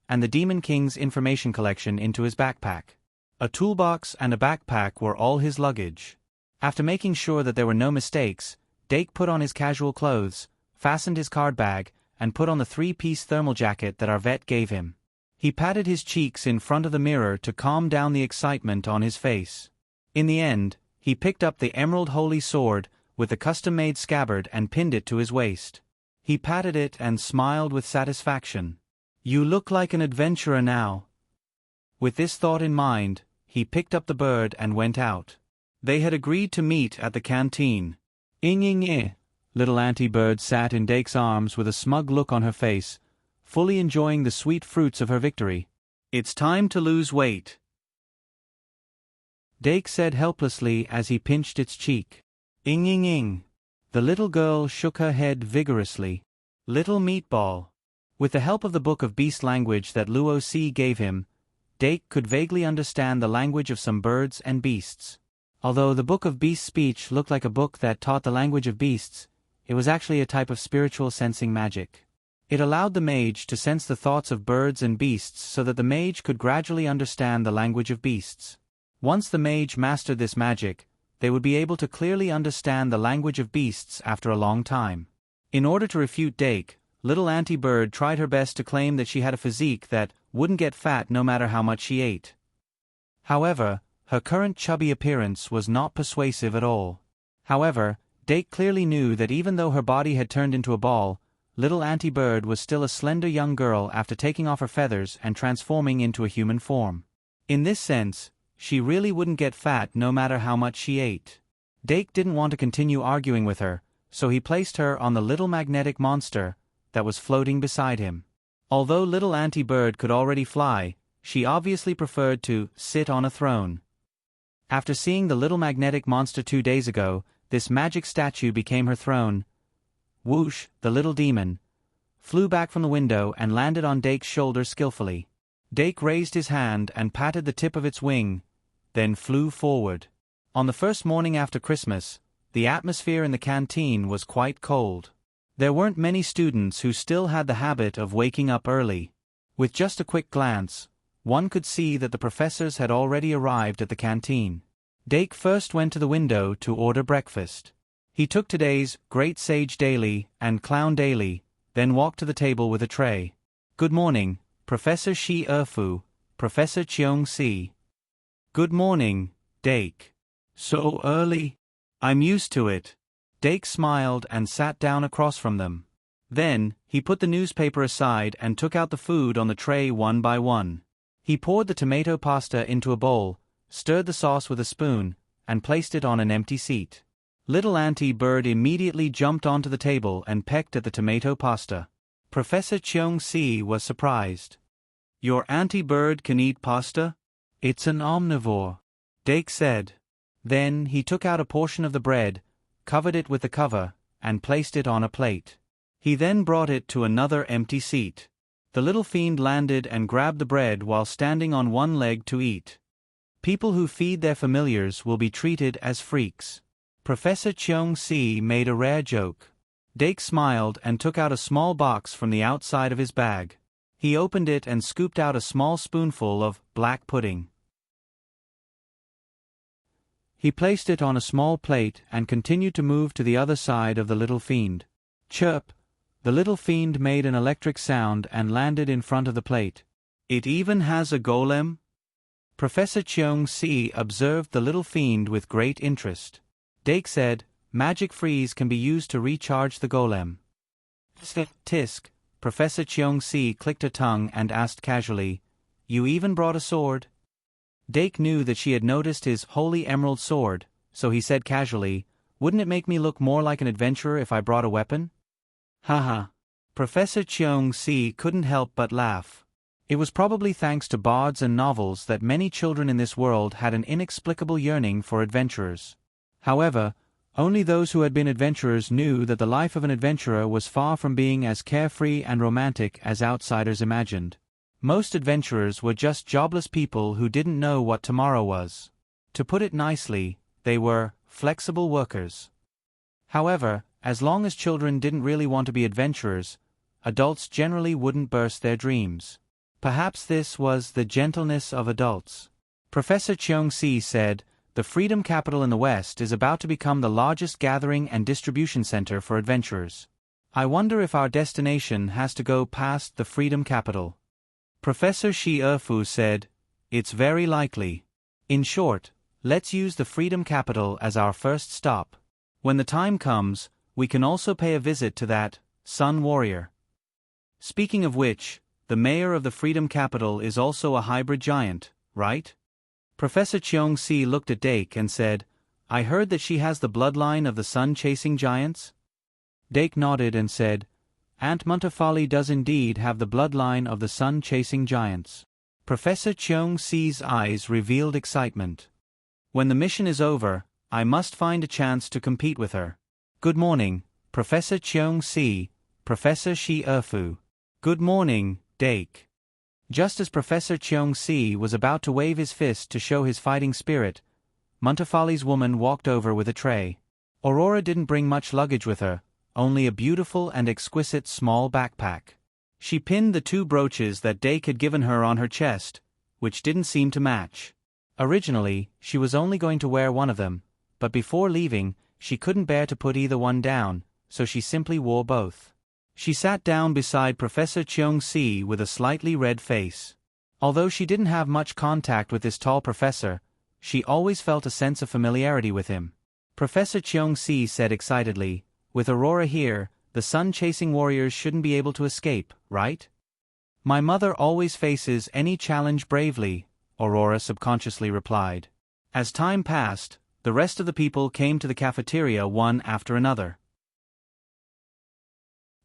and the Demon King's information collection into his backpack. A toolbox and a backpack were all his luggage. After making sure that there were no mistakes, Dake put on his casual clothes, fastened his card bag, and put on the 3-piece thermal jacket that Arvette gave him. He patted his cheeks in front of the mirror to calm down the excitement on his face. In the end, he picked up the emerald holy sword with the custom-made scabbard and pinned it to his waist. He patted it and smiled with satisfaction. "You look like an adventurer now." With this thought in mind, he picked up the bird and went out. They had agreed to meet at the canteen. Little Auntie Bird sat in Dake's arms with a smug look on her face, fully enjoying the sweet fruits of her victory. "It's time to lose weight," Dake said helplessly as he pinched its cheek. "Ing. The little girl shook her head vigorously. "Little meatball." With the help of the book of beast language that Luo C gave him, Dake could vaguely understand the language of some birds and beasts. Although the book of beast speech looked like a book that taught the language of beasts, it was actually a type of spiritual sensing magic. It allowed the mage to sense the thoughts of birds and beasts so that the mage could gradually understand the language of beasts. Once the mage mastered this magic, they would be able to clearly understand the language of beasts after a long time. In order to refute Dake, little Auntie Bird tried her best to claim that she had a physique that wouldn't get fat no matter how much she ate. However, her current chubby appearance was not persuasive at all. However, Dake clearly knew that even though her body had turned into a ball, little Auntie Bird was still a slender young girl after taking off her feathers and transforming into a human form. In this sense, she really wouldn't get fat no matter how much she ate. Dake didn't want to continue arguing with her, so he placed her on the little magnetic monster that was floating beside him. Although little Auntie Bird could already fly, she obviously preferred to sit on a throne. After seeing the little magnetic monster 2 days ago, this magic statue became her throne. Whoosh, the little demon flew back from the window and landed on Dake's shoulder skillfully. Dake raised his hand and patted the tip of its wing, then flew forward. On the first morning after Christmas, the atmosphere in the canteen was quite cold. There weren't many students who still had the habit of waking up early. With just a quick glance, one could see that the professors had already arrived at the canteen. Dake first went to the window to order breakfast. He took today's Great Sage Daily and Clown Daily, then walked to the table with a tray. "Good morning, Professor Shi Erfu, Professor Cheong Si." "Good morning, Dake." "So early?" "I'm used to it." Dake smiled and sat down across from them. Then, he put the newspaper aside and took out the food on the tray one by one. He poured the tomato pasta into a bowl, stirred the sauce with a spoon, and placed it on an empty seat. Little Auntie Bird immediately jumped onto the table and pecked at the tomato pasta. Professor Cheong Si was surprised. "Your Auntie Bird can eat pasta?" "It's an omnivore," Dake said. Then he took out a portion of the bread, covered it with the cover, and placed it on a plate. He then brought it to another empty seat. The little fiend landed and grabbed the bread while standing on one leg to eat. People who feed their familiars will be treated as freaks. Professor Cheong Si made a rare joke. Dake smiled and took out a small box from the outside of his bag. He opened it and scooped out a small spoonful of black pudding. He placed it on a small plate and continued to move to the other side of the little fiend. Chirp! The little fiend made an electric sound and landed in front of the plate. "It even has a golem?" Professor Cheong Si observed the little fiend with great interest. Dake said, "Magic freeze can be used to recharge the golem." Tisk, Professor Cheong Si clicked her tongue and asked casually, "You even brought a sword?" Dake knew that she had noticed his holy emerald sword, so he said casually, "Wouldn't it make me look more like an adventurer if I brought a weapon?" Haha. Professor Cheong Si couldn't help but laugh. It was probably thanks to bards and novels that many children in this world had an inexplicable yearning for adventurers. However, only those who had been adventurers knew that the life of an adventurer was far from being as carefree and romantic as outsiders imagined. Most adventurers were just jobless people who didn't know what tomorrow was. To put it nicely, they were flexible workers. However, as long as children didn't really want to be adventurers, adults generally wouldn't burst their dreams. Perhaps this was the gentleness of adults. Professor Cheong Si said, "The Freedom Capital in the West is about to become the largest gathering and distribution center for adventurers. I wonder if our destination has to go past the Freedom Capital." Professor Shi Erfu said, "It's very likely. In short, let's use the Freedom Capital as our first stop. When the time comes, we can also pay a visit to that Sun Warrior. Speaking of which, the mayor of the Freedom Capital is also a hybrid giant, right?" Professor Cheong Si looked at Dake and said, "I heard that she has the bloodline of the sun-chasing giants?" Dake nodded and said, "Aunt Muntefali does indeed have the bloodline of the sun-chasing giants." Professor Cheong Si's eyes revealed excitement. "When the mission is over, I must find a chance to compete with her. Good morning, Professor Cheong Si, Professor Shi Erfu." "Good morning, Dake." Just as Professor Cheong Si was about to wave his fist to show his fighting spirit, Muntefali's woman walked over with a tray. Aurora didn't bring much luggage with her, only a beautiful and exquisite small backpack. She pinned the 2 brooches that Dake had given her on her chest, which didn't seem to match. Originally, she was only going to wear one of them, but before leaving, she couldn't bear to put either one down, so she simply wore both. She sat down beside Professor Cheong-si with a slightly red face. Although she didn't have much contact with this tall professor, she always felt a sense of familiarity with him. Professor Cheong-si said excitedly, "With Aurora here, the sun-chasing warriors shouldn't be able to escape, right?" "My mother always faces any challenge bravely," Aurora subconsciously replied. As time passed, the rest of the people came to the cafeteria one after another.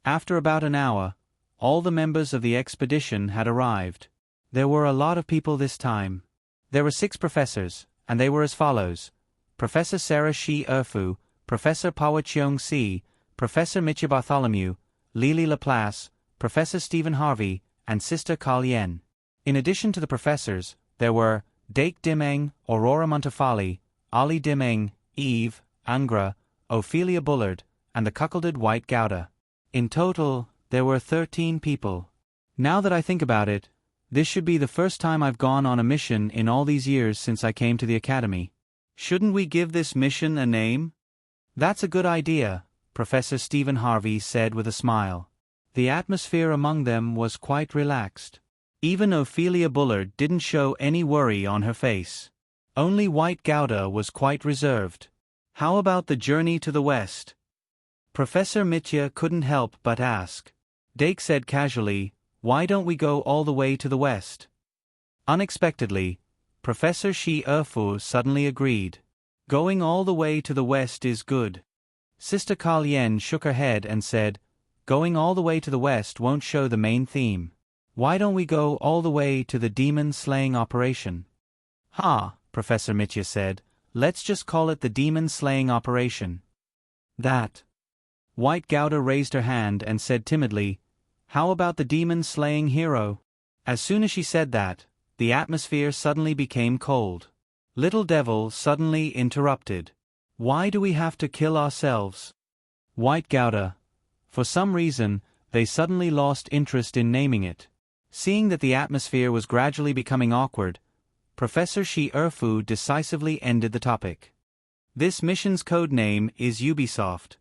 After about an hour, all the members of the expedition had arrived. There were a lot of people this time. There were 6 professors, and they were as follows: Professor Sarah Shi Erfu, Professor Pawa Cheong-si, Professor Mitya Bartholomew, Lily Laplace, Professor Stephen Harvey, and Sister Carl-Yen. In addition to the professors, there were Dake Dimeng, Aurora Montefali, Ali Dimeng, Eve, Angra, Ophelia Bullard, and the cuckolded White Gouda. In total, there were 13 people. Now that I think about it, this should be the first time I've gone on a mission in all these years since I came to the academy. Shouldn't we give this mission a name? That's a good idea, Professor Stephen Harvey said with a smile. The atmosphere among them was quite relaxed. Even Ophelia Bullard didn't show any worry on her face. Only White Gouda was quite reserved. How about the journey to the west? Professor Mitya couldn't help but ask. Dake said casually, "Why don't we go all the way to the west?" Unexpectedly, Professor Shi Erfu suddenly agreed. Going all the way to the west is good. Sister Carl-Yen shook her head and said, "Going all the way to the west won't show the main theme. Why don't we go all the way to the demon-slaying operation?" "Ha," Professor Mitya said, "let's just call it the demon-slaying operation." That. White Gouda raised her hand and said timidly, "How about the demon-slaying hero?" As soon as she said that, the atmosphere suddenly became cold. Little Devil suddenly interrupted. "Why do we have to kill ourselves?" White Gouda. For some reason, they suddenly lost interest in naming it. Seeing that the atmosphere was gradually becoming awkward, Professor Shi Erfu decisively ended the topic. "This mission's code name is Ubisoft.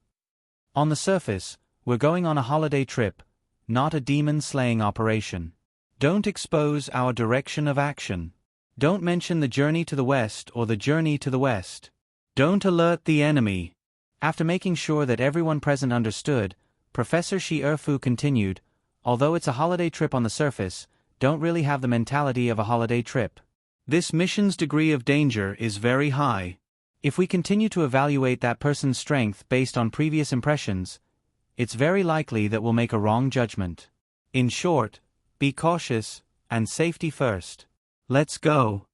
On the surface, we're going on a holiday trip, not a demon-slaying operation. Don't expose our direction of action. Don't mention the journey to the west or the journey to the west. Don't alert the enemy." After making sure that everyone present understood, Professor Shi Erfu continued, "Although it's a holiday trip on the surface, don't really have the mentality of a holiday trip. This mission's degree of danger is very high. If we continue to evaluate that person's strength based on previous impressions, it's very likely that we'll make a wrong judgment. In short, be cautious, and safety first. Let's go."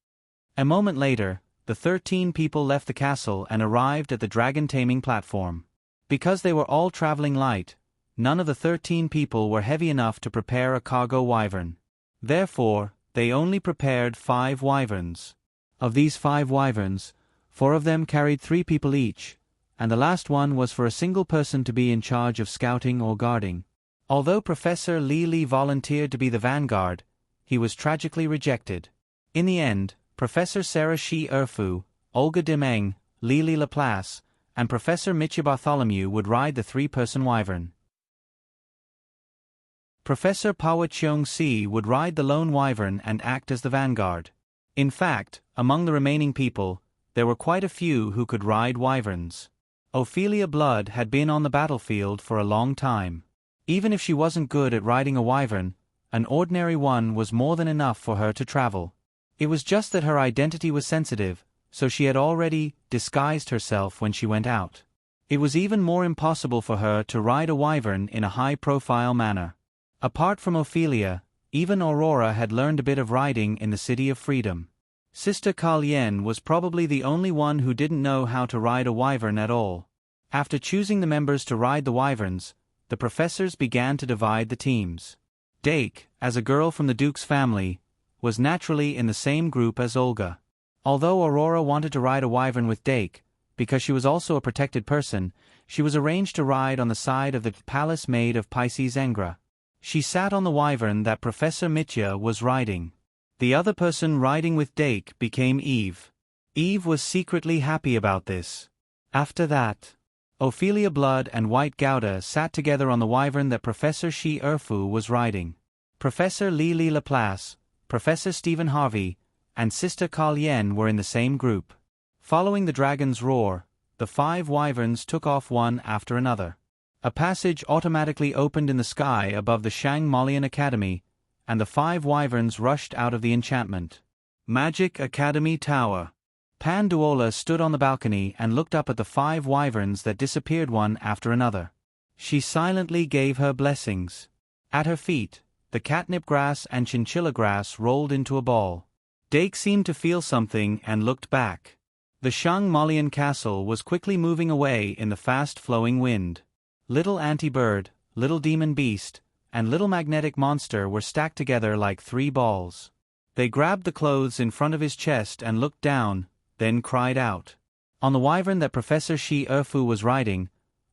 A moment later, the 13 people left the castle and arrived at the dragon-taming platform. Because they were all traveling light, none of the 13 people were heavy enough to prepare a cargo wyvern. Therefore, they only prepared 5 wyverns. Of these 5 wyverns, 4 of them carried 3 people each, and the last one was for a single person to be in charge of scouting or guarding. Although Professor Li volunteered to be the vanguard, he was tragically rejected. In the end, Professor Sarah Shi Erfu, Olga Dimeng, Lily Laplace, and Professor Mitya Bartholomew would ride the 3-person wyvern. Professor Pawa Cheong-si would ride the lone wyvern and act as the vanguard. In fact, among the remaining people, there were quite a few who could ride wyverns. Ophelia Blood had been on the battlefield for a long time. Even if she wasn't good at riding a wyvern, an ordinary one was more than enough for her to travel. It was just that her identity was sensitive, so she had already disguised herself when she went out. It was even more impossible for her to ride a wyvern in a high-profile manner. Apart from Ophelia, even Aurora had learned a bit of riding in the City of Freedom. Sister Carl-Yen was probably the only one who didn't know how to ride a wyvern at all. After choosing the members to ride the wyverns, the professors began to divide the teams. Dake, as a girl from the Duke's family, was naturally in the same group as Olga. Although Aurora wanted to ride a wyvern with Dake, because she was also a protected person, she was arranged to ride on the side of the palace maid of Pisces Engra. She sat on the wyvern that Professor Mitya was riding. The other person riding with Dake became Eve. Eve was secretly happy about this. After that, Ophelia Blood and White Gouda sat together on the wyvern that Professor Shi Erfu was riding. Professor Li Laplace, Professor Stephen Harvey, and Sister Carl Yen were in the same group. Following the dragon's roar, the 5 wyverns took off one after another. A passage automatically opened in the sky above the Shang Malian Academy, and the 5 wyverns rushed out of the enchantment. Magic Academy Tower. Panduola stood on the balcony and looked up at the 5 wyverns that disappeared one after another. She silently gave her blessings. At her feet, the catnip grass and chinchilla grass rolled into a ball. Dake seemed to feel something and looked back. The Shang Malian castle was quickly moving away in the fast-flowing wind. Little anti-bird, little demon beast, and little magnetic monster were stacked together like 3 balls. They grabbed the clothes in front of his chest and looked down, then cried out. On the wyvern that Professor Shi Erfu was riding,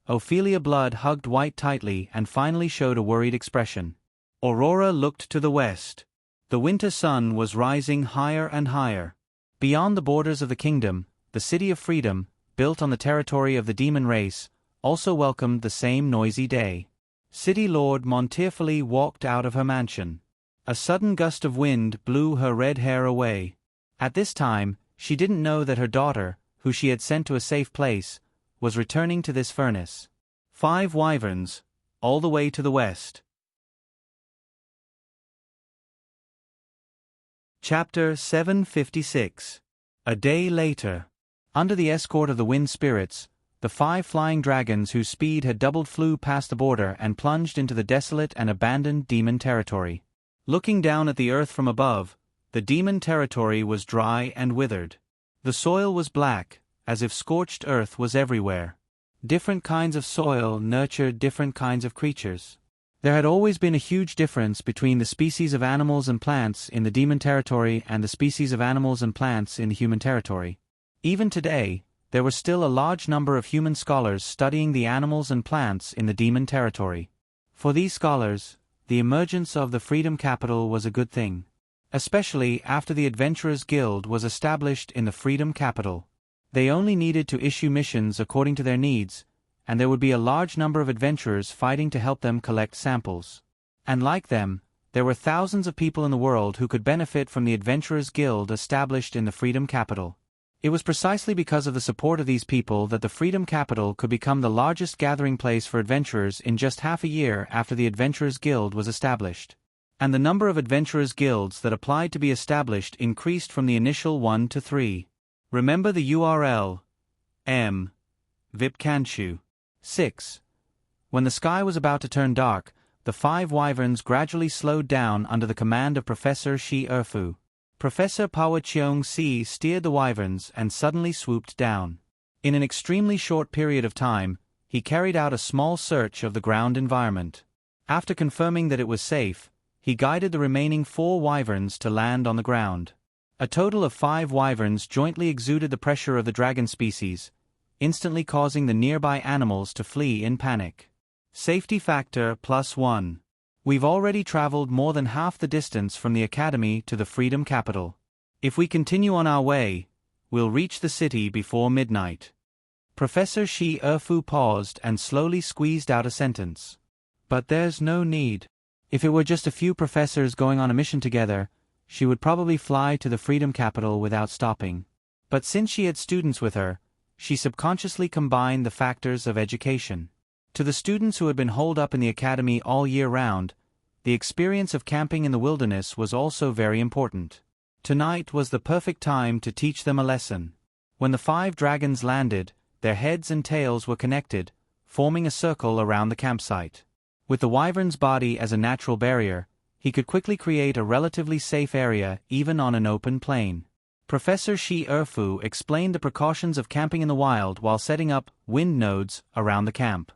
Ophelia Blood hugged White tightly and finally showed a worried expression. Aurora looked to the west. The winter sun was rising higher and higher. Beyond the borders of the kingdom, the City of Freedom, built on the territory of the demon race, also welcomed the same noisy day. City Lord Montefiore walked out of her mansion. A sudden gust of wind blew her red hair away. At this time, she didn't know that her daughter, who she had sent to a safe place, was returning to this furnace. 5 wyverns, all the way to the west. Chapter 756. A day later. Under the escort of the wind spirits, the 5 flying dragons whose speed had doubled flew past the border and plunged into the desolate and abandoned demon territory. Looking down at the earth from above, the demon territory was dry and withered. The soil was black, as if scorched earth was everywhere. Different kinds of soil nurtured different kinds of creatures. There had always been a huge difference between the species of animals and plants in the demon territory and the species of animals and plants in the human territory. Even today, there were still a large number of human scholars studying the animals and plants in the demon territory. For these scholars, the emergence of the Freedom Capital was a good thing. Especially after the Adventurers Guild was established in the Freedom Capital. They only needed to issue missions according to their needs, and there would be a large number of adventurers fighting to help them collect samples. And like them, there were thousands of people in the world who could benefit from the Adventurers Guild established in the Freedom Capital. It was precisely because of the support of these people that the Freedom Capital could become the largest gathering place for adventurers in just half a year after the Adventurers Guild was established. And the number of adventurers' guilds that applied to be established increased from the initial 1 to 3. Remember the URL. M. Vipkanshu. 6. When the sky was about to turn dark, the 5 wyverns gradually slowed down under the command of Professor Shi Erfu. Professor Pawa Cheong Si steered the wyverns and suddenly swooped down. In an extremely short period of time, he carried out a small search of the ground environment. After confirming that it was safe, he guided the remaining 4 wyverns to land on the ground. A total of 5 wyverns jointly exuded the pressure of the dragon species, instantly causing the nearby animals to flee in panic. Safety factor +1. We've already traveled more than half the distance from the Academy to the Freedom Capital. If we continue on our way, we'll reach the city before midnight. Professor Shi Erfu paused and slowly squeezed out a sentence. But there's no need. If it were just a few professors going on a mission together, she would probably fly to the Freedom Capital without stopping. But since she had students with her, she subconsciously combined the factors of education. To the students who had been holed up in the academy all year round, the experience of camping in the wilderness was also very important. Tonight was the perfect time to teach them a lesson. When the 5 dragons landed, their heads and tails were connected, forming a circle around the campsite. With the wyvern's body as a natural barrier, he could quickly create a relatively safe area even on an open plain. Professor Shi Erfu explained the precautions of camping in the wild while setting up wind nodes around the camp.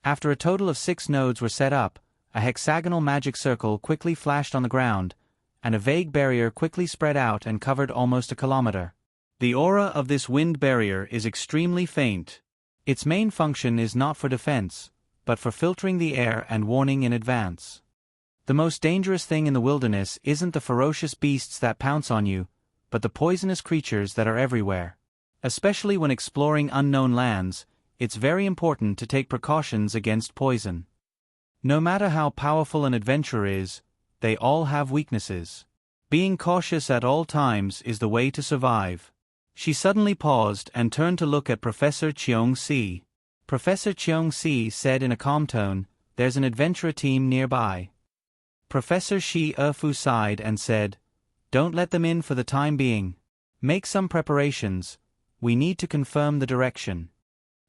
After a total of 6 nodes were set up, a hexagonal magic circle quickly flashed on the ground, and a vague barrier quickly spread out and covered almost a kilometer. The aura of this wind barrier is extremely faint. Its main function is not for defense, but for filtering the air and warning in advance. The most dangerous thing in the wilderness isn't the ferocious beasts that pounce on you, but the poisonous creatures that are everywhere. Especially when exploring unknown lands, it's very important to take precautions against poison. No matter how powerful an adventurer is, they all have weaknesses. Being cautious at all times is the way to survive. She suddenly paused and turned to look at Professor Cheong-si. Professor Cheong-si said in a calm tone, "There's an adventurer team nearby." Professor Shi-Er-fu sighed and said, "Don't let them in for the time being. Make some preparations. We need to confirm the direction."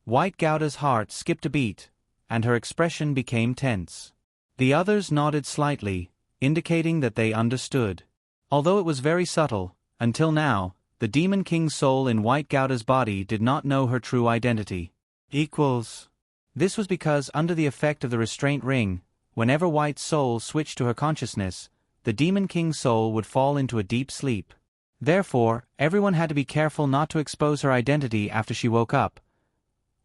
White Gouda's heart skipped a beat, and her expression became tense. The others nodded slightly, indicating that they understood. Although it was very subtle, until now, the Demon King's soul in White Gouda's body did not know her true identity. This was because under the effect of the restraint ring, whenever White's soul switched to her consciousness, the Demon King's soul would fall into a deep sleep. Therefore, everyone had to be careful not to expose her identity after she woke up.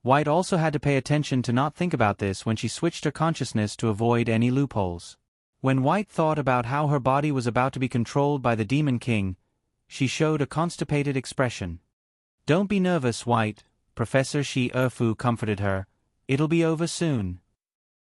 White also had to pay attention to not think about this when she switched her consciousness to avoid any loopholes. When White thought about how her body was about to be controlled by the Demon King, she showed a constipated expression. "Don't be nervous, White," Professor Shi-Er-fu comforted her. "It'll be over soon."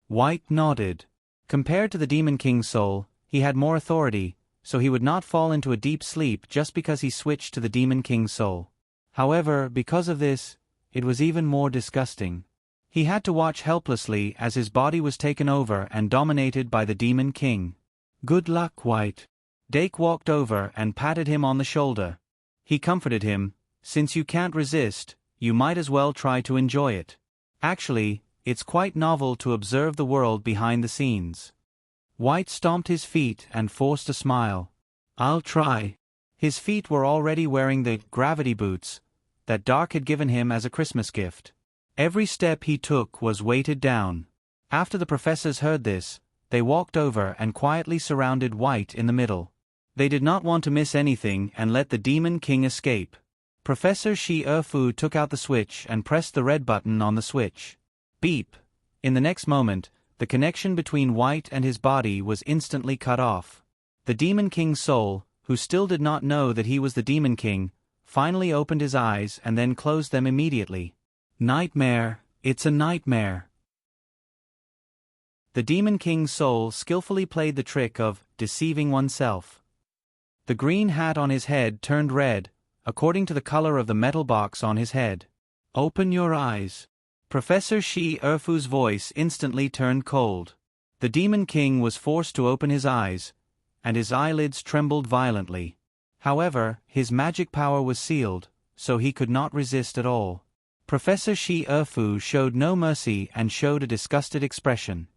White nodded. Compared to the Demon King's soul, he had more authority, so he would not fall into a deep sleep just because he switched to the Demon King's soul. However, because of this, it was even more disgusting. He had to watch helplessly as his body was taken over and dominated by the Demon King. "Good luck, White." Dake walked over and patted him on the shoulder. He comforted him, "Since you can't resist, you might as well try to enjoy it. Actually, it's quite novel to observe the world behind the scenes." White stomped his feet and forced a smile. "I'll try." His feet were already wearing the gravity boots that Dark had given him as a Christmas gift. Every step he took was weighted down. After the professors heard this, they walked over and quietly surrounded White in the middle. They did not want to miss anything and let the Demon King escape. Professor Shi-Er-fu took out the switch and pressed the red button on the switch. Beep! In the next moment, the connection between White and his body was instantly cut off. The Demon King's soul, who still did not know that he was the Demon King, finally opened his eyes and then closed them immediately. Nightmare, it's a nightmare. The Demon King's soul skillfully played the trick of deceiving oneself. The green hat on his head turned red, according to the color of the metal box on his head. "Open your eyes." Professor Shi-Er-fu's voice instantly turned cold. The Demon King was forced to open his eyes, and his eyelids trembled violently. However, his magic power was sealed, so he could not resist at all. Professor Shi-Er-fu showed no mercy and showed a disgusted expression.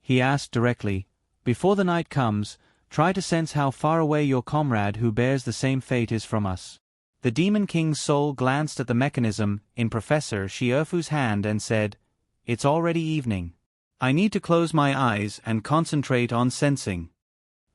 He asked directly, "Before the night comes, try to sense how far away your comrade who bears the same fate is from us." The Demon King's soul glanced at the mechanism in Professor Shi-Er-fu's hand and said, "It's already evening. I need to close my eyes and concentrate on sensing."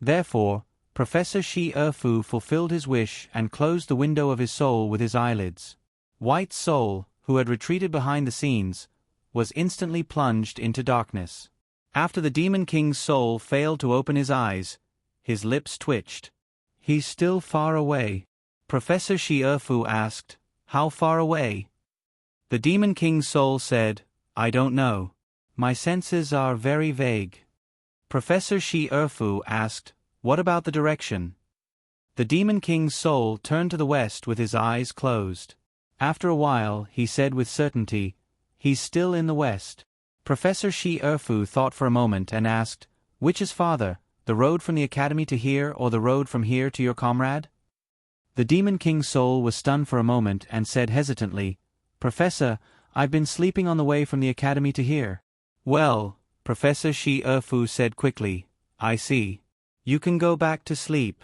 Therefore, Professor Shi-Er-fu fulfilled his wish and closed the window of his soul with his eyelids. White's soul, who had retreated behind the scenes, was instantly plunged into darkness. After the Demon King's soul failed to open his eyes, his lips twitched. "He's still far away." Professor Shi-Er-fu asked, "How far away?" The Demon King's soul said, "I don't know. My senses are very vague." Professor Shi-Er-fu asked, "What about the direction?" The Demon King's soul turned to the west with his eyes closed. After a while, he said with certainty, "He's still in the west." Professor Shi-Er-fu thought for a moment and asked, "Which is farther, the road from the academy to here or the road from here to your comrade?" The Demon King's soul was stunned for a moment and said hesitantly, "Professor, I've been sleeping on the way from the academy to here." "Well," Professor Shi-Er-fu said quickly, "I see. You can go back to sleep."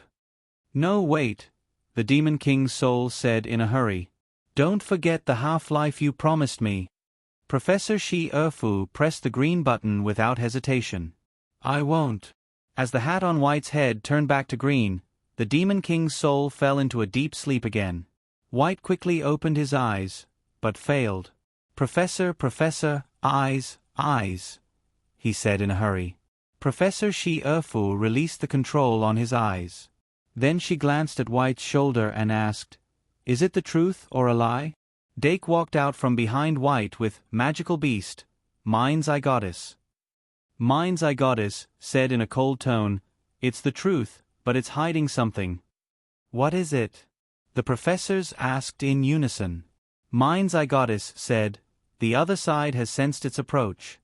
"No, wait," the Demon King's soul said in a hurry. "Don't forget the half-life you promised me." Professor Shi-Er-fu pressed the green button without hesitation. "I won't." As the hat on White's head turned back to green, the Demon King's soul fell into a deep sleep again. White quickly opened his eyes, but failed. Professor, eyes, he said in a hurry. Professor Shi-Er-fu released the control on his eyes. Then she glanced at White's shoulder and asked, "Is it the truth or a lie?" Dake walked out from behind White with "Magical Beast, Mind's Eye Goddess." "Mind's Eye Goddess" said in a cold tone, "It's the truth, but it's hiding something." "What is it?" the professors asked in unison. Mind's Eye Goddess said, "The other side has sensed its approach."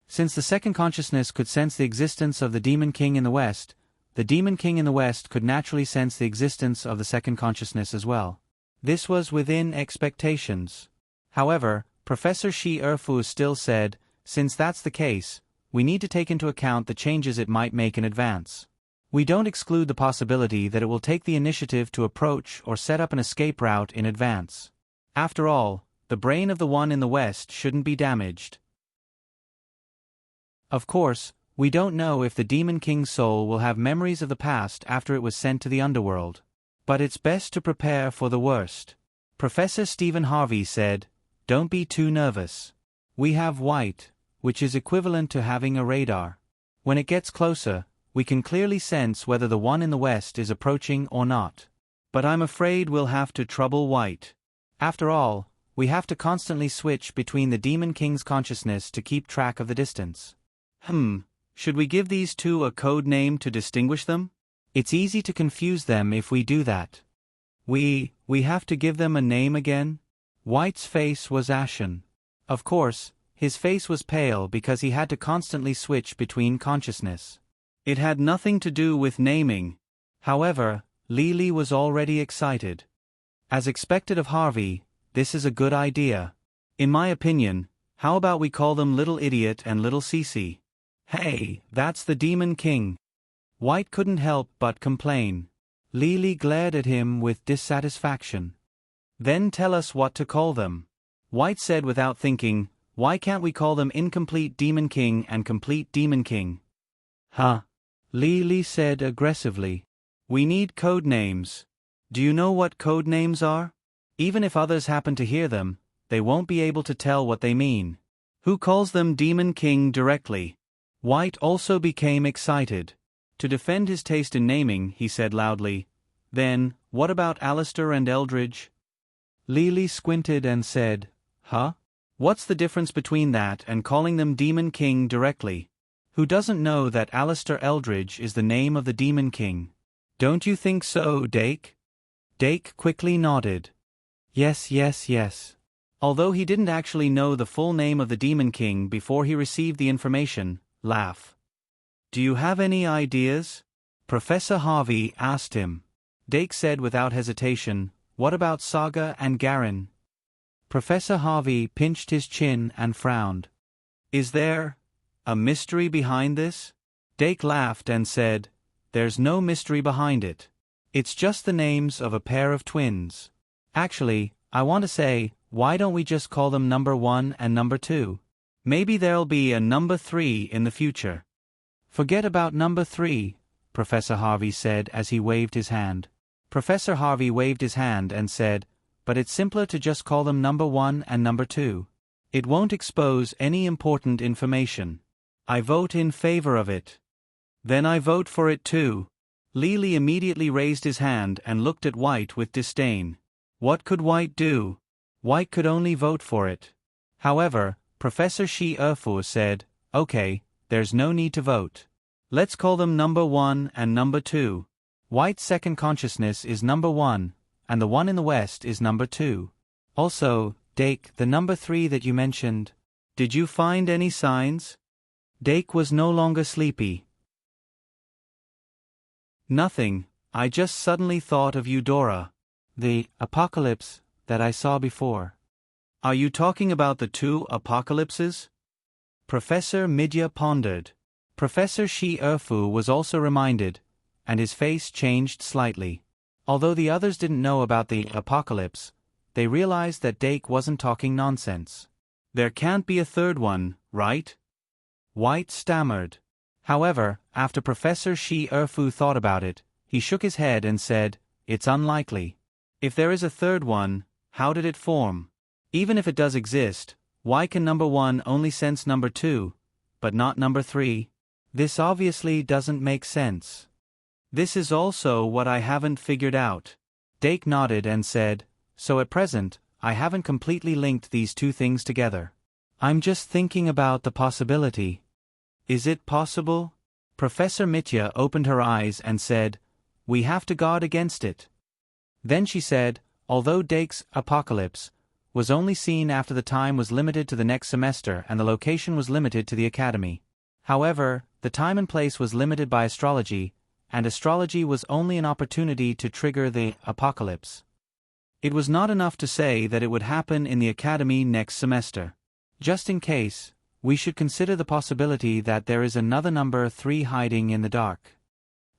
Since the second consciousness could sense the existence of the Demon King in the West, the Demon King in the West could naturally sense the existence of the second consciousness as well. This was within expectations. However, Professor Shi Erfu still said, since that's the case, we need to take into account the changes it might make in advance. We don't exclude the possibility that it will take the initiative to approach or set up an escape route in advance. After all, the brain of the one in the West shouldn't be damaged. Of course, we don't know if the Demon King's soul will have memories of the past after it was sent to the underworld. But it's best to prepare for the worst. Professor Stephen Harvey said, "Don't be too nervous. We have White, which is equivalent to having a radar. When it gets closer, we can clearly sense whether the one in the West is approaching or not. But I'm afraid we'll have to trouble White. After all, we have to constantly switch between the Demon King's consciousness to keep track of the distance." Should we give these two a code name to distinguish them? It's easy to confuse them if we do that. We have to give them a name again? White's face was ashen. Of course, his face was pale because he had to constantly switch between consciousness. It had nothing to do with naming. However, Lily was already excited. As expected of Harvey, this is a good idea. In my opinion, how about we call them Little Idiot and Little Cece? Hey, that's the Demon King. White couldn't help but complain. Lily glared at him with dissatisfaction. "Then tell us what to call them." White said without thinking, "Why can't we call them Incomplete Demon King and Complete Demon King?" "Huh?" Lily said aggressively. "We need code names. Do you know what code names are? Even if others happen to hear them, they won't be able to tell what they mean. Who calls them Demon King directly?" White also became excited. To defend his taste in naming, he said loudly, "Then, what about Alistair and Eldridge?" Lily squinted and said, "Huh? What's the difference between that and calling them Demon King directly? Who doesn't know that Alistair Eldridge is the name of the Demon King? Don't you think so, Dake?" Dake quickly nodded. Yes. Although he didn't actually know the full name of the Demon King before he received the information, laugh. "Do you have any ideas?" Professor Harvey asked him. Dake said without hesitation, "What about Saga and Garin?" Professor Harvey pinched his chin and frowned. "Is there a mystery behind this?" Dake laughed and said, "There's no mystery behind it. It's just the names of a pair of twins. Actually, I want to say, why don't we just call them number 1 and number 2? Maybe there'll be a number 3 in the future." "Forget about number 3, Professor Harvey said as he waved his hand. Professor Harvey waved his hand and said, "But it's simpler to just call them number 1 and number 2. It won't expose any important information. I vote in favor of it." "Then I vote for it too." Lily immediately raised his hand and looked at White with disdain. What could White do? White could only vote for it. However, Professor Shi Erfu said, "Okay, there's no need to vote. Let's call them number 1 and number 2. White's second consciousness is number 1, and the one in the West is number 2. Also, Dake, the number 3 that you mentioned, did you find any signs?" Dake was no longer sleepy. "Nothing, I just suddenly thought of Eudora. The apocalypse that I saw before." "Are you talking about the 2 apocalypses?" Professor Midya pondered. Professor Shi Erfu was also reminded, and his face changed slightly. Although the others didn't know about the apocalypse, they realized that Dake wasn't talking nonsense. "There can't be a third one, right?" White stammered. However, after Professor Shi Erfu thought about it, he shook his head and said, "It's unlikely. If there is a third one, how did it form? Even if it does exist, why can number 1 only sense number 2, but not number 3? This obviously doesn't make sense." "This is also what I haven't figured out." Dake nodded and said, "So at present, I haven't completely linked these two things together. I'm just thinking about the possibility. Is it possible? Professor Mitya opened her eyes and said, "We have to guard against it." Then she said, although Dake's apocalypse was only seen after the time was limited to the next semester and the location was limited to the academy. However, the time and place was limited by astrology, and astrology was only an opportunity to trigger the apocalypse. It was not enough to say that it would happen in the academy next semester. Just in case, we should consider the possibility that there is another number 3 hiding in the dark.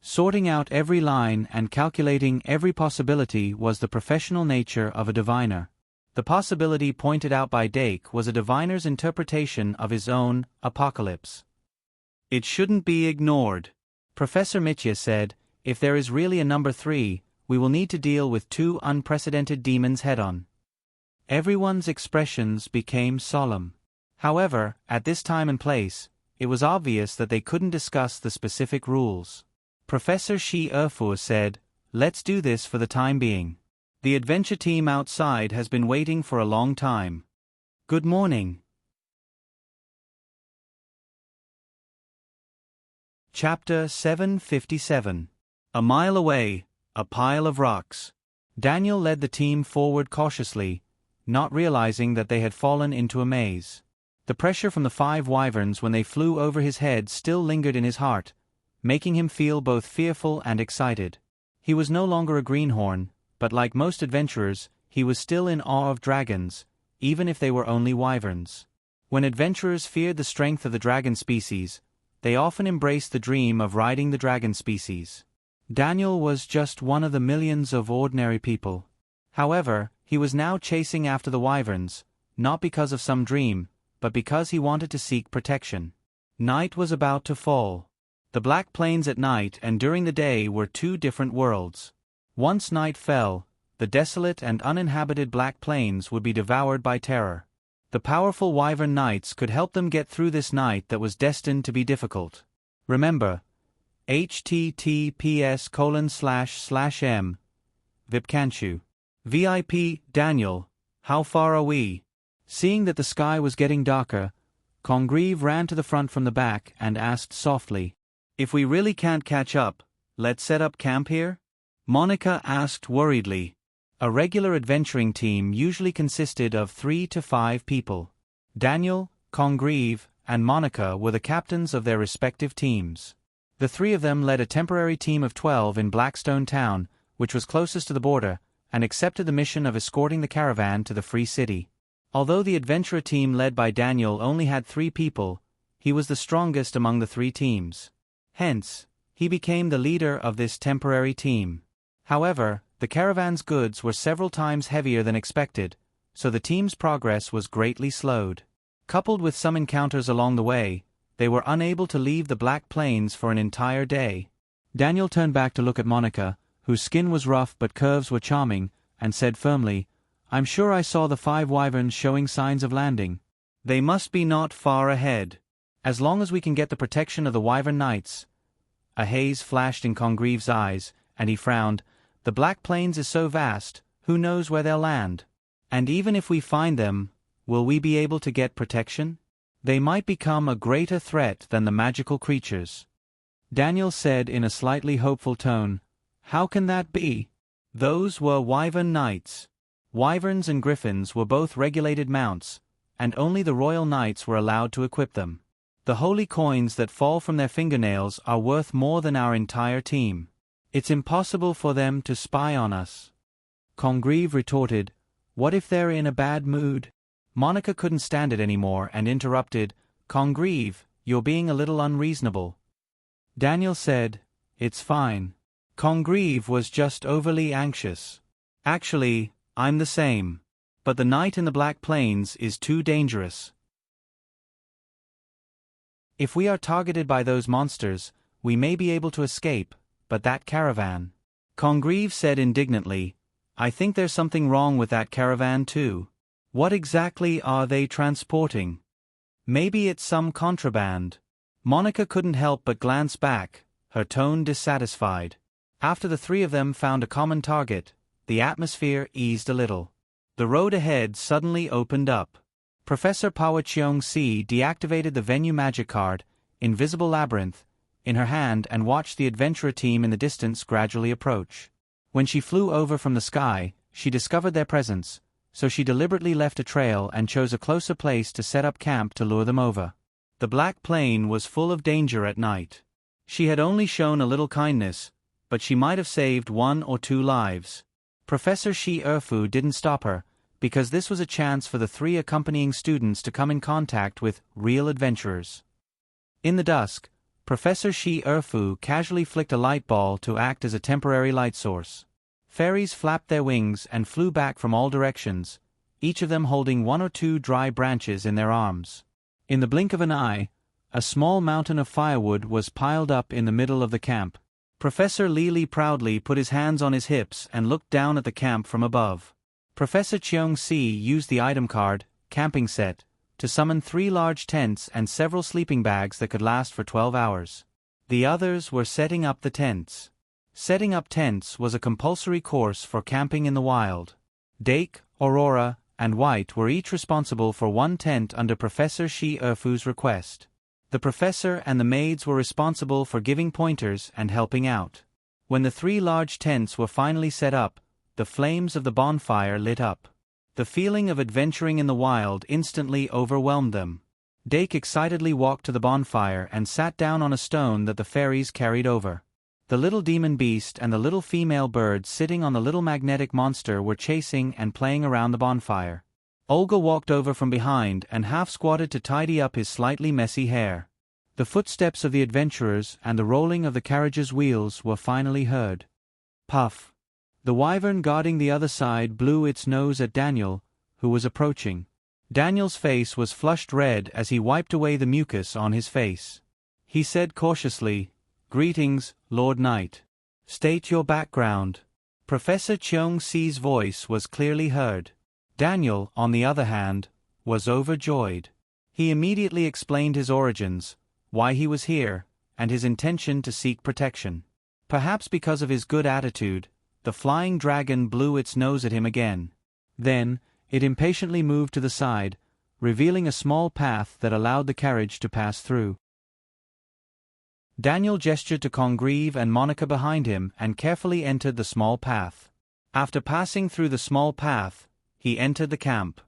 Sorting out every line and calculating every possibility was the professional nature of a diviner. The possibility pointed out by Dake was a diviner's interpretation of his own apocalypse. It shouldn't be ignored. Professor Mitya said, if there is really a number 3, we will need to deal with 2 unprecedented demons head-on. Everyone's expressions became solemn. However, at this time and place, it was obvious that they couldn't discuss the specific rules. Professor Shi Erfu said, "Let's do this for the time being. The adventure team outside has been waiting for a long time. Good morning." Chapter 757. A mile away, a pile of rocks. Daniel led the team forward cautiously, not realizing that they had fallen into a maze. The pressure from the 5 wyverns when they flew over his head still lingered in his heart, making him feel both fearful and excited. He was no longer a greenhorn, but like most adventurers, he was still in awe of dragons, even if they were only wyverns. When adventurers feared the strength of the dragon species, they often embraced the dream of riding the dragon species. Daniel was just one of the millions of ordinary people. However, he was now chasing after the wyverns, not because of some dream, but because he wanted to seek protection. Night was about to fall. The Black Plains at night and during the day were 2 different worlds. Once night fell, the desolate and uninhabited Black Plains would be devoured by terror. The powerful wyvern knights could help them get through this night that was destined to be difficult. Remember, https://m Vipkanchu. VIP, Daniel, how far are we? Seeing that the sky was getting darker, Congreve ran to the front from the back and asked softly, "If we really can't catch up, let's set up camp here?" Monica asked worriedly. A regular adventuring team usually consisted of 3 to 5 people. Daniel, Congreve, and Monica were the captains of their respective teams. The 3 of them led a temporary team of 12 in Blackstone Town, which was closest to the border, and accepted the mission of escorting the caravan to the Free City. Although the adventurer team led by Daniel only had 3 people, he was the strongest among the 3 teams. Hence, he became the leader of this temporary team. However, the caravan's goods were several times heavier than expected, so the team's progress was greatly slowed. Coupled with some encounters along the way, they were unable to leave the Black Plains for an entire day. Daniel turned back to look at Monica, whose skin was rough but curves were charming, and said firmly, "I'm sure I saw the 5 wyverns showing signs of landing. They must be not far ahead. As long as we can get the protection of the wyvern knights." A haze flashed in Congreve's eyes, and he frowned. "The Black Plains is so vast, who knows where they'll land? And even if we find them, will we be able to get protection? They might become a greater threat than the magical creatures." Daniel said in a slightly hopeful tone, "How can that be? Those were wyvern knights." Wyverns and griffins were both regulated mounts, and only the royal knights were allowed to equip them. The holy coins that fall from their fingernails are worth more than our entire team. It's impossible for them to spy on us." Congreve retorted, "What if they're in a bad mood?" Monica couldn't stand it anymore and interrupted, "Congreve, you're being a little unreasonable." Daniel said, "It's fine." Congreve was just overly anxious. "Actually, I'm the same. But the night in the Black Plains is too dangerous. If we are targeted by those monsters, we may be able to escape, but that caravan." Congreve said indignantly, "I think there's something wrong with that caravan too. What exactly are they transporting? Maybe it's some contraband." Monica couldn't help but glance back, her tone dissatisfied. After the 3 of them found a common target, the atmosphere eased a little. The road ahead suddenly opened up. Professor Cheong-si deactivated the venue magic card, Invisible Labyrinth, in her hand and watched the adventurer team in the distance gradually approach. When she flew over from the sky, she discovered their presence, so she deliberately left a trail and chose a closer place to set up camp to lure them over. The Black Plain was full of danger at night. She had only shown a little kindness, but she might have saved 1 or 2 lives. Professor Shi Erfu didn't stop her, because this was a chance for the 3 accompanying students to come in contact with real adventurers. In the dusk, Professor Shi Erfu casually flicked a light ball to act as a temporary light source. Fairies flapped their wings and flew back from all directions, each of them holding 1 or 2 dry branches in their arms. In the blink of an eye, a small mountain of firewood was piled up in the middle of the camp. Professor Li proudly put his hands on his hips and looked down at the camp from above. Professor Cheong-si used the item card, Camping Set, to summon 3 large tents and several sleeping bags that could last for 12 hours. The others were setting up the tents. Setting up tents was a compulsory course for camping in the wild. Dake, Aurora, and White were each responsible for 1 tent under Professor Shi Erfu's request. The professor and the maids were responsible for giving pointers and helping out. When the 3 large tents were finally set up, the flames of the bonfire lit up. The feeling of adventuring in the wild instantly overwhelmed them. Dake excitedly walked to the bonfire and sat down on a stone that the fairies carried over. The little demon beast and the little female bird sitting on the little magnetic monster were chasing and playing around the bonfire. Olga walked over from behind and half-squatted to tidy up his slightly messy hair. The footsteps of the adventurers and the rolling of the carriage's wheels were finally heard. Puff! The wyvern guarding the other side blew its nose at Daniel, who was approaching. Daniel's face was flushed red as he wiped away the mucus on his face. He said cautiously, "Greetings, Lord Knight. State your background." Professor Cheong-si's voice was clearly heard. Daniel, on the other hand, was overjoyed. He immediately explained his origins, why he was here, and his intention to seek protection. Perhaps because of his good attitude, the flying dragon blew its nose at him again. Then, it impatiently moved to the side, revealing a small path that allowed the carriage to pass through. Daniel gestured to Congreve and Monica behind him and carefully entered the small path. After passing through the small path, he entered the camp.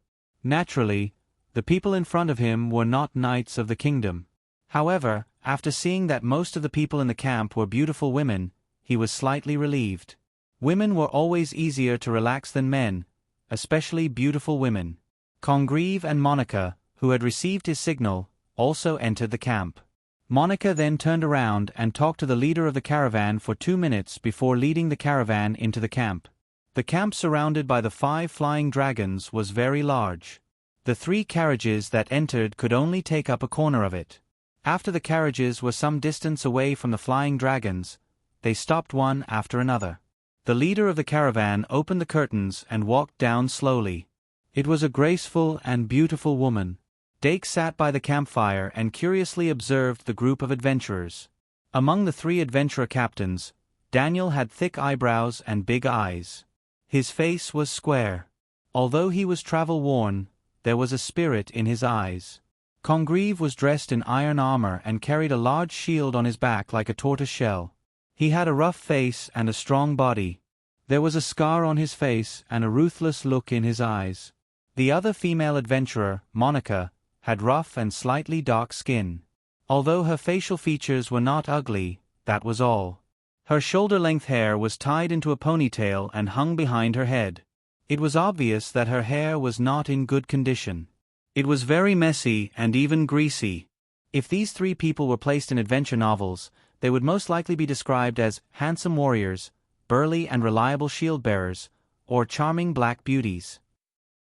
Naturally, the people in front of him were not knights of the kingdom. However, after seeing that most of the people in the camp were beautiful women, he was slightly relieved. Women were always easier to relax than men, especially beautiful women. Congreve and Monica, who had received his signal, also entered the camp. Monica then turned around and talked to the leader of the caravan for 2 minutes before leading the caravan into the camp. The camp surrounded by the 5 flying dragons was very large. The 3 carriages that entered could only take up a corner of it. After the carriages were some distance away from the flying dragons, they stopped one after another. The leader of the caravan opened the curtains and walked down slowly. It was a graceful and beautiful woman. Dake sat by the campfire and curiously observed the group of adventurers. Among the 3 adventurer captains, Daniel had thick eyebrows and big eyes. His face was square. Although he was travel-worn, there was a spirit in his eyes. Congreve was dressed in iron armor and carried a large shield on his back like a tortoise shell. He had a rough face and a strong body. There was a scar on his face and a ruthless look in his eyes. The other female adventurer, Monica, had rough and slightly dark skin. Although her facial features were not ugly, that was all. Her shoulder-length hair was tied into a ponytail and hung behind her head. It was obvious that her hair was not in good condition. It was very messy and even greasy. If these 3 people were placed in adventure novels, they would most likely be described as handsome warriors, burly and reliable shield-bearers, or charming black beauties.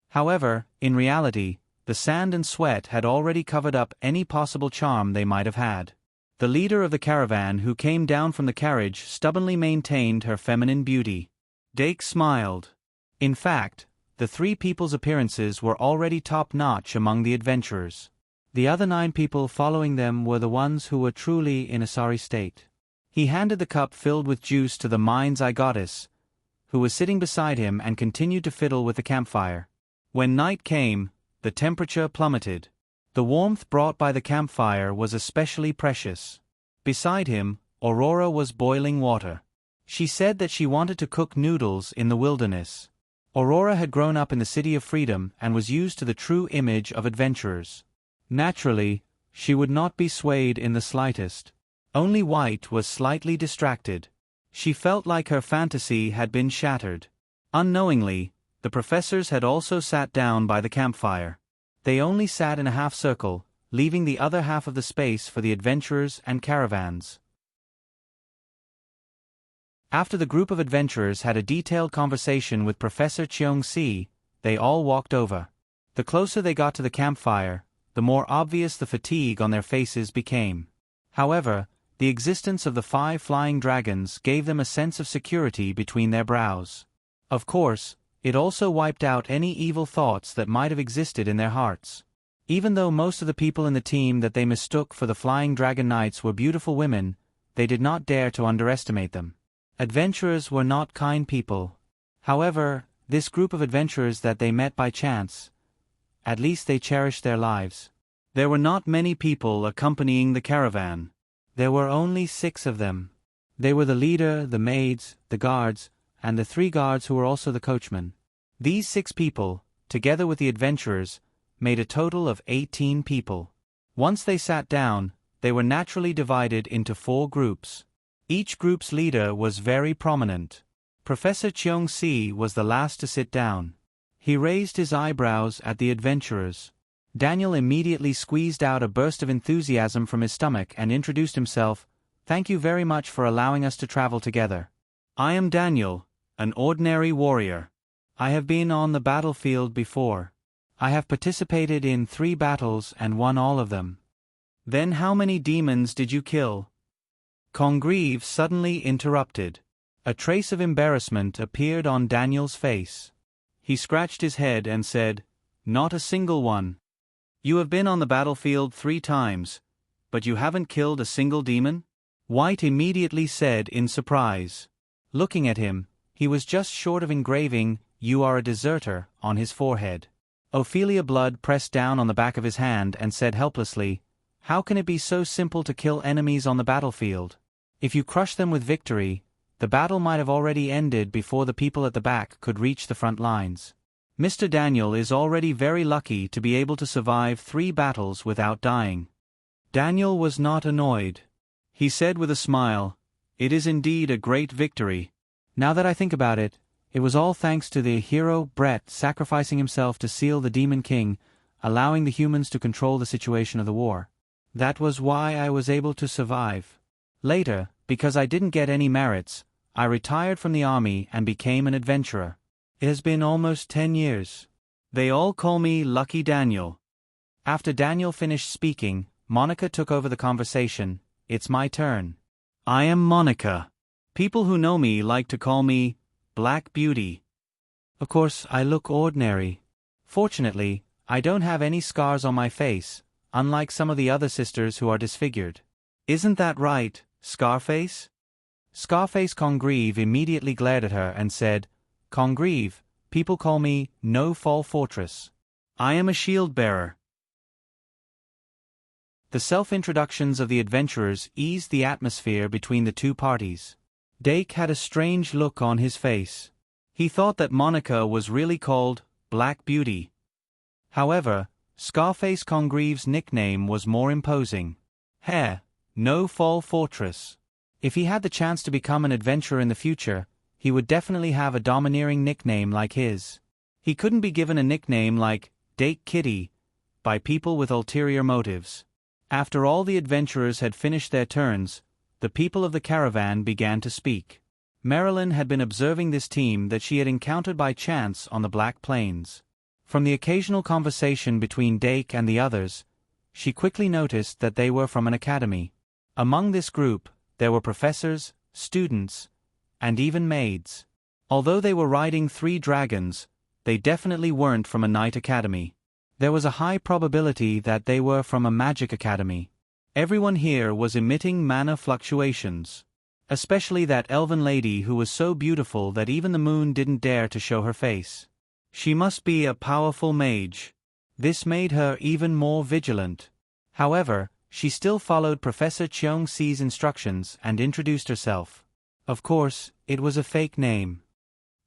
However, in reality, the sand and sweat had already covered up any possible charm they might have had. The leader of the caravan who came down from the carriage stubbornly maintained her feminine beauty. Dake smiled. In fact, the 3 people's appearances were already top-notch among the adventurers. The other 9 people following them were the ones who were truly in a sorry state. He handed the cup filled with juice to the mind's eye goddess, who was sitting beside him and continued to fiddle with the campfire. When night came, the temperature plummeted. The warmth brought by the campfire was especially precious. Beside him, Aurora was boiling water. She said that she wanted to cook noodles in the wilderness. Aurora had grown up in the City of Freedom and was used to the true image of adventurers. Naturally, she would not be swayed in the slightest. Only White was slightly distracted. She felt like her fantasy had been shattered. Unknowingly, the professors had also sat down by the campfire. They only sat in a half-circle, leaving the other half of the space for the adventurers and caravans. After the group of adventurers had a detailed conversation with Professor Cheong-si, they all walked over. The closer they got to the campfire, the more obvious the fatigue on their faces became. However, the existence of the 5 flying dragons gave them a sense of security between their brows. Of course, it also wiped out any evil thoughts that might have existed in their hearts. Even though most of the people in the team that they mistook for the Flying Dragon Knights were beautiful women, they did not dare to underestimate them. Adventurers were not kind people. However, this group of adventurers that they met by chance, at least they cherished their lives. There were not many people accompanying the caravan. There were only 6 of them. They were the leader, the maids, the guards, and the 3 guards who were also the coachman. These 6 people, together with the adventurers, made a total of 18 people. Once they sat down, they were naturally divided into 4 groups. Each group's leader was very prominent. Professor Cheong-si was the last to sit down. He raised his eyebrows at the adventurers. Daniel immediately squeezed out a burst of enthusiasm from his stomach and introduced himself. "Thank you very much for allowing us to travel together. I am Daniel, an ordinary warrior. I have been on the battlefield before. I have participated in 3 battles and won all of them." "Then how many demons did you kill?" Congreve suddenly interrupted. A trace of embarrassment appeared on Daniel's face. He scratched his head and said, "Not a single one." "You have been on the battlefield 3 times, but you haven't killed a single demon?" White immediately said in surprise. Looking at him, he was just short of engraving "You are a deserter" on his forehead. Ophelia Blood pressed down on the back of his hand and said helplessly, "How can it be so simple to kill enemies on the battlefield? If you crush them with victory, the battle might have already ended before the people at the back could reach the front lines. Mr. Daniel is already very lucky to be able to survive 3 battles without dying." Daniel was not annoyed. He said with a smile, "It is indeed a great victory. Now that I think about it, it was all thanks to the hero Brett sacrificing himself to seal the Demon King, allowing the humans to control the situation of the war. That was why I was able to survive. Later, because I didn't get any merits, I retired from the army and became an adventurer. It has been almost 10 years. They all call me Lucky Daniel." After Daniel finished speaking, Monica took over the conversation. "It's my turn. I am Monica. People who know me like to call me Black Beauty. Of course, I look ordinary. Fortunately, I don't have any scars on my face, unlike some of the other sisters who are disfigured. Isn't that right, Scarface?" Scarface Congreve immediately glared at her and said, "Congreve, people call me No Fall Fortress. I am a shield bearer." The self-introductions of the adventurers eased the atmosphere between the 2 parties. Dake had a strange look on his face. He thought that Monica was really called Black Beauty. However, Scarface Congreve's nickname was more imposing. No Fall Fortress. If he had the chance to become an adventurer in the future, he would definitely have a domineering nickname like his. He couldn't be given a nickname like Dake Kitty by people with ulterior motives. After all the adventurers had finished their turns, the people of the caravan began to speak. Marilyn had been observing this team that she had encountered by chance on the Black Plains. From the occasional conversation between Dake and the others, she quickly noticed that they were from an academy. Among this group, there were professors, students, and even maids. Although they were riding 3 dragons, they definitely weren't from a knight academy. There was a high probability that they were from a magic academy. Everyone here was emitting mana fluctuations. Especially that elven lady who was so beautiful that even the moon didn't dare to show her face. She must be a powerful mage. This made her even more vigilant. However, she still followed Professor Cheong-Si's instructions and introduced herself. Of course, it was a fake name.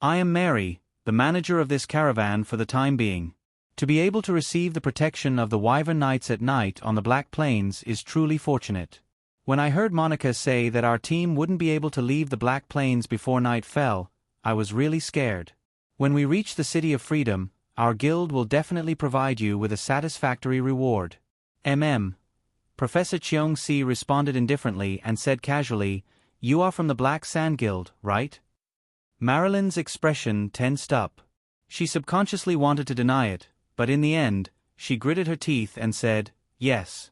I am Mary, the manager of this caravan for the time being. To be able to receive the protection of the Wyvern Knights at night on the Black Plains is truly fortunate. When I heard Monica say that our team wouldn't be able to leave the Black Plains before night fell, I was really scared. When we reach the City of Freedom, our guild will definitely provide you with a satisfactory reward. Professor Cheong-Si responded indifferently and said casually, "You are from the Black Sand Guild, right?" Marilyn's expression tensed up. She subconsciously wanted to deny it, but in the end, she gritted her teeth and said, "Yes."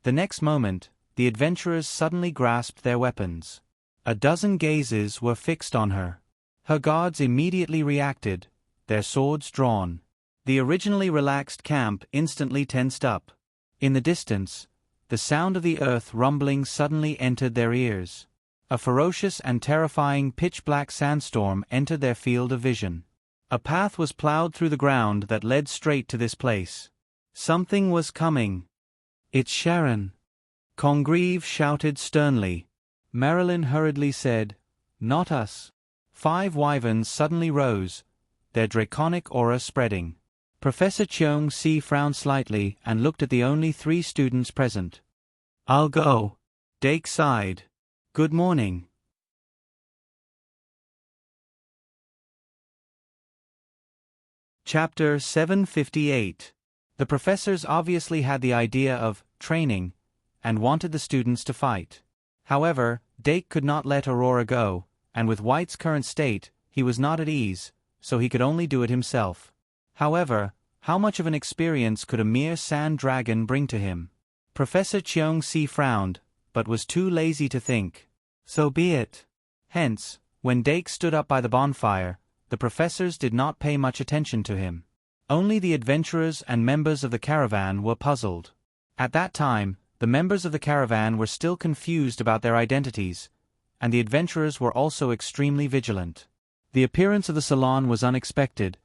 The next moment, the adventurers suddenly grasped their weapons. A dozen gazes were fixed on her. Her guards immediately reacted, their swords drawn. The originally relaxed camp instantly tensed up. In the distance, the sound of the earth rumbling suddenly entered their ears. A ferocious and terrifying pitch-black sandstorm entered their field of vision. A path was plowed through the ground that led straight to this place. Something was coming. "It's Sharon," Congreve shouted sternly. Marilyn hurriedly said, "Not us." 5 wyverns suddenly rose, their draconic aura spreading. Professor Cheong-Si frowned slightly and looked at the only 3 students present. "I'll go." Dake sighed. "Good morning." Chapter 758. The professors obviously had the idea of training and wanted the students to fight. However, Dake could not let Aurora go, and with White's current state, he was not at ease, so he could only do it himself. However, how much of an experience could a mere sand dragon bring to him? Professor Cheong-Si frowned, but was too lazy to think. So be it. Hence, when Dake stood up by the bonfire, the professors did not pay much attention to him. Only the adventurers and members of the caravan were puzzled. At that time, the members of the caravan were still confused about their identities, and the adventurers were also extremely vigilant. The appearance of the salon was unexpected,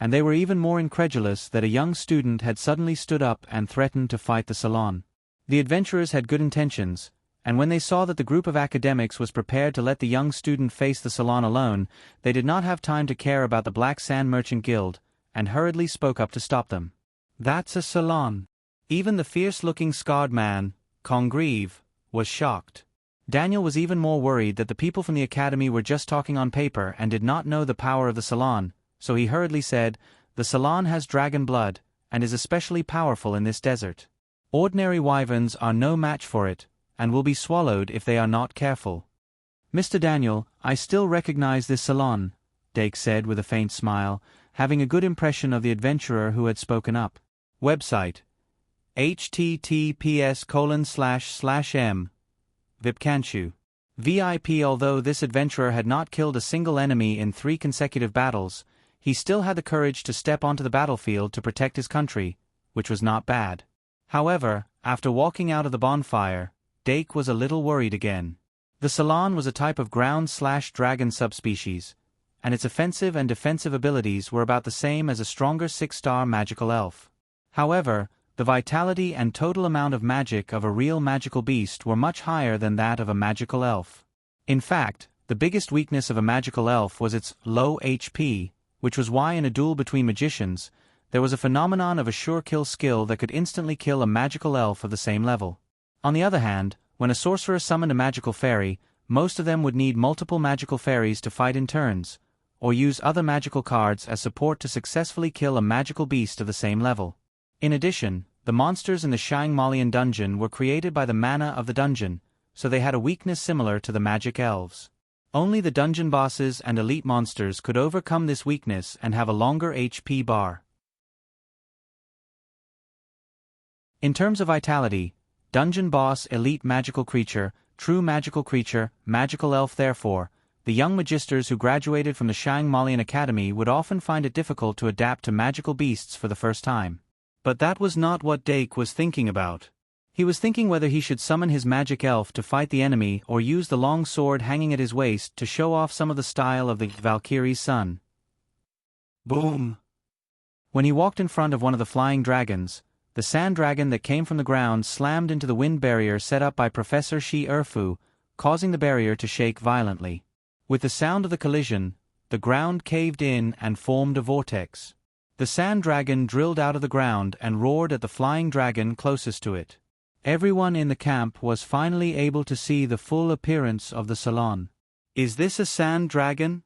and they were even more incredulous that a young student had suddenly stood up and threatened to fight the salon. The adventurers had good intentions, and when they saw that the group of academics was prepared to let the young student face the salon alone, they did not have time to care about the Black Sand Merchant Guild, and hurriedly spoke up to stop them. "That's a salon." Even the fierce-looking scarred man, Congreve, was shocked. Daniel was even more worried that the people from the academy were just talking on paper and did not know the power of the salon, so he hurriedly said, "The salon has dragon blood, and is especially powerful in this desert. Ordinary wyverns are no match for it, and will be swallowed if they are not careful." "Mr. Daniel, I still recognize this salon," Dake said with a faint smile, having a good impression of the adventurer who had spoken up. Website: https://m Vipkanchu. VIP. Although this adventurer had not killed a single enemy in 3 consecutive battles, he still had the courage to step onto the battlefield to protect his country, which was not bad. However, after walking out of the bonfire, Dake was a little worried again. The Salon was a type of ground/dragon subspecies, and its offensive and defensive abilities were about the same as a stronger 6-star magical elf. However, the vitality and total amount of magic of a real magical beast were much higher than that of a magical elf. In fact, the biggest weakness of a magical elf was its low HP, which was why in a duel between magicians, there was a phenomenon of a sure-kill skill that could instantly kill a magical elf of the same level. On the other hand, when a sorcerer summoned a magical fairy, most of them would need multiple magical fairies to fight in turns, or use other magical cards as support to successfully kill a magical beast of the same level. In addition, the monsters in the Shangmalian dungeon were created by the mana of the dungeon, so they had a weakness similar to the magic elves. Only the dungeon bosses and elite monsters could overcome this weakness and have a longer HP bar. In terms of vitality, dungeon boss, elite magical creature, true magical creature, magical elf. Therefore, the young magisters who graduated from the Shangmalian Academy would often find it difficult to adapt to magical beasts for the first time. But that was not what Dake was thinking about. He was thinking whether he should summon his magic elf to fight the enemy or use the long sword hanging at his waist to show off some of the style of the Valkyrie's son. Boom! When he walked in front of one of the flying dragons, the sand dragon that came from the ground slammed into the wind barrier set up by Professor Shi Erfu, causing the barrier to shake violently. With the sound of the collision, the ground caved in and formed a vortex. The sand dragon drilled out of the ground and roared at the flying dragon closest to it. Everyone in the camp was finally able to see the full appearance of the salon. "Is this a sand dragon?"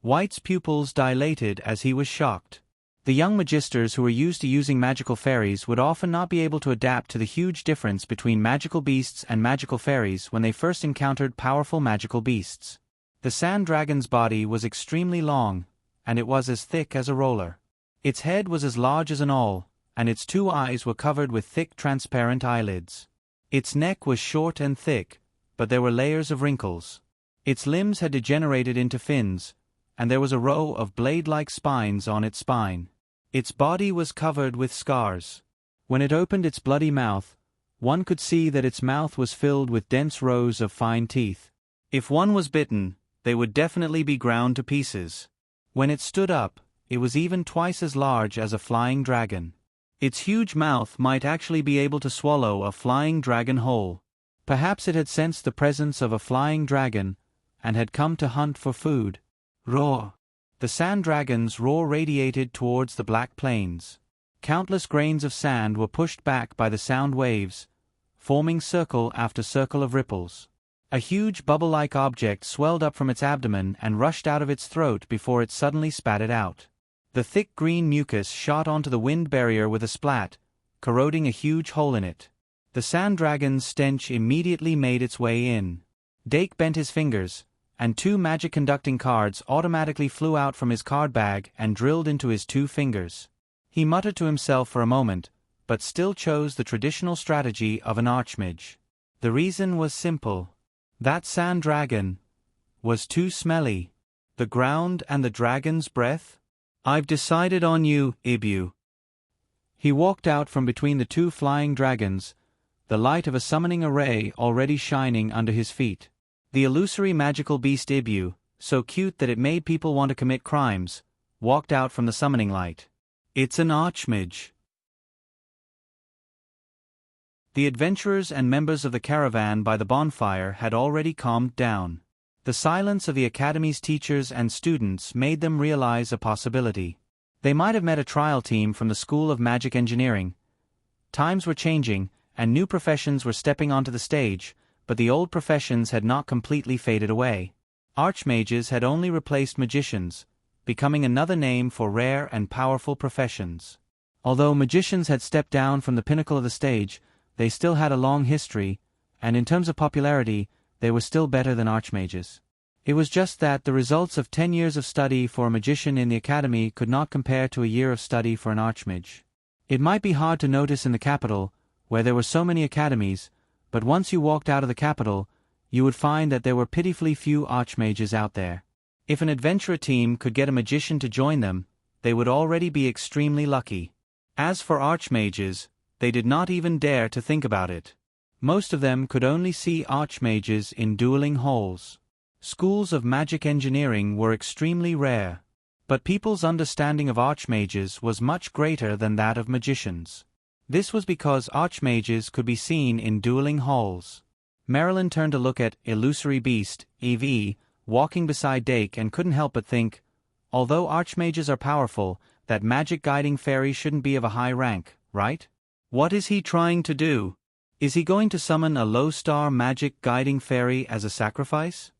White's pupils dilated as he was shocked. The young magisters who were used to using magical fairies would often not be able to adapt to the huge difference between magical beasts and magical fairies when they first encountered powerful magical beasts. The sand dragon's body was extremely long, and it was as thick as a roller. Its head was as large as an awl, and its 2 eyes were covered with thick transparent eyelids. Its neck was short and thick, but there were layers of wrinkles. Its limbs had degenerated into fins, and there was a row of blade-like spines on its spine. Its body was covered with scars. When it opened its bloody mouth, one could see that its mouth was filled with dense rows of fine teeth. If one was bitten, they would definitely be ground to pieces. When it stood up, it was even twice as large as a flying dragon. Its huge mouth might actually be able to swallow a flying dragon whole. Perhaps it had sensed the presence of a flying dragon and had come to hunt for food. Roar! The sand dragon's roar radiated towards the black plains. Countless grains of sand were pushed back by the sound waves, forming circle after circle of ripples. A huge bubble-like object swelled up from its abdomen and rushed out of its throat before it suddenly spat it out. The thick green mucus shot onto the wind barrier with a splat, corroding a huge hole in it. The sand dragon's stench immediately made its way in. Dake bent his fingers, and 2 magic-conducting cards automatically flew out from his card bag and drilled into his 2 fingers. He muttered to himself for a moment, but still chose the traditional strategy of an archmage. The reason was simple. That sand dragon was too smelly. The ground and the dragon's breath? "I've decided on you, Ibu." He walked out from between the 2 flying dragons, the light of a summoning array already shining under his feet. The illusory magical beast Ibu, so cute that it made people want to commit crimes, walked out from the summoning light. "It's an archmage." The adventurers and members of the caravan by the bonfire had already calmed down. The silence of the academy's teachers and students made them realize a possibility. They might have met a trial team from the School of Magic Engineering. Times were changing, and new professions were stepping onto the stage, but the old professions had not completely faded away. Archmages had only replaced magicians, becoming another name for rare and powerful professions. Although magicians had stepped down from the pinnacle of the stage, they still had a long history, and in terms of popularity, they were still better than archmages. It was just that the results of 10 years of study for a magician in the academy could not compare to a year of study for an archmage. It might be hard to notice in the capital, where there were so many academies, but once you walked out of the capital, you would find that there were pitifully few archmages out there. If an adventurer team could get a magician to join them, they would already be extremely lucky. As for archmages, they did not even dare to think about it. Most of them could only see archmages in dueling halls. Schools of magic engineering were extremely rare, but people's understanding of archmages was much greater than that of magicians. This was because archmages could be seen in dueling halls. Marilyn turned to look at Illusory Beast, EV, walking beside Dake and couldn't help but think, although archmages are powerful, that magic guiding fairy shouldn't be of a high rank, right? What is he trying to do? Is he going to summon a low-star magic guiding fairy as a sacrifice?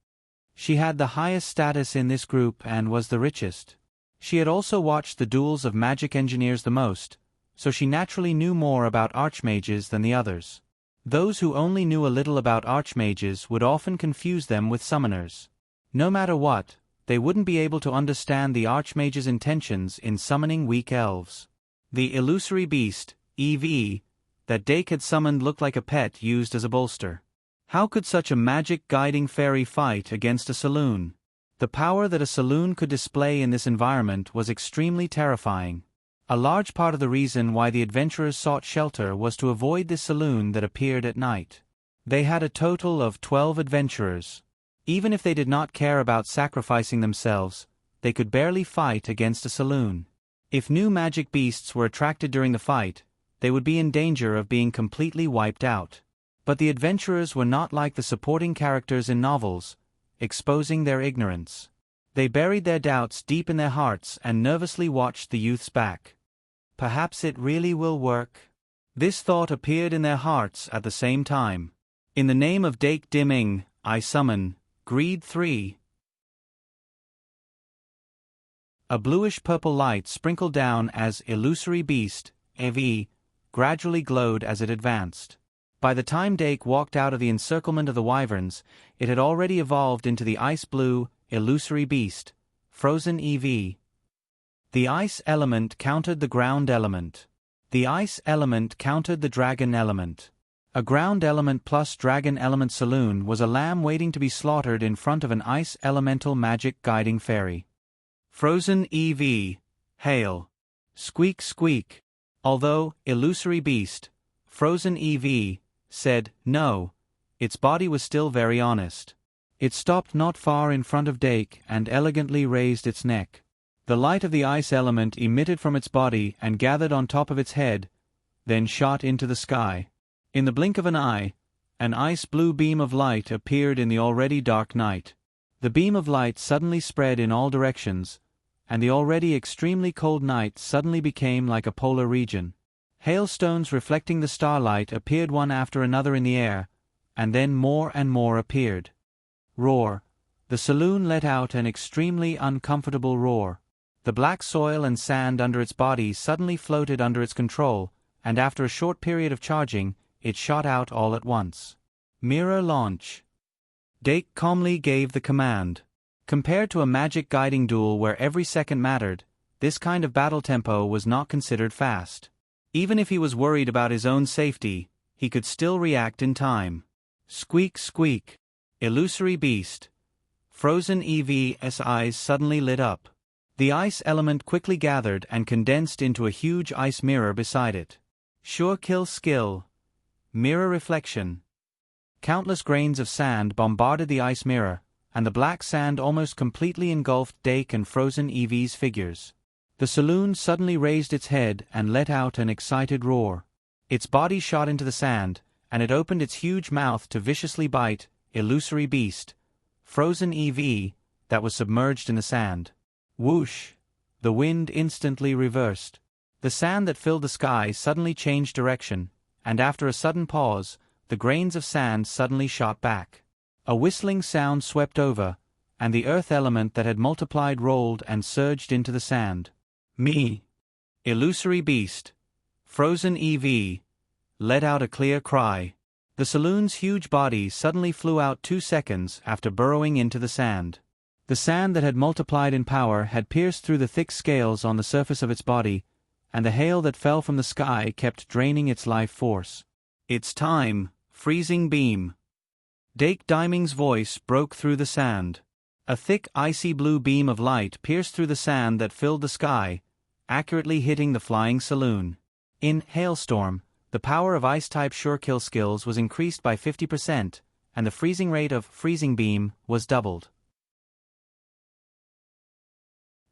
She had the highest status in this group and was the richest. She had also watched the duels of magic engineers the most, so she naturally knew more about archmages than the others. Those who only knew a little about archmages would often confuse them with summoners. No matter what, they wouldn't be able to understand the archmage's intentions in summoning weak elves. The illusory beast, EV, that Dake had summoned looked like a pet used as a bolster. How could such a magic guiding fairy fight against a saloon? The power that a saloon could display in this environment was extremely terrifying. A large part of the reason why the adventurers sought shelter was to avoid this saloon that appeared at night. They had a total of 12 adventurers. Even if they did not care about sacrificing themselves, they could barely fight against a saloon. If new magic beasts were attracted during the fight, they would be in danger of being completely wiped out. But the adventurers were not like the supporting characters in novels, exposing their ignorance. They buried their doubts deep in their hearts and nervously watched the youth's back. Perhaps it really will work. This thought appeared in their hearts at the same time. In the name of Dake Dimming, I summon Greed 3. A bluish-purple light sprinkled down as Illusory Beast, EV, gradually glowed as it advanced. By the time Dake walked out of the encirclement of the wyverns, it had already evolved into the ice-blue, Illusory Beast, Frozen EV. The ice element countered the ground element. The ice element countered the dragon element. A ground element plus dragon element saloon was a lamb waiting to be slaughtered in front of an ice elemental magic guiding fairy. Frozen EV, hail. Squeak squeak. Although, Illusory Beast, Frozen EV, said, no, its body was still very honest. It stopped not far in front of Dake and elegantly raised its neck. The light of the ice element emitted from its body and gathered on top of its head, then shot into the sky. In the blink of an ice-blue beam of light appeared in the already dark night. The beam of light suddenly spread in all directions, and the already extremely cold night suddenly became like a polar region. Hailstones reflecting the starlight appeared one after another in the air, and then more and more appeared. Roar. The saloon let out an extremely uncomfortable roar. The black soil and sand under its body suddenly floated under its control, and after a short period of charging, it shot out all at once. Mirror launch. Dake calmly gave the command. Compared to a magic guiding duel where every second mattered, this kind of battle tempo was not considered fast. Even if he was worried about his own safety, he could still react in time. Squeak squeak. Illusory Beast. Frozen EV's eyes suddenly lit up. The ice element quickly gathered and condensed into a huge ice mirror beside it. Sure kill skill. Mirror reflection. Countless grains of sand bombarded the ice mirror, and the black sand almost completely engulfed Dake and Frozen EV's figures. The saloon suddenly raised its head and let out an excited roar. Its body shot into the sand, and it opened its huge mouth to viciously bite Illusory Beast, Frozen EV, that was submerged in the sand. Whoosh! The wind instantly reversed. The sand that filled the sky suddenly changed direction, and after a sudden pause, the grains of sand suddenly shot back. A whistling sound swept over, and the earth element that had multiplied rolled and surged into the sand. Me, Illusory Beast, Frozen EV, let out a clear cry. The saloon's huge body suddenly flew out 2 seconds after burrowing into the sand. The sand that had multiplied in power had pierced through the thick scales on the surface of its body, and the hail that fell from the sky kept draining its life force. It's time, freezing beam. Dake Diming's voice broke through the sand. A thick icy blue beam of light pierced through the sand that filled the sky, accurately hitting the flying saloon. In Hailstorm, the power of ice-type sure-kill skills was increased by 50%, and the freezing rate of freezing beam was doubled.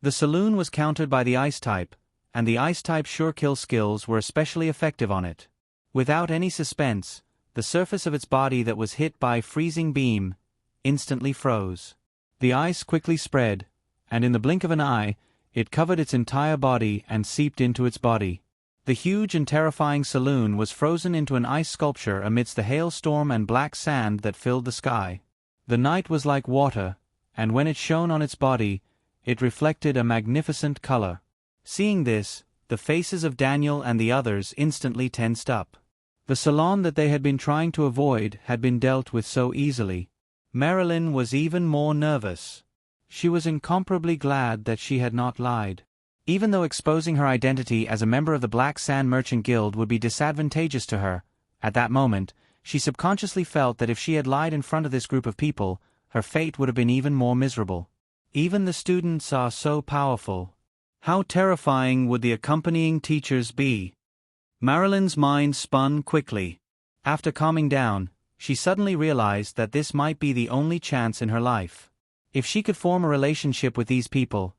The saloon was countered by the ice-type, and the ice-type sure-kill skills were especially effective on it. Without any suspense, the surface of its body that was hit by freezing beam instantly froze. The ice quickly spread, and in the blink of an eye, it covered its entire body and seeped into its body. The huge and terrifying saloon was frozen into an ice sculpture amidst the hailstorm and black sand that filled the sky. The night was like water, and when it shone on its body, it reflected a magnificent color. Seeing this, the faces of Daniel and the others instantly tensed up. The salon that they had been trying to avoid had been dealt with so easily. Marilyn was even more nervous. She was incomparably glad that she had not lied. Even though exposing her identity as a member of the Black Sand Merchant Guild would be disadvantageous to her, at that moment, she subconsciously felt that if she had lied in front of this group of people, her fate would have been even more miserable. Even the students are so powerful. How terrifying would the accompanying teachers be? Marilyn's mind spun quickly. After calming down, she suddenly realized that this might be the only chance in her life. If she could form a relationship with these people,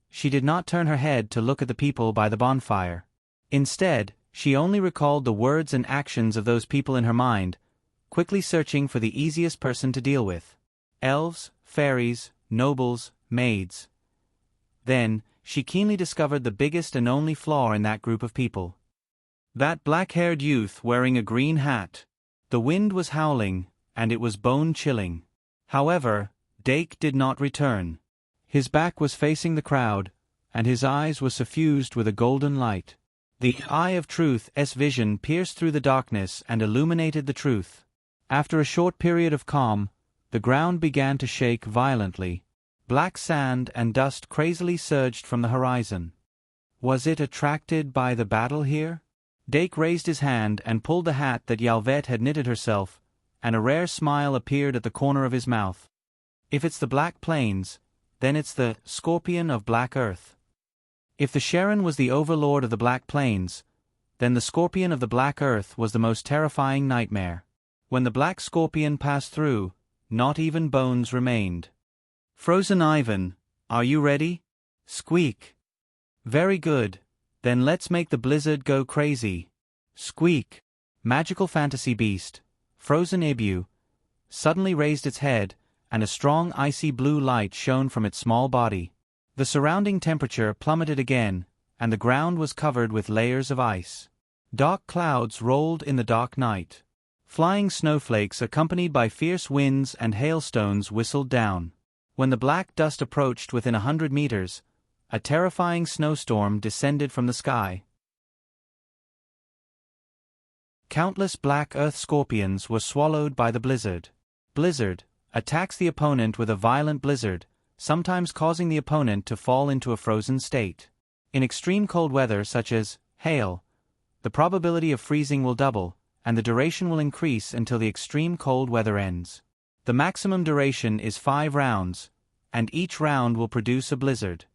she did not turn her head to look at the people by the bonfire. Instead, she only recalled the words and actions of those people in her mind, quickly searching for the easiest person to deal with. Elves, fairies, nobles, maids. Then, she keenly discovered the biggest and only flaw in that group of people. That black-haired youth wearing a green hat. The wind was howling, and it was bone-chilling. However, Dake did not return. His back was facing the crowd, and his eyes were suffused with a golden light. The Eye of Truth's vision pierced through the darkness and illuminated the truth. After a short period of calm, the ground began to shake violently. Black sand and dust crazily surged from the horizon. Was it attracted by the battle here? Dake raised his hand and pulled the hat that Yalvet had knitted herself, and a rare smile appeared at the corner of his mouth. If it's the Black Plains, then it's the Scorpion of Black Earth. If the Sharon was the overlord of the Black Plains, then the Scorpion of the Black Earth was the most terrifying nightmare. When the Black Scorpion passed through, not even bones remained. Frozen Ivan, are you ready? Squeak. Very good. Then let's make the blizzard go crazy. Squeak. Magical fantasy beast, Frozen Ibu, suddenly raised its head, and a strong icy blue light shone from its small body. The surrounding temperature plummeted again, and the ground was covered with layers of ice. Dark clouds rolled in the dark night. Flying snowflakes accompanied by fierce winds and hailstones whistled down. When the black dust approached within 100 meters, a terrifying snowstorm descended from the sky. Countless black earth scorpions were swallowed by the blizzard. Blizzard attacks the opponent with a violent blizzard, sometimes causing the opponent to fall into a frozen state. In extreme cold weather such as hail, the probability of freezing will double, and the duration will increase until the extreme cold weather ends. The maximum duration is 5 rounds, and each round will produce a blizzard.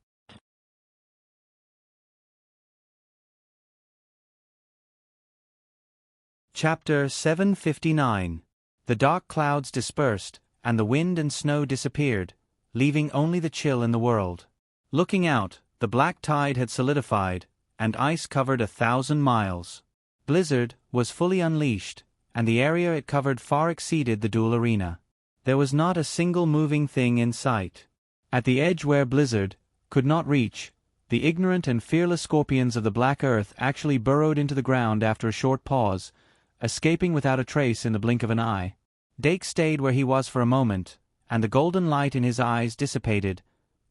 Chapter 759. The dark clouds dispersed, and the wind and snow disappeared, leaving only the chill in the world. Looking out, the black tide had solidified, and ice covered 1,000 miles. Blizzard was fully unleashed, and the area it covered far exceeded the duel arena. There was not a single moving thing in sight. At the edge where Blizzard could not reach, the ignorant and fearless scorpions of the Black Earth actually burrowed into the ground after a short pause, escaping without a trace in the blink of an eye. Dake stayed where he was for a moment, and the golden light in his eyes dissipated,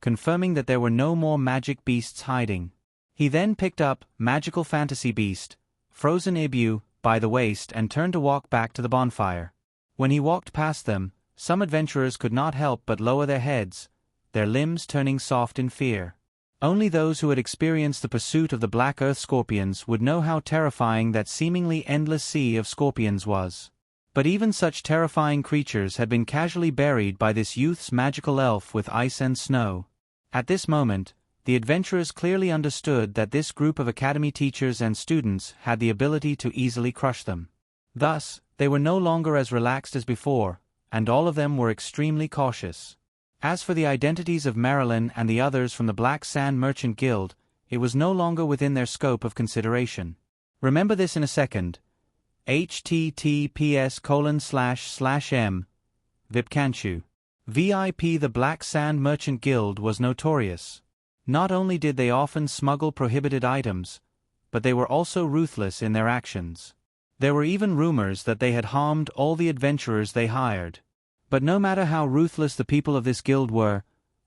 confirming that there were no more magic beasts hiding. He then picked up Magical Fantasy Beast, Frozen Ibu, by the waist and turned to walk back to the bonfire. When he walked past them, some adventurers could not help but lower their heads, their limbs turning soft in fear. Only those who had experienced the pursuit of the Black Earth scorpions would know how terrifying that seemingly endless sea of scorpions was. But even such terrifying creatures had been casually buried by this youth's magical elf with ice and snow. At this moment, the adventurers clearly understood that this group of academy teachers and students had the ability to easily crush them. Thus, they were no longer as relaxed as before, and all of them were extremely cautious. As for the identities of Marilyn and the others from the Black Sand Merchant Guild, it was no longer within their scope of consideration. Remember this in a second. https://m. Vipkanchu. VIP. The Black Sand Merchant Guild was notorious. Not only did they often smuggle prohibited items, but they were also ruthless in their actions. There were even rumors that they had harmed all the adventurers they hired. But no matter how ruthless the people of this guild were,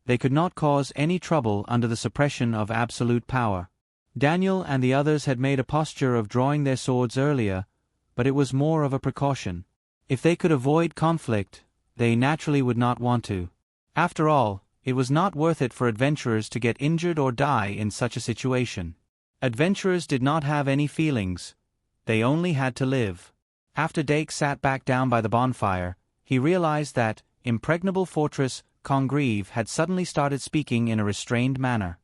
they could not cause any trouble under the suppression of absolute power. Daniel and the others had made a posture of drawing their swords earlier, but it was more of a precaution. If they could avoid conflict, they naturally would not want to. After all, it was not worth it for adventurers to get injured or die in such a situation. Adventurers did not have any feelings. They only had to live. After Dake sat back down by the bonfire, he realized that Impregnable Fortress Congreve had suddenly started speaking in a restrained manner.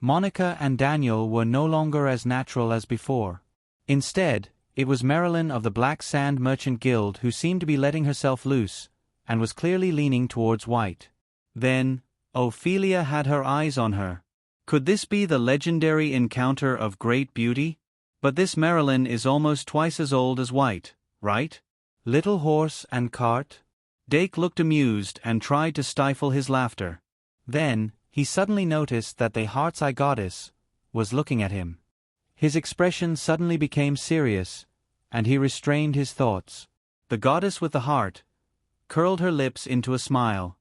Monica and Daniel were no longer as natural as before. Instead, it was Marilyn of the Black Sand Merchant Guild who seemed to be letting herself loose, and was clearly leaning towards White. Then, Ophelia had her eyes on her. Could this be the legendary encounter of great beauty? But this Marilyn is almost twice as old as White, right? Little horse and cart? Dake looked amused and tried to stifle his laughter. Then, he suddenly noticed that the Heart's Eye Goddess was looking at him. His expression suddenly became serious, and he restrained his thoughts. The goddess with the heart curled her lips into a smile.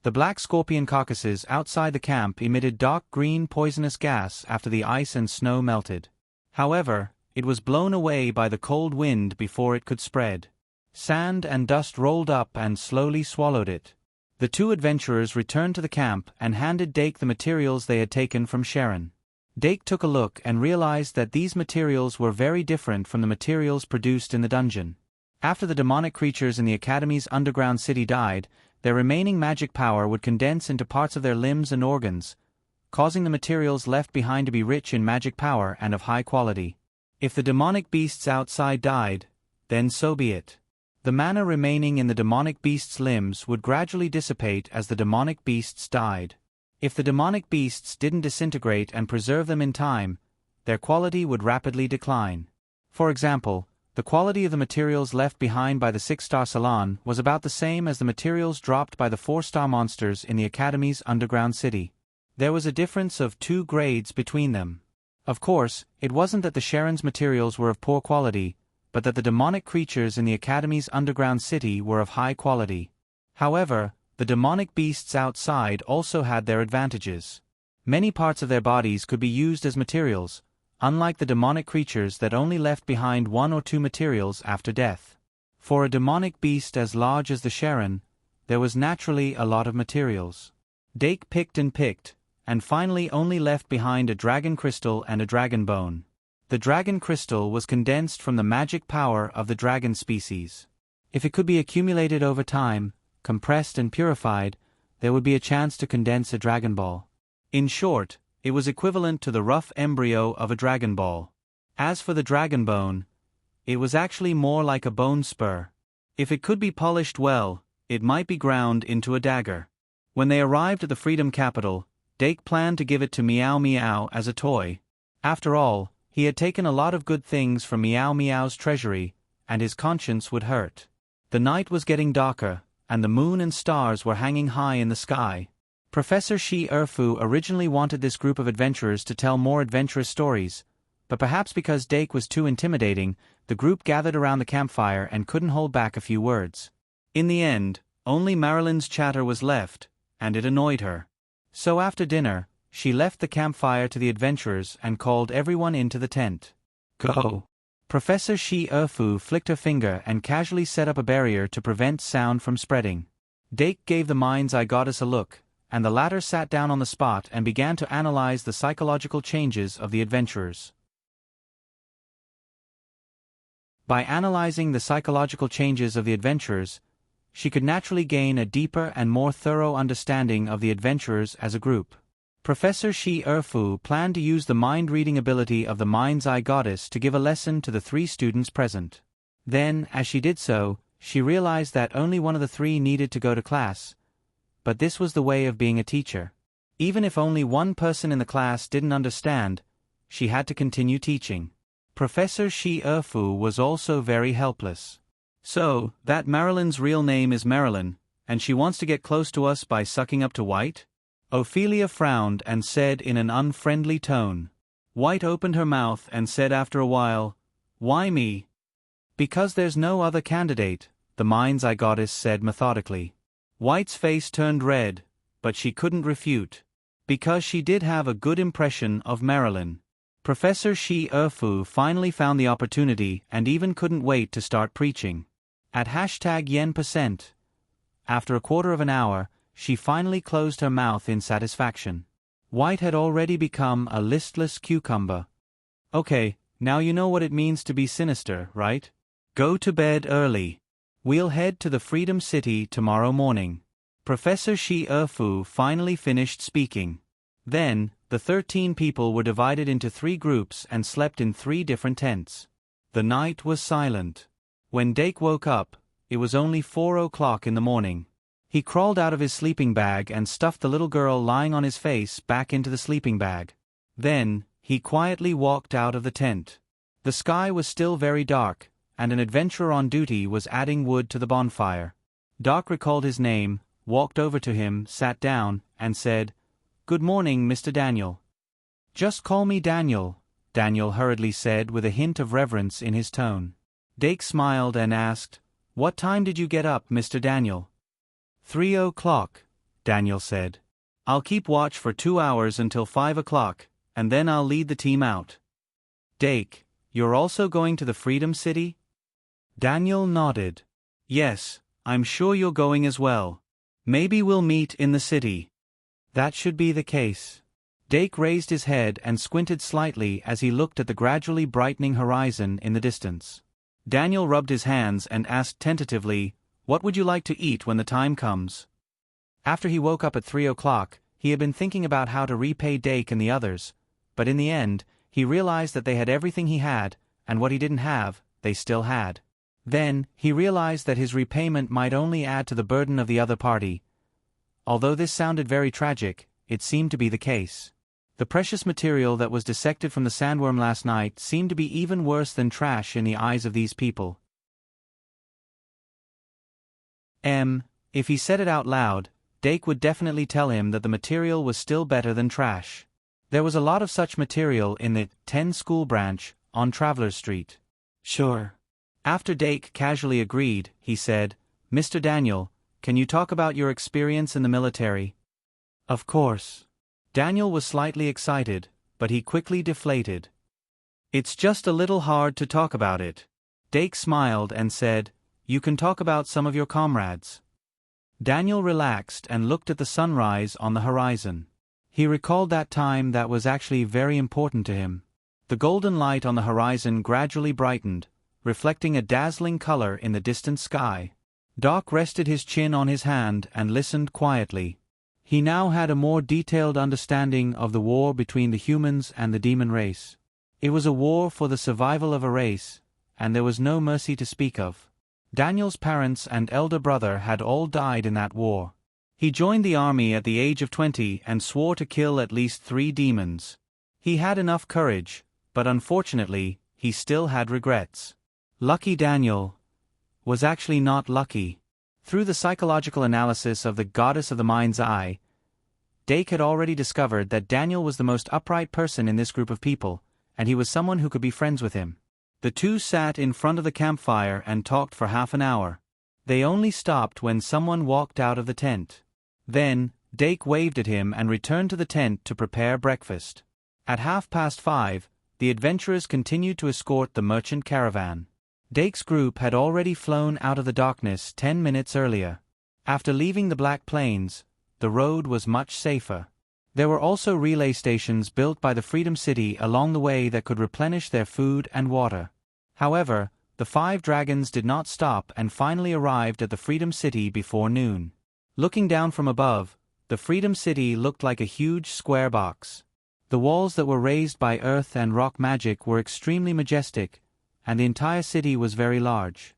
The black scorpion caucuses outside the camp emitted dark green poisonous gas after the ice and snow melted. However, it was blown away by the cold wind before it could spread. Sand and dust rolled up and slowly swallowed it. The two adventurers returned to the camp and handed Dake the materials they had taken from Sharon. Dake took a look and realized that these materials were very different from the materials produced in the dungeon. After the demonic creatures in the Academy's underground city died, their remaining magic power would condense into parts of their limbs and organs, causing the materials left behind to be rich in magic power and of high quality. If the demonic beasts outside died, then so be it. The mana remaining in the demonic beast's limbs would gradually dissipate as the demonic beasts died. If the demonic beasts didn't disintegrate and preserve them in time, their quality would rapidly decline. For example, the quality of the materials left behind by the 6-star salon was about the same as the materials dropped by the 4-star monsters in the Academy's underground city. There was a difference of 2 grades between them. Of course, it wasn't that the Sharon's materials were of poor quality, but that the demonic creatures in the Academy's underground city were of high quality. However, the demonic beasts outside also had their advantages. Many parts of their bodies could be used as materials, unlike the demonic creatures that only left behind 1 or 2 materials after death. For a demonic beast as large as the Sharon, there was naturally a lot of materials. Dake picked and finally only left behind a dragon crystal and a dragon bone. The dragon crystal was condensed from the magic power of the dragon species. If it could be accumulated over time, compressed and purified, there would be a chance to condense a dragon ball. In short, it was equivalent to the rough embryo of a dragon ball. As for the dragon bone, it was actually more like a bone spur. If it could be polished well, it might be ground into a dagger. When they arrived at the Freedom Capital, Dake planned to give it to Meow Meow as a toy. After all, he had taken a lot of good things from Meow Meow's treasury, and his conscience would hurt. The night was getting darker, and the moon and stars were hanging high in the sky. Professor Shi Erfu originally wanted this group of adventurers to tell more adventurous stories, but perhaps because Dake was too intimidating, the group gathered around the campfire and couldn't hold back a few words. In the end, only Marilyn's chatter was left, and it annoyed her. So after dinner, she left the campfire to the adventurers and called everyone into the tent. Go! Professor Shi Erfu flicked her finger and casually set up a barrier to prevent sound from spreading. Dake gave the Mind's Eye Goddess a look, and the latter sat down on the spot and began to analyze the psychological changes of the adventurers. By analyzing the psychological changes of the adventurers, she could naturally gain a deeper and more thorough understanding of the adventurers as a group. Professor Shi Erfu planned to use the mind-reading ability of the Mind's Eye Goddess to give a lesson to the 3 students present. Then, as she did so, she realized that only one of the 3 needed to go to class. But this was the way of being a teacher. Even if only one person in the class didn't understand, she had to continue teaching. Professor Shi Erfu was also very helpless. So, that Marilyn's real name is Marilyn, and she wants to get close to us by sucking up to White? Ophelia frowned and said in an unfriendly tone. White opened her mouth and said after a while, "Why me?" "Because there's no other candidate," the Mind's Eye Goddess said methodically. White's face turned red, but she couldn't refute. Because she did have a good impression of Marilyn. Professor Shi Erfu finally found the opportunity and even couldn't wait to start preaching. At #yen%. After a quarter of an hour, she finally closed her mouth in satisfaction. White had already become a listless cucumber. "Okay, now you know what it means to be sinister, right? Go to bed early. We'll head to the Freedom City tomorrow morning." Professor Shi Erfu finally finished speaking. Then, the 13 people were divided into 3 groups and slept in 3 different tents. The night was silent. When Dake woke up, it was only 4 o'clock in the morning. He crawled out of his sleeping bag and stuffed the little girl lying on his face back into the sleeping bag. Then, he quietly walked out of the tent. The sky was still very dark, and an adventurer on duty was adding wood to the bonfire. Doc recalled his name, walked over to him, sat down, and said, "Good morning, Mr. Daniel." "Just call me Daniel," Daniel hurriedly said with a hint of reverence in his tone. Dake smiled and asked, "What time did you get up, Mr. Daniel?" 3 o'clock, Daniel said. "I'll keep watch for 2 hours until 5 o'clock, and then I'll lead the team out." "Dake, you're also going to the Freedom City?" Daniel nodded. "Yes, I'm sure you're going as well. Maybe we'll meet in the city." "That should be the case." Dake raised his head and squinted slightly as he looked at the gradually brightening horizon in the distance. Daniel rubbed his hands and asked tentatively, "What would you like to eat when the time comes?" After he woke up at 3 o'clock, he had been thinking about how to repay Dake and the others, but in the end, he realized that they had everything he had, and what he didn't have, they still had. Then, he realized that his repayment might only add to the burden of the other party. Although this sounded very tragic, it seemed to be the case. The precious material that was dissected from the sandworm last night seemed to be even worse than trash in the eyes of these people. If he said it out loud, Dake would definitely tell him that the material was still better than trash. There was a lot of such material in the 10 school branch on Traveler Street. "Sure." After Dake casually agreed, he said, "Mr. Daniel, can you talk about your experience in the military?" "Of course." Daniel was slightly excited, but he quickly deflated. "It's just a little hard to talk about it." Dake smiled and said, "You can talk about some of your comrades." Daniel relaxed and looked at the sunrise on the horizon. He recalled that time that was actually very important to him. The golden light on the horizon gradually brightened, reflecting a dazzling color in the distant sky. Doc rested his chin on his hand and listened quietly. He now had a more detailed understanding of the war between the humans and the demon race. It was a war for the survival of a race, and there was no mercy to speak of. Daniel's parents and elder brother had all died in that war. He joined the army at the age of 20 and swore to kill at least 3 demons. He had enough courage, but unfortunately, he still had regrets. Lucky Daniel was actually not lucky. Through the psychological analysis of the goddess of the mind's eye, Dake had already discovered that Daniel was the most upright person in this group of people, and he was someone who could be friends with him. The two sat in front of the campfire and talked for half an hour. They only stopped when someone walked out of the tent. Then, Dake waved at him and returned to the tent to prepare breakfast. At 5:30, the adventurers continued to escort the merchant caravan. Dake's group had already flown out of the darkness 10 minutes earlier. After leaving the Black Plains, the road was much safer. There were also relay stations built by the Freedom City along the way that could replenish their food and water. However, the 5 dragons did not stop and finally arrived at the Freedom City before noon. Looking down from above, the Freedom City looked like a huge square box. The walls that were raised by earth and rock magic were extremely majestic, and the entire city was very large.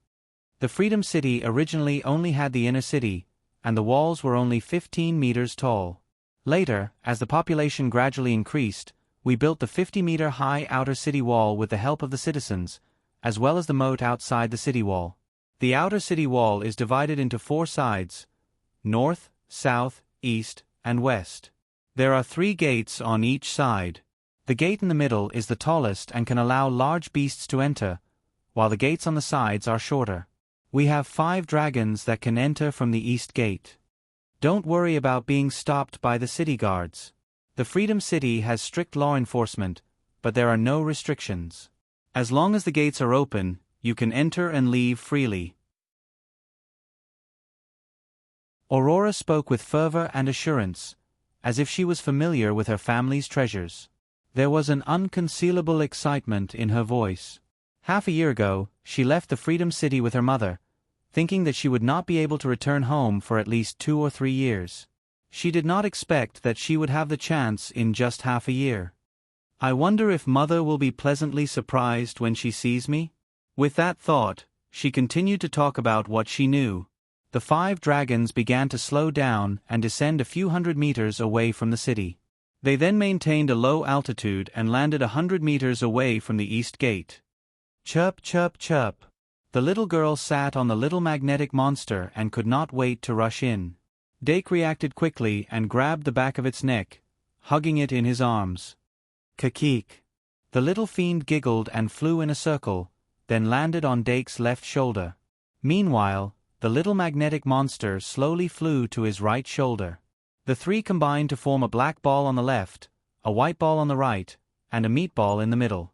The Freedom City originally only had the inner city, and the walls were only 15 meters tall. Later, as the population gradually increased, we built the 50-meter-high outer city wall with the help of the citizens, as well as the moat outside the city wall. The outer city wall is divided into 4 sides: north, south, east, and west. There are 3 gates on each side. The gate in the middle is the tallest and can allow large beasts to enter, while the gates on the sides are shorter. We have 5 dragons that can enter from the east gate. Don't worry about being stopped by the city guards. The Freedom City has strict law enforcement, but there are no restrictions. As long as the gates are open, you can enter and leave freely. Aurora spoke with fervor and assurance, as if she was familiar with her family's treasures. There was an unconcealable excitement in her voice. Half a year ago, she left the Freedom City with her mother, thinking that she would not be able to return home for at least 2 or 3 years. She did not expect that she would have the chance in just half a year. I wonder if Mother will be pleasantly surprised when she sees me? With that thought, she continued to talk about what she knew. The 5 dragons began to slow down and descend a few hundred meters away from the city. They then maintained a low altitude and landed 100 meters away from the east gate. Chirp, chirp, chirp. The little girl sat on the little magnetic monster and could not wait to rush in. Dake reacted quickly and grabbed the back of its neck, hugging it in his arms. Kakik. The little fiend giggled and flew in a circle, then landed on Dake's left shoulder. Meanwhile, the little magnetic monster slowly flew to his right shoulder. The 3 combined to form a black ball on the left, a white ball on the right, and a meatball in the middle.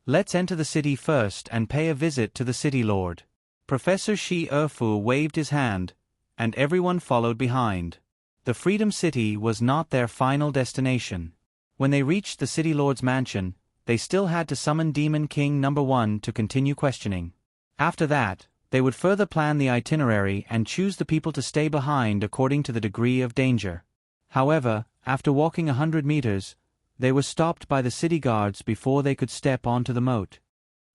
Let's enter the city first and pay a visit to the city lord. Professor Shi Erfu waved his hand, and everyone followed behind. The Freedom City was not their final destination. When they reached the city lord's mansion, they still had to summon Demon King No. 1 to continue questioning. After that, they would further plan the itinerary and choose the people to stay behind according to the degree of danger. However, after walking 100 meters, they were stopped by the city guards before they could step onto the moat.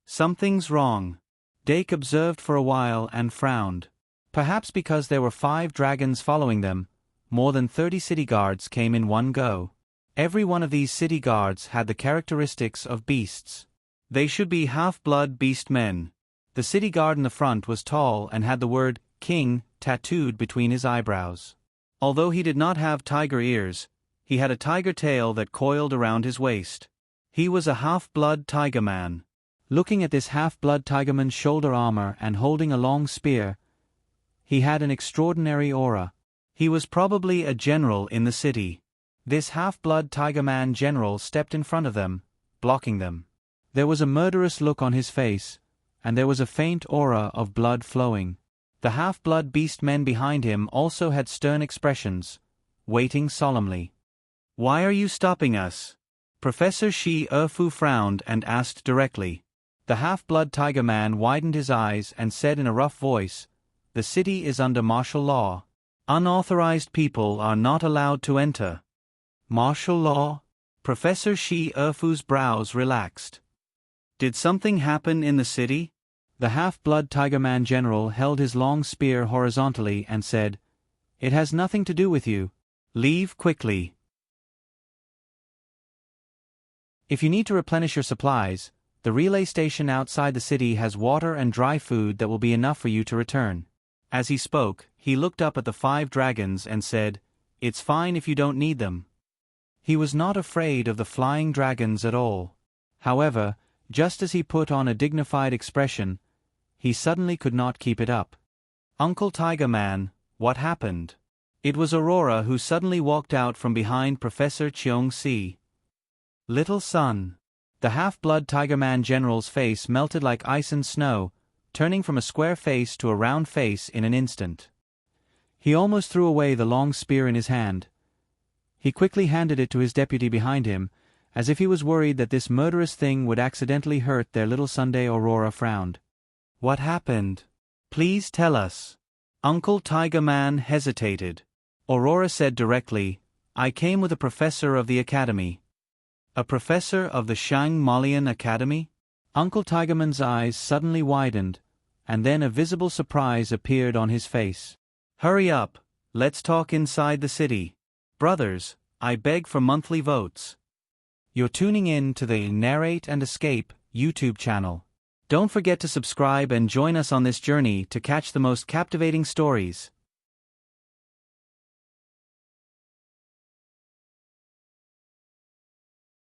Something's wrong. Dake observed for a while and frowned. Perhaps because there were 5 dragons following them, more than 30 city guards came in one go. Every one of these city guards had the characteristics of beasts. They should be half-blood beast men. The city guard in the front was tall and had the word "King" tattooed between his eyebrows. Although he did not have tiger ears, he had a tiger tail that coiled around his waist. He was a half-blood tiger man. Looking at this half-blood tigerman's shoulder armor and holding a long spear, he had an extraordinary aura. He was probably a general in the city. This half-blood tiger man general stepped in front of them, blocking them. There was a murderous look on his face, and there was a faint aura of blood flowing. The half-blood beast men behind him also had stern expressions, waiting solemnly. "Why are you stopping us?" Professor Shi Erfu frowned and asked directly. The half-blood tiger man widened his eyes and said in a rough voice, "The city is under martial law. Unauthorized people are not allowed to enter." Martial law? Professor Shi Erfu's brows relaxed. Did something happen in the city? The half-blood tiger man general held his long spear horizontally and said, "It has nothing to do with you. Leave quickly. If you need to replenish your supplies, the relay station outside the city has water and dry food that will be enough for you to return." As he spoke, he looked up at the 5 dragons and said, "It's fine if you don't need them." He was not afraid of the flying dragons at all. However, just as he put on a dignified expression, he suddenly could not keep it up. "Uncle Tiger Man, what happened?" It was Aurora who suddenly walked out from behind Professor Cheong-si. "Little son." The half-blood Tiger Man general's face melted like ice and snow, turning from a square face to a round face in an instant. He almost threw away the long spear in his hand. He quickly handed it to his deputy behind him, as if he was worried that this murderous thing would accidentally hurt their little Sunday. Aurora frowned. "What happened? Please tell us." Uncle Tiger Man hesitated. Aurora said directly, "I came with a professor of the academy." "A professor of the Shang Malian Academy?" Uncle Tigerman's eyes suddenly widened, and then a visible surprise appeared on his face. "Hurry up, let's talk inside the city. Brothers, I beg for monthly votes." You're tuning in to the Narrate and Escape YouTube channel. Don't forget to subscribe and join us on this journey to catch the most captivating stories.